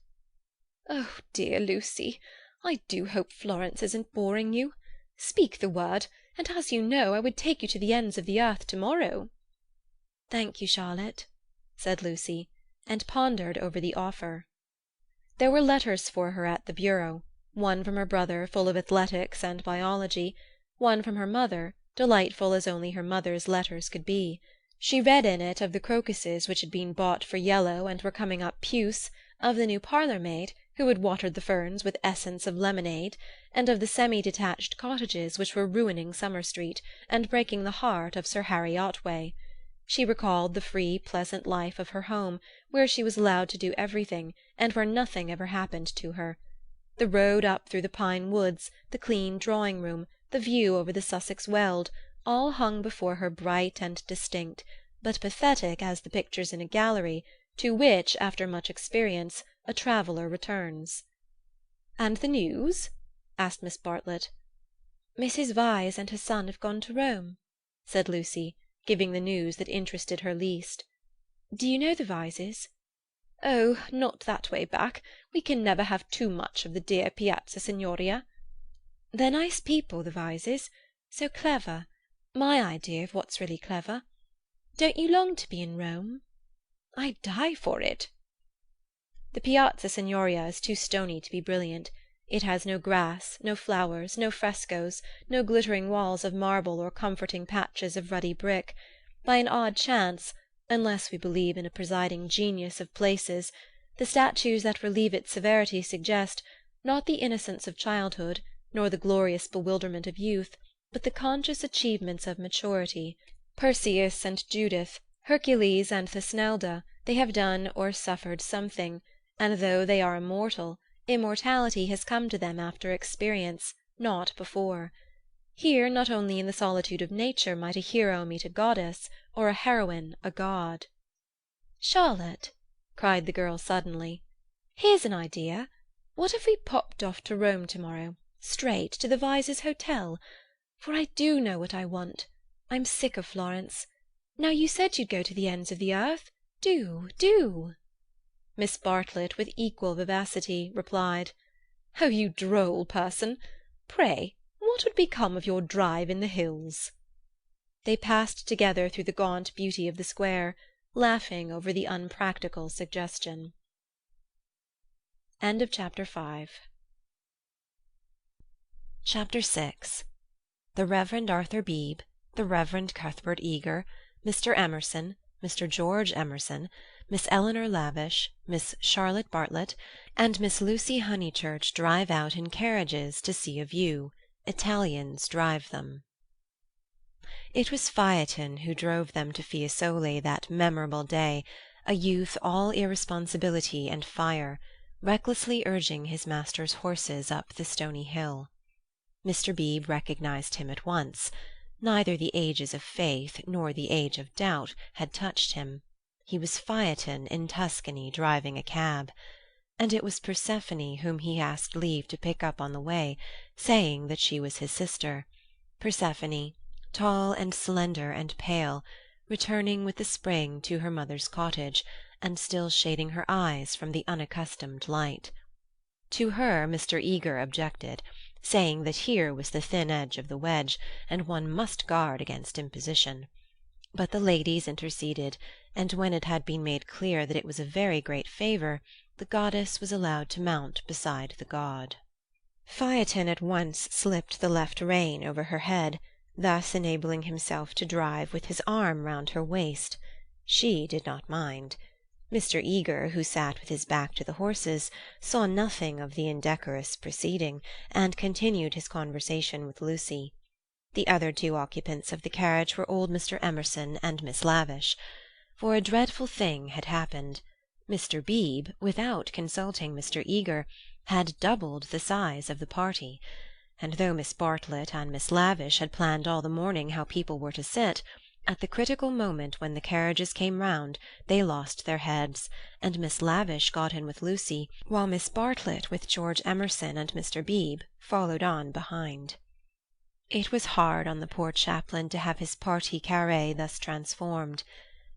"Oh, dear Lucy, I do hope Florence isn't boring you. Speak the word, and as you know, I would take you to the ends of the earth to-morrow." "Thank you, Charlotte," said Lucy, and pondered over the offer. There were letters for her at the bureau, one from her brother full of athletics and biology, one from her mother, delightful as only her mother's letters could be. She read in it of the crocuses which had been bought for yellow and were coming up puce, of the new parlour-maid, who had watered the ferns with essence of lemonade, and of the semi-detached cottages which were ruining Summer Street, and breaking the heart of Sir Harry Otway. She recalled the free, pleasant life of her home, where she was allowed to do everything, and where nothing ever happened to her. The road up through the pine woods, the clean drawing-room, the view over the Sussex Weald, all hung before her bright and distinct, but pathetic as the pictures in a gallery, to which, after much experience, a traveller returns. "And the news?" asked Miss Bartlett. "Mrs. Vyse and her son have gone to Rome," said Lucy, giving the news that interested her least. "Do you know the Vyses?" "Oh, not that way back. We can never have too much of the dear Piazza Signoria." "They're nice people, the Vyses. So clever. My idea of what's really clever. Don't you long to be in Rome?" "I die for it." The Piazza Signoria is too stony to be brilliant. It has no grass, no flowers, no frescoes, no glittering walls of marble or comforting patches of ruddy brick. By an odd chance, unless we believe in a presiding genius of places, the statues that relieve its severity suggest, not the innocence of childhood, nor the glorious bewilderment of youth, but the conscious achievements of maturity. Perseus and Judith, Hercules and Thusnelda, they have done or suffered something, and though they are immortal, immortality has come to them after experience, not before. Here, not only in the solitude of nature, might a hero meet a goddess, or a heroine a god. "Charlotte," cried the girl suddenly, "here's an idea. What if we popped off to Rome to-morrow, straight to the Vyses' hotel? For I do know what I want. I'm sick of Florence. Now you said you'd go to the ends of the earth. Do, do!" Miss Bartlett, with equal vivacity, replied, "Oh, you droll person! Pray, what would become of your drive in the hills?" They passed together through the gaunt beauty of the square, laughing over the unpractical suggestion. Chapter 6. The Reverend Arthur Beebe, the Reverend Cuthbert Eager, Mr. Emerson, Mr. George Emerson, Miss Eleanor Lavish, Miss Charlotte Bartlett, and Miss Lucy Honeychurch drive out in carriages to see a view. Italians drive them. It was Phaeton who drove them to Fiesole that memorable day, a youth all irresponsibility and fire, recklessly urging his master's horses up the stony hill. Mr. Beebe recognized him at once. Neither the ages of faith nor the age of doubt had touched him. He was Phaeton in Tuscany driving a cab. And it was Persephone whom he asked leave to pick up on the way, saying that she was his sister. Persephone, tall and slender and pale, returning with the spring to her mother's cottage, and still shading her eyes from the unaccustomed light. To her Mr. Eager objected, saying that here was the thin edge of the wedge, and one must guard against imposition. But the ladies interceded, and when it had been made clear that it was a very great favour, the goddess was allowed to mount beside the god. Phaeton at once slipped the left rein over her head, thus enabling himself to drive with his arm round her waist. She did not mind. Mr. Eager, who sat with his back to the horses, saw nothing of the indecorous proceeding, and continued his conversation with Lucy. The other two occupants of the carriage were old Mr. Emerson and Miss Lavish. For a dreadful thing had happened. Mr. Beebe, without consulting Mr. Eager, had doubled the size of the party, and though Miss Bartlett and Miss Lavish had planned all the morning how people were to sit, at the critical moment when the carriages came round they lost their heads, and Miss Lavish got in with Lucy, while Miss Bartlett with George Emerson and Mr. Beebe followed on behind. It was hard on the poor chaplain to have his partie carrée thus transformed.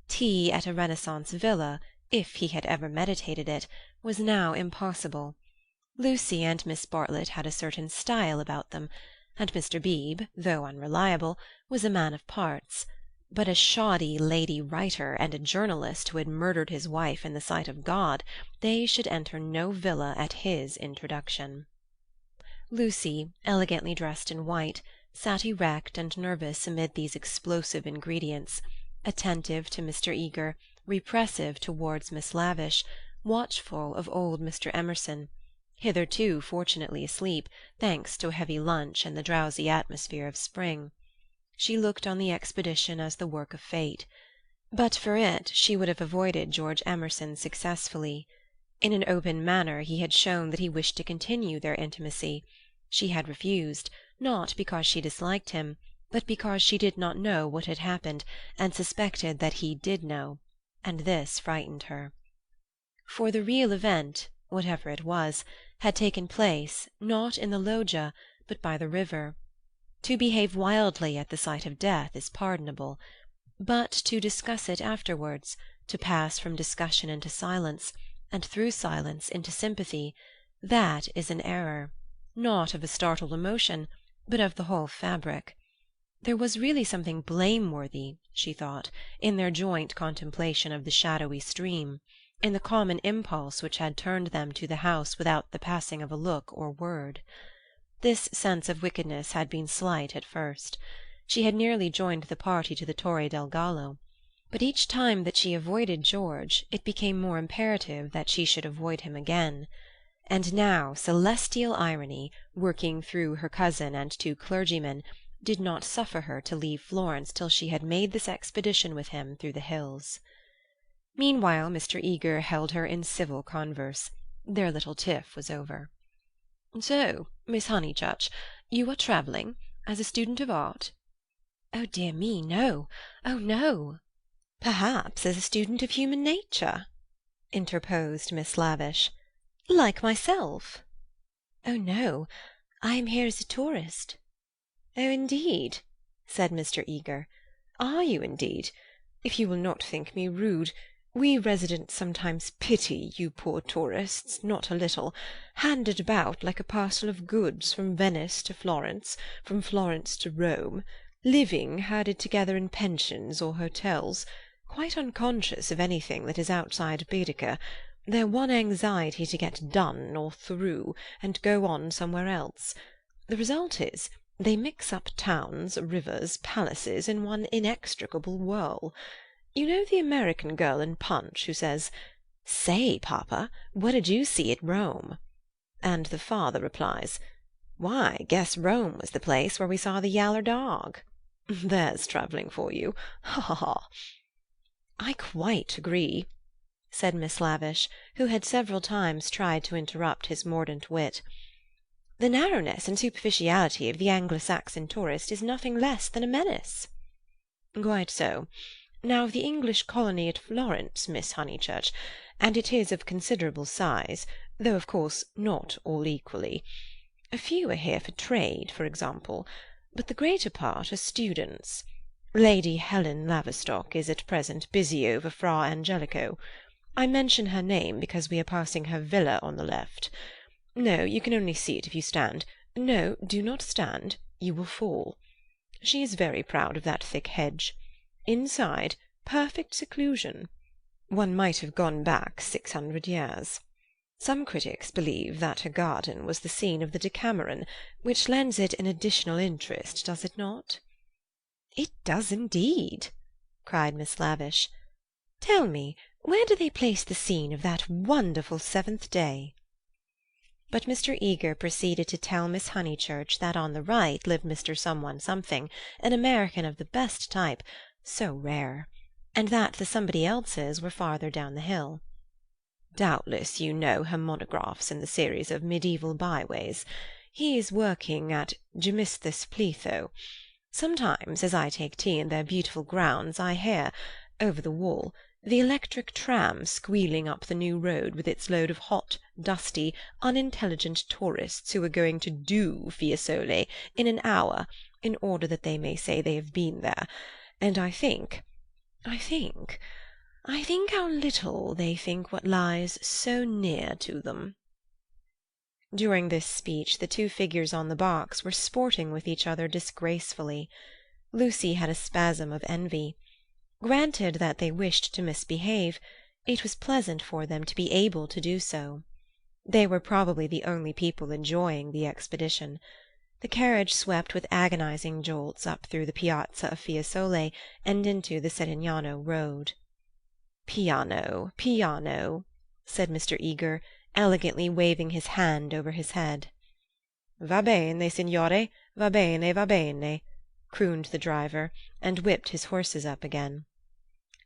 Tea at a Renaissance villa, if he had ever meditated it, was now impossible. Lucy and Miss Bartlett had a certain style about them, and Mr. Beebe, though unreliable, was a man of parts. But a shoddy lady writer and a journalist who had murdered his wife in the sight of God, they should enter no villa at his introduction. Lucy, elegantly dressed in white, sat erect and nervous amid these explosive ingredients, attentive to Mr. Eager, repressive towards Miss Lavish, watchful of old Mr. Emerson, hitherto fortunately asleep, thanks to a heavy lunch and the drowsy atmosphere of spring. She looked on the expedition as the work of fate. But for it she would have avoided George Emerson successfully. In an open manner he had shown that he wished to continue their intimacy. She had refused, not because she disliked him, but because she did not know what had happened, and suspected that he did know, and this frightened her. For the real event, whatever it was, had taken place, not in the loggia, but by the river. To behave wildly at the sight of death is pardonable, but to discuss it afterwards, to pass from discussion into silence, and through silence into sympathy, that is an error, not of a startled emotion, but of the whole fabric. There was really something blameworthy, she thought, in their joint contemplation of the shadowy stream, in the common impulse which had turned them to the house without the passing of a look or word. This sense of wickedness had been slight at first. She had nearly joined the party to the Torre del Gallo. But each time that she avoided George it became more imperative that she should avoid him again. And now celestial irony, working through her cousin and two clergymen, did not suffer her to leave Florence till she had made this expedition with him through the hills. Meanwhile Mr. Eager held her in civil converse. Their little tiff was over. "So, Miss Honeychurch, you are travelling as a student of art?" "Oh, dear me, no. Oh, no." "Perhaps as a student of human nature?" interposed Miss Lavish. "Like myself?" "Oh, no. I am here as a tourist." "Oh, indeed," said Mr. Eager. "Are you, indeed? If you will not think me rude, We residents sometimes pity you poor tourists, not a little, handed about like a parcel of goods from Venice to Florence, from Florence to Rome, living herded together in pensions or hotels, quite unconscious of anything that is outside Baedeker, their one anxiety to get done or through, and go on somewhere else. The result is, they mix up towns, rivers, palaces in one inextricable whirl. You know the American girl in Punch who says, 'Say, papa, what did you see at Rome?' And the father replies, 'Why, guess Rome was the place where we saw the yaller dog.' There's travelling for you. Ha, ha, ha!" "I quite agree," said Miss Lavish, who had several times tried to interrupt his mordant wit. "The narrowness and superficiality of the Anglo-Saxon tourist is nothing less than a menace." "Quite so. Now of the English colony at Florence, Miss Honeychurch, and it is of considerable size, though of course not all equally. A few are here for trade, for example, but the greater part are students. Lady Helen Laverstock is at present busy over Fra Angelico. I mention her name because we are passing her villa on the left. No, you can only see it if you stand. No, do not stand. You will fall. She is very proud of that thick hedge. Inside, perfect seclusion. One might have gone back 600 years. Some critics believe that her garden was the scene of the Decameron, which lends it an additional interest, does it not?" "It does indeed," cried Miss Lavish. "Tell me, where do they place the scene of that wonderful seventh day?" But Mr. Eager proceeded to tell Miss Honeychurch that on the right lived Mr. Someone Something, an American of the best type, so rare, and that the somebody else's were farther down the hill. "Doubtless you know her monographs in the series of medieval byways. He is working at Gemistus Pletho. Sometimes, as I take tea in their beautiful grounds, I hear, over the wall, the electric tram squealing up the new road with its load of hot, dusty, unintelligent tourists who are going to do Fiesole in an hour, in order that they may say they have been there, and I think how little they think what lies so near to them." During this speech the two figures on the box were sporting with each other disgracefully. Lucy had a spasm of envy. Granted that they wished to misbehave, it was pleasant for them to be able to do so. They were probably the only people enjoying the expedition. The carriage swept with agonizing jolts up through the piazza of Fiesole and into the Settignano road. "Piano, piano," said Mr. Eager, elegantly waving his hand over his head. "Va bene, signore, va bene, va bene," crooned the driver, and whipped his horses up again.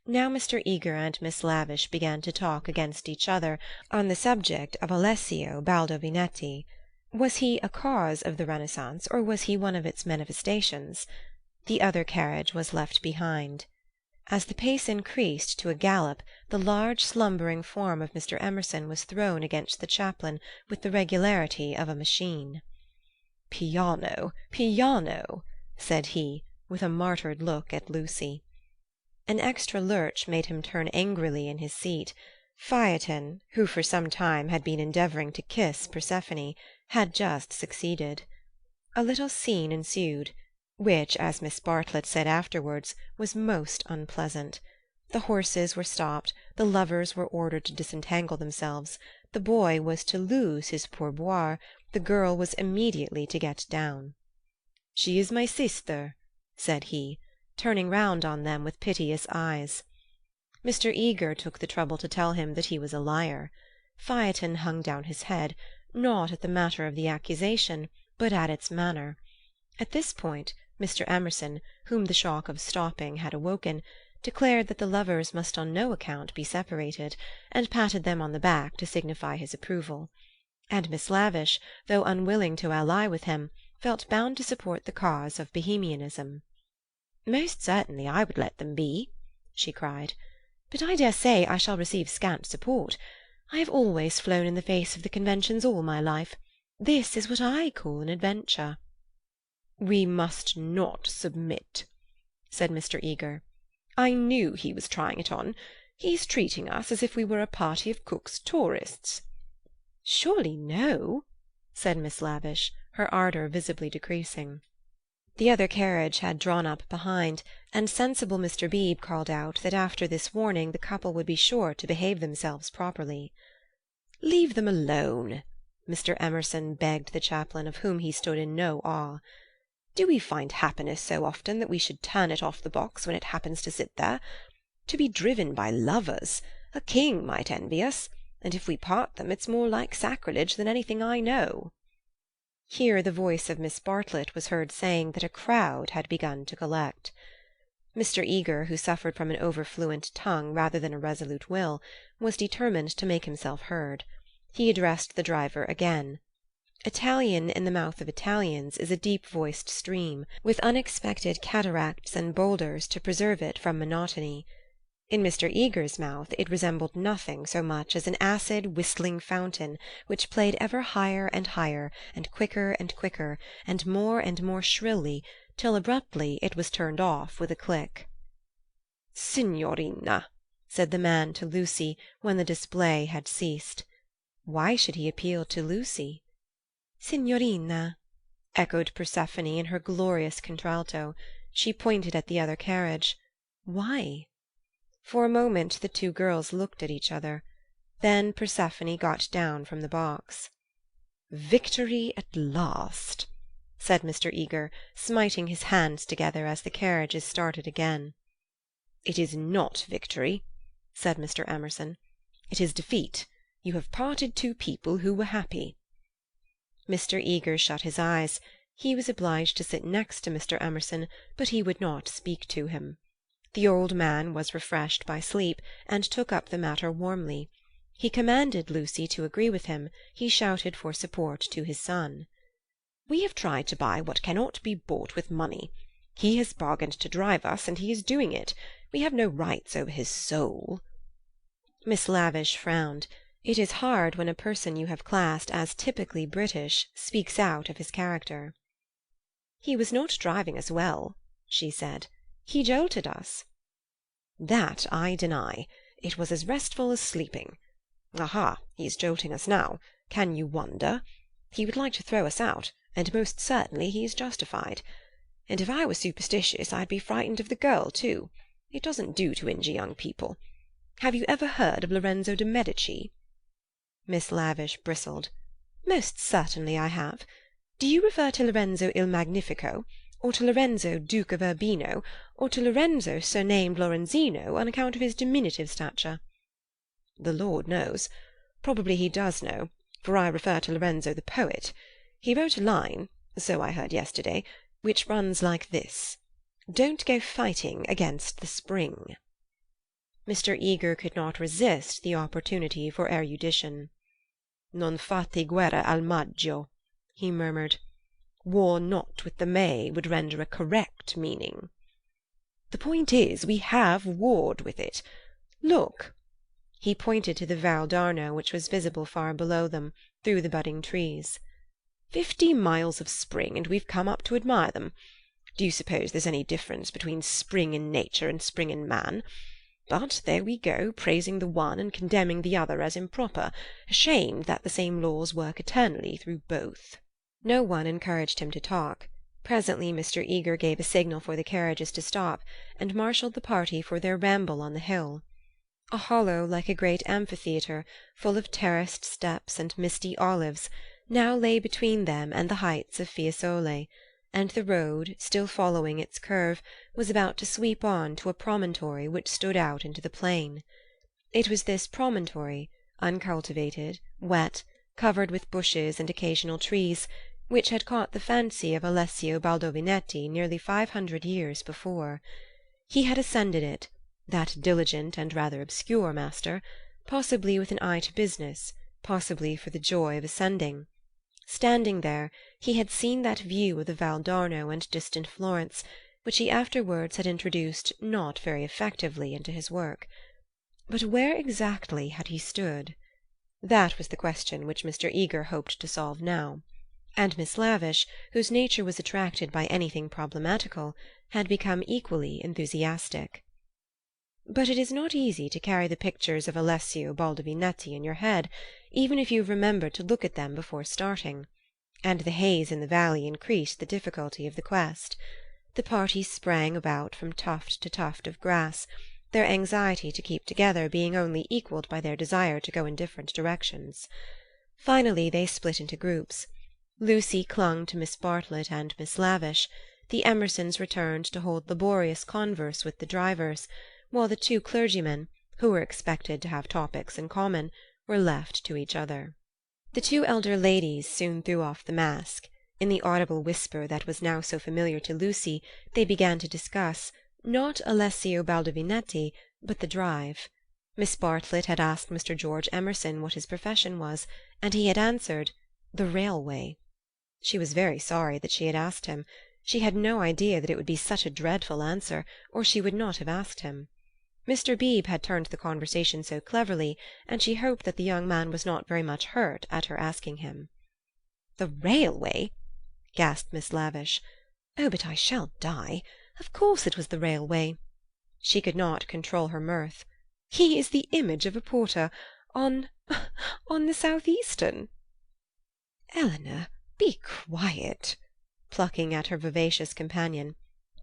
Now Mr. Eager and Miss Lavish began to talk against each other on the subject of Alessio Baldovinetti. Was he a cause of the Renaissance, or was he one of its manifestations? The other carriage was left behind. As the pace increased to a gallop, the large slumbering form of Mr. Emerson was thrown against the chaplain with the regularity of a machine. "Piano, piano," said he, with a martyred look at Lucy. An extra lurch made him turn angrily in his seat. Phaeton, who for some time had been endeavouring to kiss Persephone, had just succeeded. A little scene ensued, which, as Miss Bartlett said afterwards, was most unpleasant. The horses were stopped, the lovers were ordered to disentangle themselves, the boy was to lose his pourboire, the girl was immediately to get down. "She is my sister," said he, turning round on them with piteous eyes. Mr. Eager took the trouble to tell him that he was a liar. Phaeton hung down his head, not at the matter of the accusation, but at its manner. At this point Mr. Emerson, whom the shock of stopping had awoken, declared that the lovers must on no account be separated, and patted them on the back to signify his approval. And Miss Lavish, though unwilling to ally with him, felt bound to support the cause of Bohemianism. "Most certainly I would let them be," she cried. "But I dare say I shall receive scant support. I have always flown in the face of the conventions all my life. This is what I call an adventure." "We must not submit," said Mr. Eager. "I knew he was trying it on. He's treating us as if we were a party of Cook's tourists." "Surely no," said Miss Lavish, her ardour visibly decreasing. The other carriage had drawn up behind, and sensible Mr. Beebe called out that after this warning the couple would be sure to behave themselves properly. "Leave them alone," Mr. Emerson begged the chaplain, of whom he stood in no awe. "Do we find happiness so often that we should turn it off the box when it happens to sit there? To be driven by lovers! A king might envy us, and if we part them it's more like sacrilege than anything I know." Here the voice of Miss Bartlett was heard saying that a crowd had begun to collect. Mr. Eager, who suffered from an overfluent tongue rather than a resolute will, was determined to make himself heard. He addressed the driver again. Italian in the mouth of Italians is a deep-voiced stream, with unexpected cataracts and boulders to preserve it from monotony. In Mr. Eager's mouth it resembled nothing so much as an acid whistling fountain which played ever higher and higher, and quicker, and more shrilly, till abruptly it was turned off with a click. "Signorina," said the man to Lucy, when the display had ceased. Why should he appeal to Lucy? "Signorina," echoed Persephone in her glorious contralto. She pointed at the other carriage. Why? For a moment the two girls looked at each other. Then Persephone got down from the box. "Victory at last," said Mr. Eager, smiting his hands together as the carriages started again. "It is not victory," said Mr. Emerson. "It is defeat. You have parted two people who were happy." Mr. Eager shut his eyes. He was obliged to sit next to Mr. Emerson, but he would not speak to him. The old man was refreshed by sleep, and took up the matter warmly. He commanded Lucy to agree with him. He shouted for support to his son. "We have tried to buy what cannot be bought with money. He has bargained to drive us, and he is doing it. We have no rights over his soul." Miss Lavish frowned. It is hard when a person you have classed as typically British speaks out of his character. "He was not driving us well," she said. "He jolted us." "That I deny. It was as restful as sleeping. Aha, he is jolting us now. Can you wonder? He would like to throw us out, and most certainly he is justified. And if I were superstitious I'd be frightened of the girl too. It doesn't do to injure young people. Have you ever heard of Lorenzo de Medici?" Miss Lavish bristled. "Most certainly I have. Do you refer to Lorenzo il Magnifico, or to Lorenzo, Duke of Urbino, or to Lorenzo surnamed Lorenzino on account of his diminutive stature?" "The Lord knows. Probably he does know, for I refer to Lorenzo the poet. He wrote a line, so I heard yesterday, which runs like this: 'Don't go fighting against the spring.'" Mr. Eager could not resist the opportunity for erudition. "Non fate guerra al maggio," he murmured. "War not with the May would render a correct meaning. The point is, we have warred with it. Look." He pointed to the Val d'Arno, which was visible far below them, through the budding trees. 50 miles of spring, and we've come up to admire them. Do you suppose there's any difference between spring in nature and spring in man? But there we go, praising the one and condemning the other as improper, ashamed that the same laws work eternally through both." No one encouraged him to talk. Presently Mr. Eager gave a signal for the carriages to stop, and marshalled the party for their ramble on the hill. A hollow like a great amphitheatre, full of terraced steps and misty olives, now lay between them and the heights of Fiesole, and the road, still following its curve, was about to sweep on to a promontory which stood out into the plain. It was this promontory, uncultivated, wet, covered with bushes and occasional trees, which had caught the fancy of Alessio Baldovinetti nearly 500 years before. He had ascended it, that diligent and rather obscure master, possibly with an eye to business, possibly for the joy of ascending. Standing there, he had seen that view of the Val d'Arno and distant Florence, which he afterwards had introduced not very effectively into his work. But where exactly had he stood? That was the question which Mr. Eager hoped to solve now. And Miss Lavish, whose nature was attracted by anything problematical, had become equally enthusiastic. but it is not easy to carry the pictures of Alessio Baldovinetti in your head, even if you have remembered to look at them before starting. And the haze in the valley increased the difficulty of the quest. The party sprang about from tuft to tuft of grass, their anxiety to keep together being only equalled by their desire to go in different directions. Finally they split into groups. Lucy clung to Miss Bartlett and Miss Lavish. The Emersons returned to hold laborious converse with the drivers, while the two clergymen, who were expected to have topics in common, were left to each other. The two elder ladies soon threw off the mask. In the audible whisper that was now so familiar to Lucy, they began to discuss, not Alessio Baldovinetti, but the drive. Miss Bartlett had asked Mr. George Emerson what his profession was, and he had answered, "The railway." She was very sorry that she had asked him. She had no idea that it would be such a dreadful answer, or she would not have asked him. Mr. Beebe had turned the conversation so cleverly, and she hoped that the young man was not very much hurt at her asking him. "The railway?" gasped Miss Lavish. "Oh, but I shall die. Of course it was the railway." She could not control her mirth. "He is the image of a porter on the South Eastern." "Eleanor, be quiet," plucking at her vivacious companion.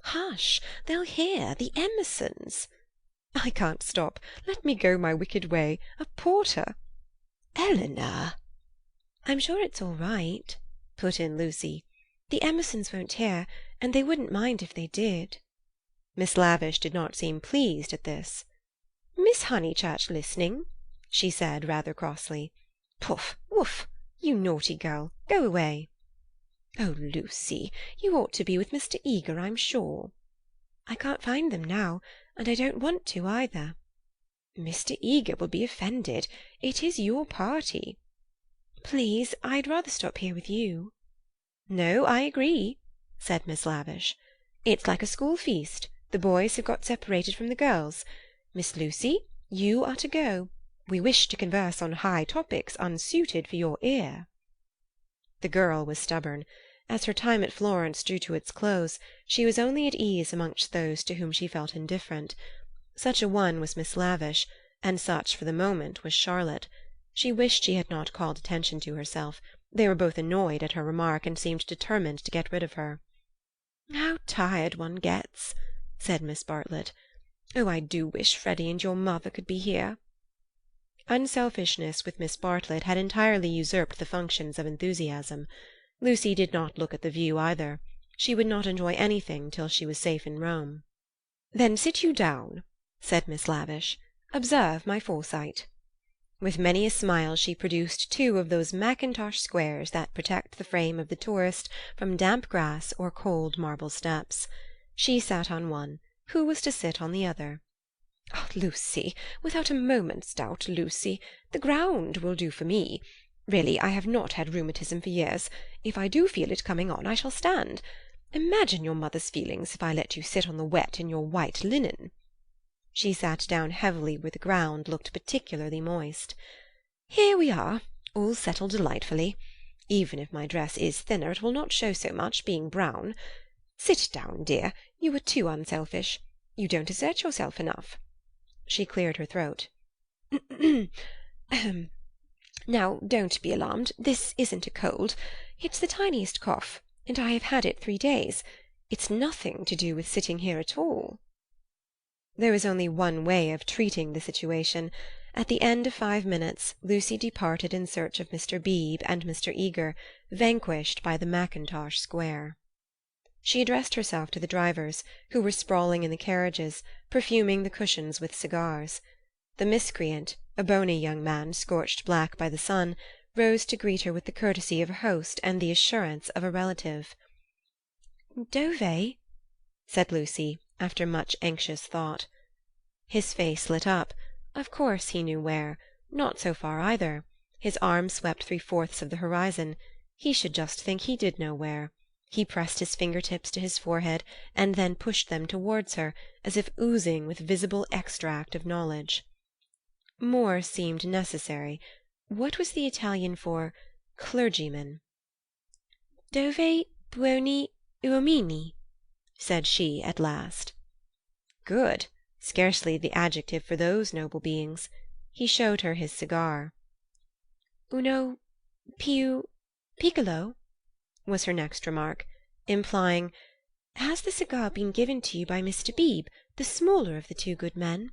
"Hush! They'll hear. The Emersons." "I can't stop. Let me go my wicked way. A porter—" "Eleanor!" "I'm sure it's all right," put in Lucy. "The Emersons won't hear, and they wouldn't mind if they did." Miss Lavish did not seem pleased at this. "Miss Honeychurch listening?" she said rather crossly. "Puff! Woof! You naughty girl. Go away." "Oh, Lucy, you ought to be with Mr. Eager, I'm sure." "I can't find them now, and I don't want to either." "Mr. Eager will be offended. It is your party." "Please, I'd rather stop here with you." "No, I agree," said Miss Lavish. "It's like a school feast. The boys have got separated from the girls. Miss Lucy, you are to go. We wish to converse on high topics unsuited for your ear." The girl was stubborn. As her time at Florence drew to its close, she was only at ease amongst those to whom she felt indifferent. Such a one was Miss Lavish, and such for the moment was Charlotte. She wished she had not called attention to herself. They were both annoyed at her remark, and seemed determined to get rid of her. "How tired one gets," said Miss Bartlett. "Oh, I do wish Freddy and your mother could be here." Unselfishness with Miss Bartlett had entirely usurped the functions of enthusiasm. Lucy did not look at the view either. She would not enjoy anything till she was safe in Rome. "Then sit you down," said Miss Lavish. "Observe my foresight." With many a smile she produced two of those mackintosh squares that protect the frame of the tourist from damp grass or cold marble steps. She sat on one. Who was to sit on the other? "Oh, Lucy, without a moment's doubt, Lucy. The ground will do for me. Really, I have not had rheumatism for years. If I do feel it coming on, I shall stand. Imagine your mother's feelings if I let you sit on the wet in your white linen." She sat down heavily where the ground looked particularly moist. "Here we are, all settled delightfully. Even if my dress is thinner, it will not show so much, being brown. Sit down, dear. You were too unselfish. You don't assert yourself enough." She cleared her throat. "Now, don't be alarmed. This isn't a cold. It's the tiniest cough, and I have had it 3 days. It's nothing to do with sitting here at all." There was only one way of treating the situation. At the end of 5 minutes, Lucy departed in search of Mr. Beebe and Mr. Eager, vanquished by the mackintosh square. She addressed herself to the drivers, who were sprawling in the carriages, perfuming the cushions with cigars. The miscreant, a bony young man scorched black by the sun, rose to greet her with the courtesy of a host and the assurance of a relative. "Dove?" said Lucy, after much anxious thought. His face lit up. Of course he knew where. Not so far either. His arm swept 3/4 of the horizon. He should just think he did know where. He pressed his fingertips to his forehead, and then pushed them towards her, as if oozing with visible extract of knowledge. More seemed necessary. What was the Italian for clergyman? "Dove buoni uomini?" said she at last. "Good," scarcely the adjective for those noble beings. He showed her his cigar. "Uno piccolo," was her next remark, implying, "Has the cigar been given to you by Mr. Beebe, the smaller of the two good men?"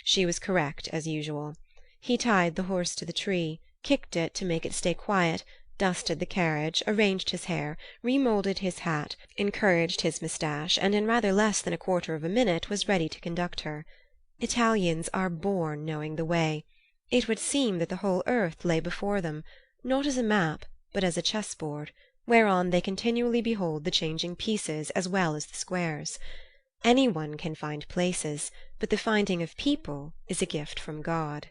She was correct as usual. He tied the horse to the tree, kicked it to make it stay quiet, dusted the carriage, arranged his hair, remoulded his hat, encouraged his moustache, and in rather less than a quarter of a minute was ready to conduct her. Italians are born knowing the way. It would seem that the whole earth lay before them, not as a map, but as a chessboard, whereon they continually behold the changing pieces as well as the squares. Any one can find places, but the finding of people is a gift from God.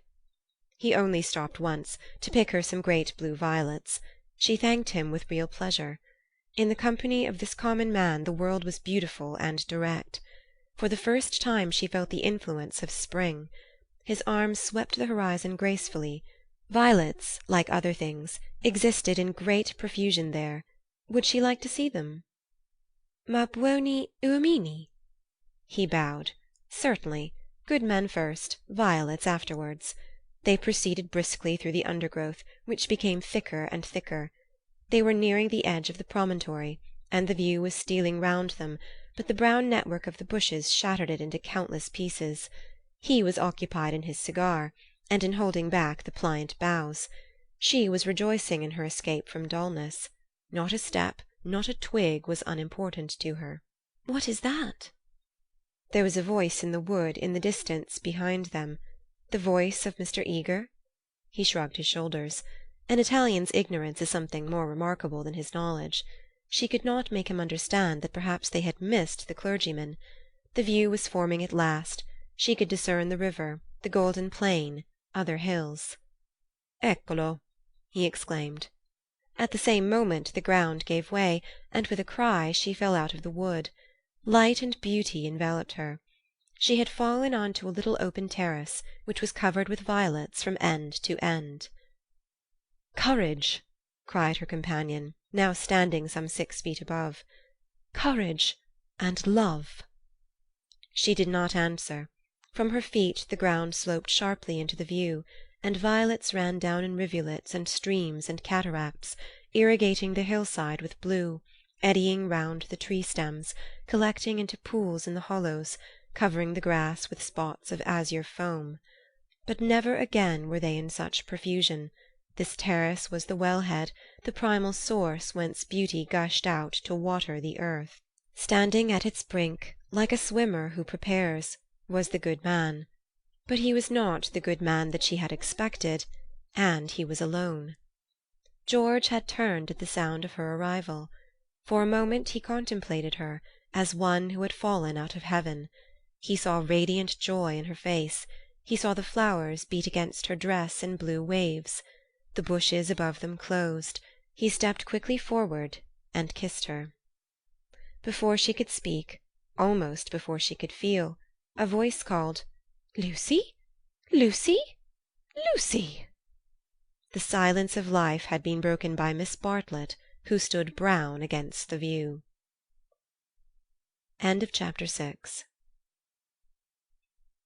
He only stopped once, to pick her some great blue violets. She thanked him with real pleasure. In the company of this common man the world was beautiful and direct. For the first time she felt the influence of spring. His arm swept the horizon gracefully. Violets, like other things, existed in great profusion there. Would she like to see them? "Ma buoni uomini?" He bowed. Certainly. Good men first, violets afterwards. They proceeded briskly through the undergrowth, which became thicker and thicker. They were nearing the edge of the promontory, and the view was stealing round them, but the brown network of the bushes shattered it into countless pieces. He was occupied in his cigar, and in holding back the pliant boughs. She was rejoicing in her escape from dullness. Not a step, not a twig was unimportant to her. "What is that?" There was a voice in the wood in the distance behind them. The voice of Mr. Eager? He shrugged his shoulders. An Italian's ignorance is something more remarkable than his knowledge. She could not make him understand that perhaps they had missed the clergyman. The view was forming at last. She could discern the river, the golden plain, other hills. "Eccolo!" he exclaimed. At the same moment the ground gave way, and with a cry she fell out of the wood. Light and beauty enveloped her. She had fallen on to a little open terrace, which was covered with violets from end to end. "Courage!" cried her companion, now standing some 6 feet above. "Courage and love!" She did not answer. From her feet the ground sloped sharply into the view, and violets ran down in rivulets and streams and cataracts, irrigating the hillside with blue, eddying round the tree stems, collecting into pools in the hollows, covering the grass with spots of azure foam. But never again were they in such profusion. This terrace was the wellhead, the primal source whence beauty gushed out to water the earth. Standing at its brink, like a swimmer who prepares, was the good man. But he was not the good man that she had expected, and he was alone. George had turned at the sound of her arrival. For a moment he contemplated her, as one who had fallen out of heaven. He saw radiant joy in her face. He saw the flowers beat against her dress in blue waves. The bushes above them closed. He stepped quickly forward and kissed her. Before she could speak, almost before she could feel, a voice called, "Lucy? Lucy? Lucy!" The silence of life had been broken by Miss Bartlett, who stood brown against the view. End of chapter 6.